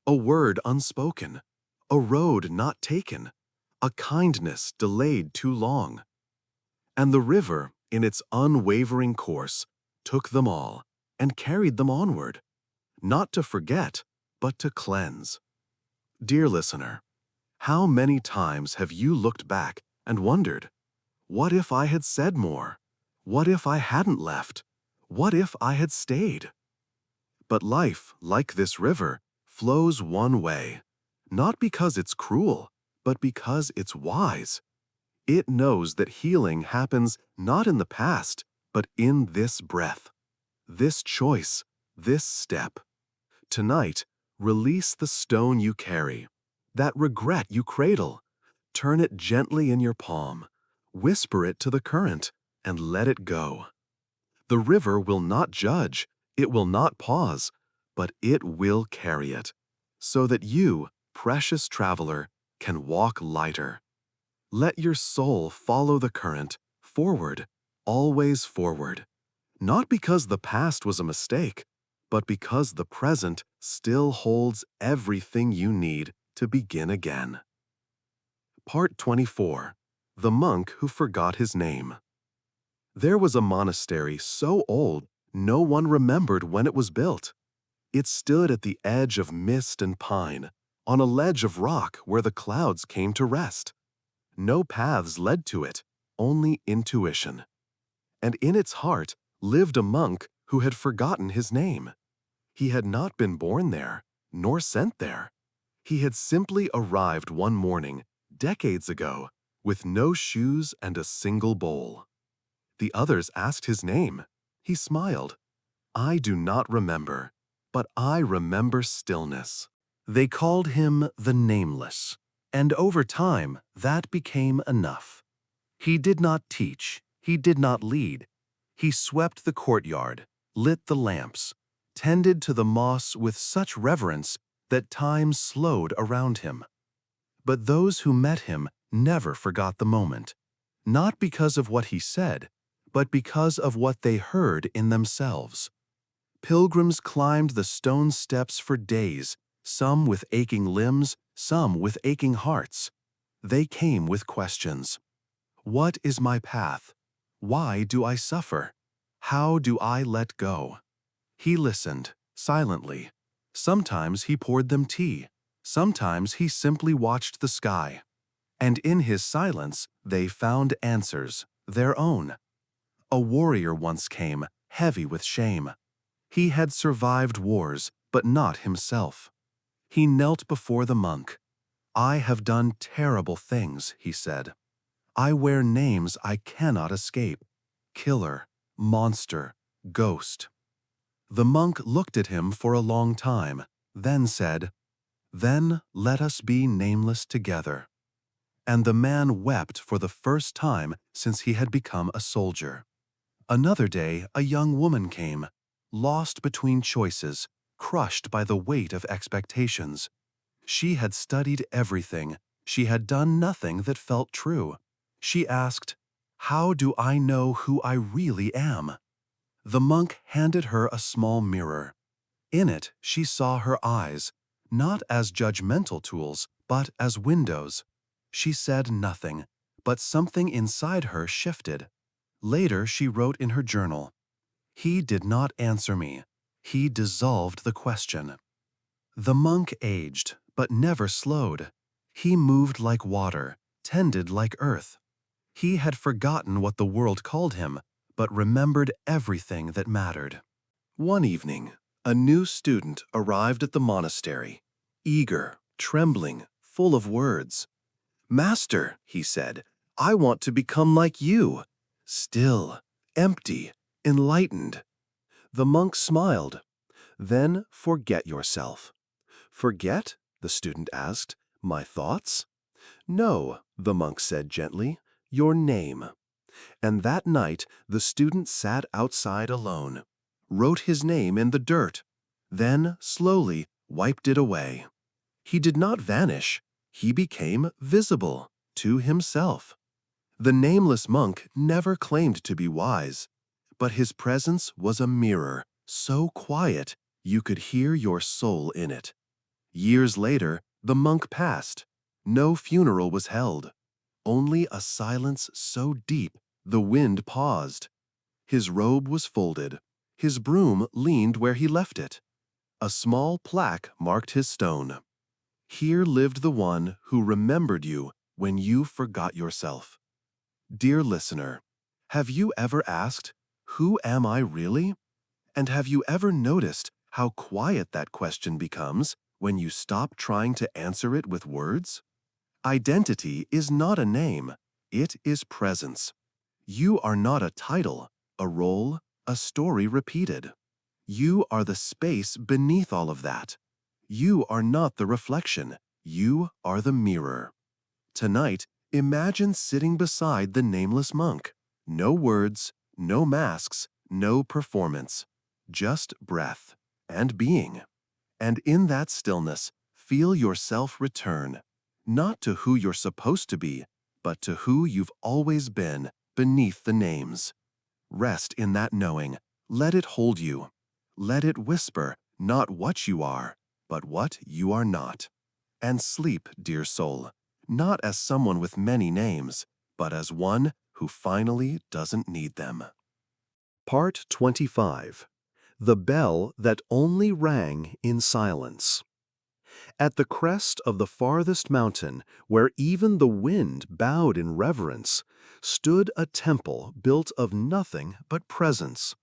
a word unspoken, a road not taken, a kindness delayed too long. And the river, in its unwavering course, took them all and carried them onward, not to forget, but to cleanse. Dear listener, how many times have you looked back and wondered, what if I had said more? What if I hadn't left? What if I had stayed? But life, like this river, flows one way, not because it's cruel, but because it's wise. It knows that healing happens not in the past, but in this breath, this choice, this step. Tonight, release the stone you carry, that regret you cradle. Turn it gently in your palm, whisper it to the current, and let it go. The river will not judge, it will not pause, but it will carry it, so that you, precious traveler, can walk lighter. Let your soul follow the current, forward, always forward, not because the past was a mistake, but because the present still holds everything you need to begin again. Part 24. The Monk Who Forgot His Name. There was a monastery so old no one remembered when it was built. It stood at the edge of mist and pine, on a ledge of rock where the clouds came to rest.
No paths led to it, only intuition. And in its heart lived a monk who had forgotten his name. He had not been born there, nor sent there. He had simply arrived one morning, decades ago, with no shoes and a single bowl. The others asked his name. He smiled. I do not remember, but I remember stillness. They called him the Nameless, and over time that became enough. He did not teach, he did not lead. He swept the courtyard, lit the lamps, tended to the moss with such reverence that time slowed around him. But those who met him never forgot the moment, not because of what he said, but because of what they heard in themselves. Pilgrims climbed the stone steps for days, some with aching limbs, some with aching hearts. They came with questions. What is my path? Why do I suffer? How do I let go? He listened, silently. Sometimes he poured them tea. Sometimes he simply watched the sky. And in his silence, they found answers, their own. A warrior once came, heavy with shame. He had survived wars, but not himself. He knelt before the monk. I have done terrible things, he said. I wear names I cannot escape. Killer, monster, ghost. The monk looked at him for a long time, then said, Then let us be nameless together. And the man wept for the first time since he had become a soldier. Another day, a young woman came, lost between choices, crushed by the weight of expectations. She had studied everything. She had done nothing that felt true. She asked, How do I know who I really am? The monk handed her a small mirror. In it, she saw her eyes, not as judgmental tools, but as windows. She said nothing, but something inside her shifted. Later, she wrote in her journal, He did not answer me. He dissolved the question. The monk aged, but never slowed. He moved like water, tended like earth. He had forgotten what the world called him, but remembered everything that mattered. One evening, a new student arrived at the monastery, eager, trembling, full of words. Master, he said, I want to become like you, still, empty, enlightened. The monk smiled. Then forget yourself. Forget? The student asked. My thoughts? No, the monk said gently, your name. And that night the student sat outside alone, wrote his name in the dirt, then slowly wiped it away. He did not vanish. He became visible to himself. The nameless monk never claimed to be wise, but his presence was a mirror, so quiet you could hear your soul in it. Years later, the monk passed. No funeral was held. Only a silence so deep the wind paused. His robe was folded. His broom leaned where he left it. A small plaque marked his stone. Here lived the one who remembered you when you forgot yourself. Dear listener, have you ever asked, Who am I really? And have you ever noticed how quiet that question becomes when you stop trying to answer it with words? Identity is not a name, it is presence. You are not a title, a role, a story repeated. You are the space beneath all of that. You are not the reflection, you are the mirror. Tonight, imagine sitting beside the nameless monk. No words, no masks, no performance. Just breath and being. And in that stillness, feel yourself return, not to who you're supposed to be, but to who you've always been beneath the names. Rest in that knowing. Let it hold you. Let it whisper not what you are, but what you are not. And sleep, dear soul, not as someone with many names, but as one who finally doesn't need them. Part 25. The Bell That Only Rang in Silence. At the crest of the farthest mountain, where even the wind bowed in reverence, stood a temple built of nothing but presence.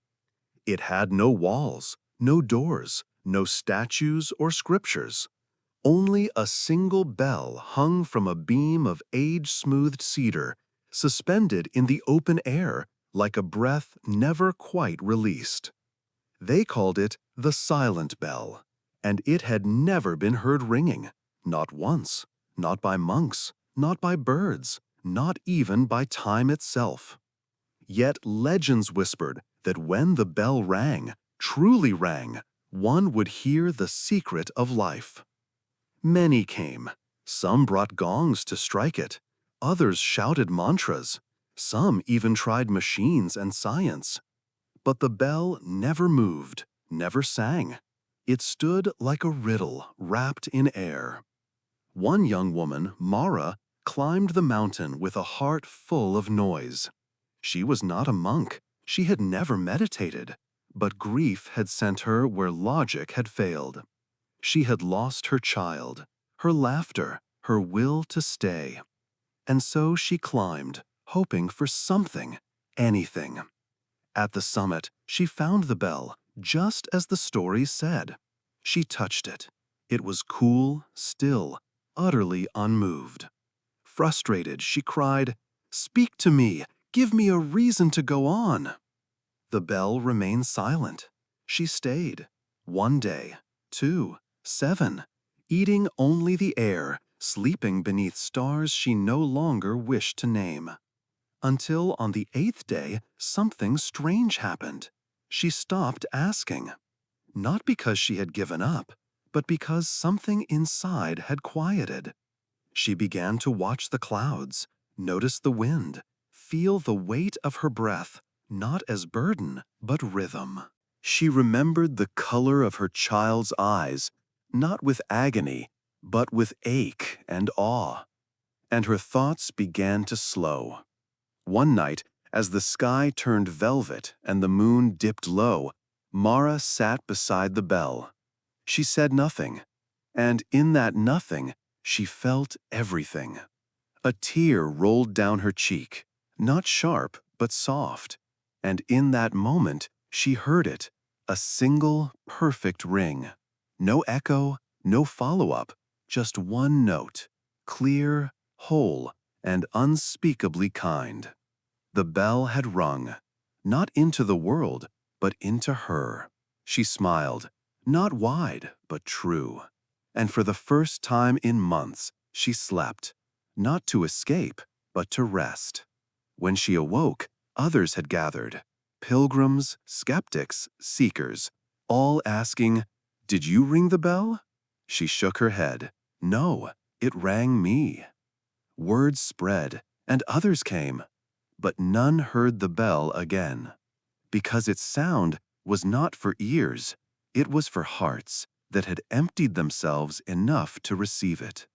It had no walls, no doors, no statues or scriptures. Only a single bell hung from a beam of age-smoothed cedar, suspended in the open air like a breath never quite released. They called it the silent bell, and it had never been heard ringing, not once, not by monks, not by birds, not even by time itself. Yet legends whispered that when the bell rang, truly rang, one would hear the secret of life. Many came. Some brought gongs to strike it. Others shouted mantras. Some even tried machines and science. But the bell never moved, never sang. It stood like a riddle wrapped in air. One young woman, Mara, climbed the mountain with a heart full of noise. She was not a monk. She had never meditated. But grief had sent her where logic had failed. She had lost her child, her laughter, her will to stay. And so she climbed, hoping for something, anything. At the summit, she found the bell, just as the story said. She touched it. It was cool, still, utterly unmoved. Frustrated, she cried, "Speak to me! Give me a reason to go on!" The bell remained silent. She stayed. 1 day, 2, 7, eating only the air, sleeping beneath stars she no longer wished to name. Until on the 8th day, something strange happened. She stopped asking. Not because she had given up, but because something inside had quieted. She began to watch the clouds, notice the wind, feel the weight of her breath, not as burden, but rhythm. She remembered the color of her child's eyes, not with agony, but with ache and awe. And her thoughts began to slow. One night, as the sky turned velvet and the moon dipped low, Mara sat beside the bell. She said nothing, and in that nothing, she felt everything. A tear rolled down her cheek, not sharp, but soft, and in that moment, she heard it, a single, perfect ring. No echo, no follow-up, just one note, clear, whole, and unspeakably kind. The bell had rung, not into the world, but into her. She smiled, not wide, but true. And for the first time in months, she slept, not to escape, but to rest. When she awoke, others had gathered, pilgrims, skeptics, seekers, all asking, "Did you ring the bell?" She shook her head. "No, it rang me." Words spread, and others came, but none heard the bell again, because its sound was not for ears, it was for hearts that had emptied themselves enough to receive it.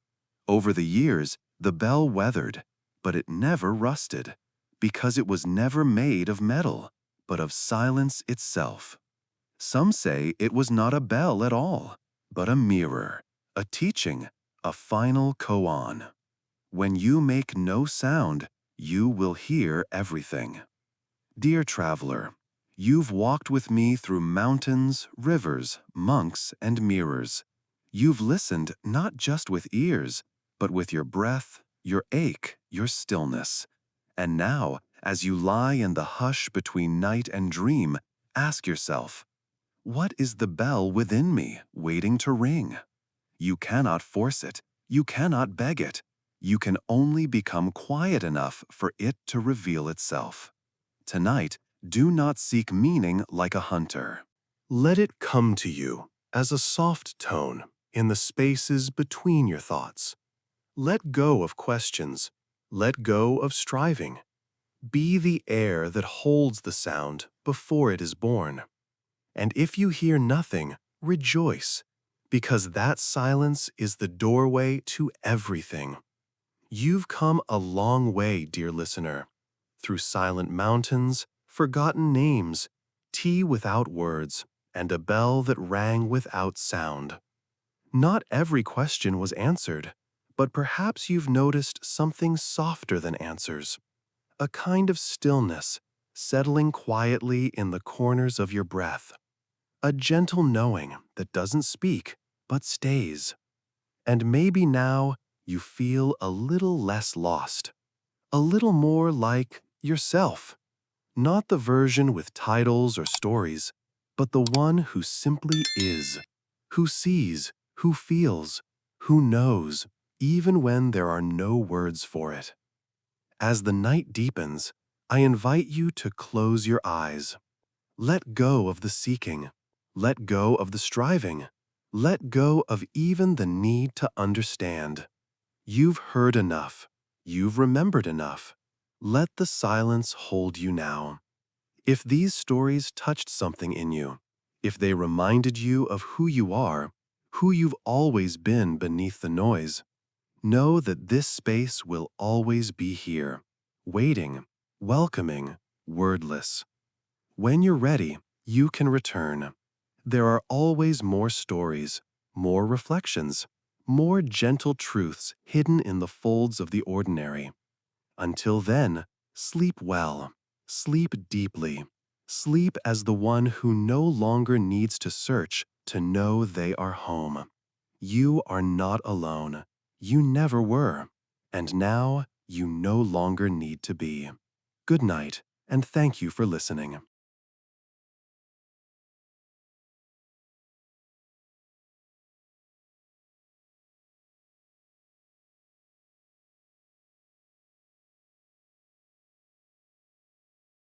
Over the years, the bell weathered, but it never rusted, because it was never made of metal, but of silence itself. Some say it was not a bell at all, but a mirror, a teaching, a final koan. When you make no sound, you will hear everything. Dear traveler, you've walked with me through mountains, rivers, monks, and mirrors. You've listened not just with ears, but with your breath, your ache, your stillness. And now, as you lie in the hush between night and dream, ask yourself, what is the bell within me waiting to ring? You cannot force it. You cannot beg it. You can only become quiet enough for it to reveal itself. Tonight, do not seek meaning like a hunter. Let it come to you as a soft tone in the spaces between your thoughts. Let go of questions. Let go of striving. Be the air that holds the sound before it is born. And if you hear nothing, rejoice, because that silence is the doorway to everything. You've come a long way, dear listener, through silent mountains, forgotten names, tea without words, and a bell that rang without sound. Not every question was answered, but perhaps you've noticed something softer than answers, a kind of stillness settling quietly in the corners of your breath, a gentle knowing that doesn't speak but stays. And maybe now you feel a little less lost, a little more like yourself, not the version with titles or stories, but the one who simply is, who sees, who feels, who knows, even when there are no words for it. As the night deepens, I invite you to close your eyes. Let go of the seeking. Let go of the striving. Let go of even the need to understand. You've heard enough. You've remembered enough. Let the silence hold you now. If these stories touched something in you, if they reminded you of who you are, who you've always been beneath the noise, know that this space will always be here, waiting, welcoming, wordless. When you're ready, you can return. There are always more stories, more reflections, more gentle truths hidden in the folds of the ordinary. Until then, sleep well, sleep deeply, sleep as the one who no longer needs to search to know they are home. You are not alone. You never were. And now you no longer need to be. Good night, and thank you for listening.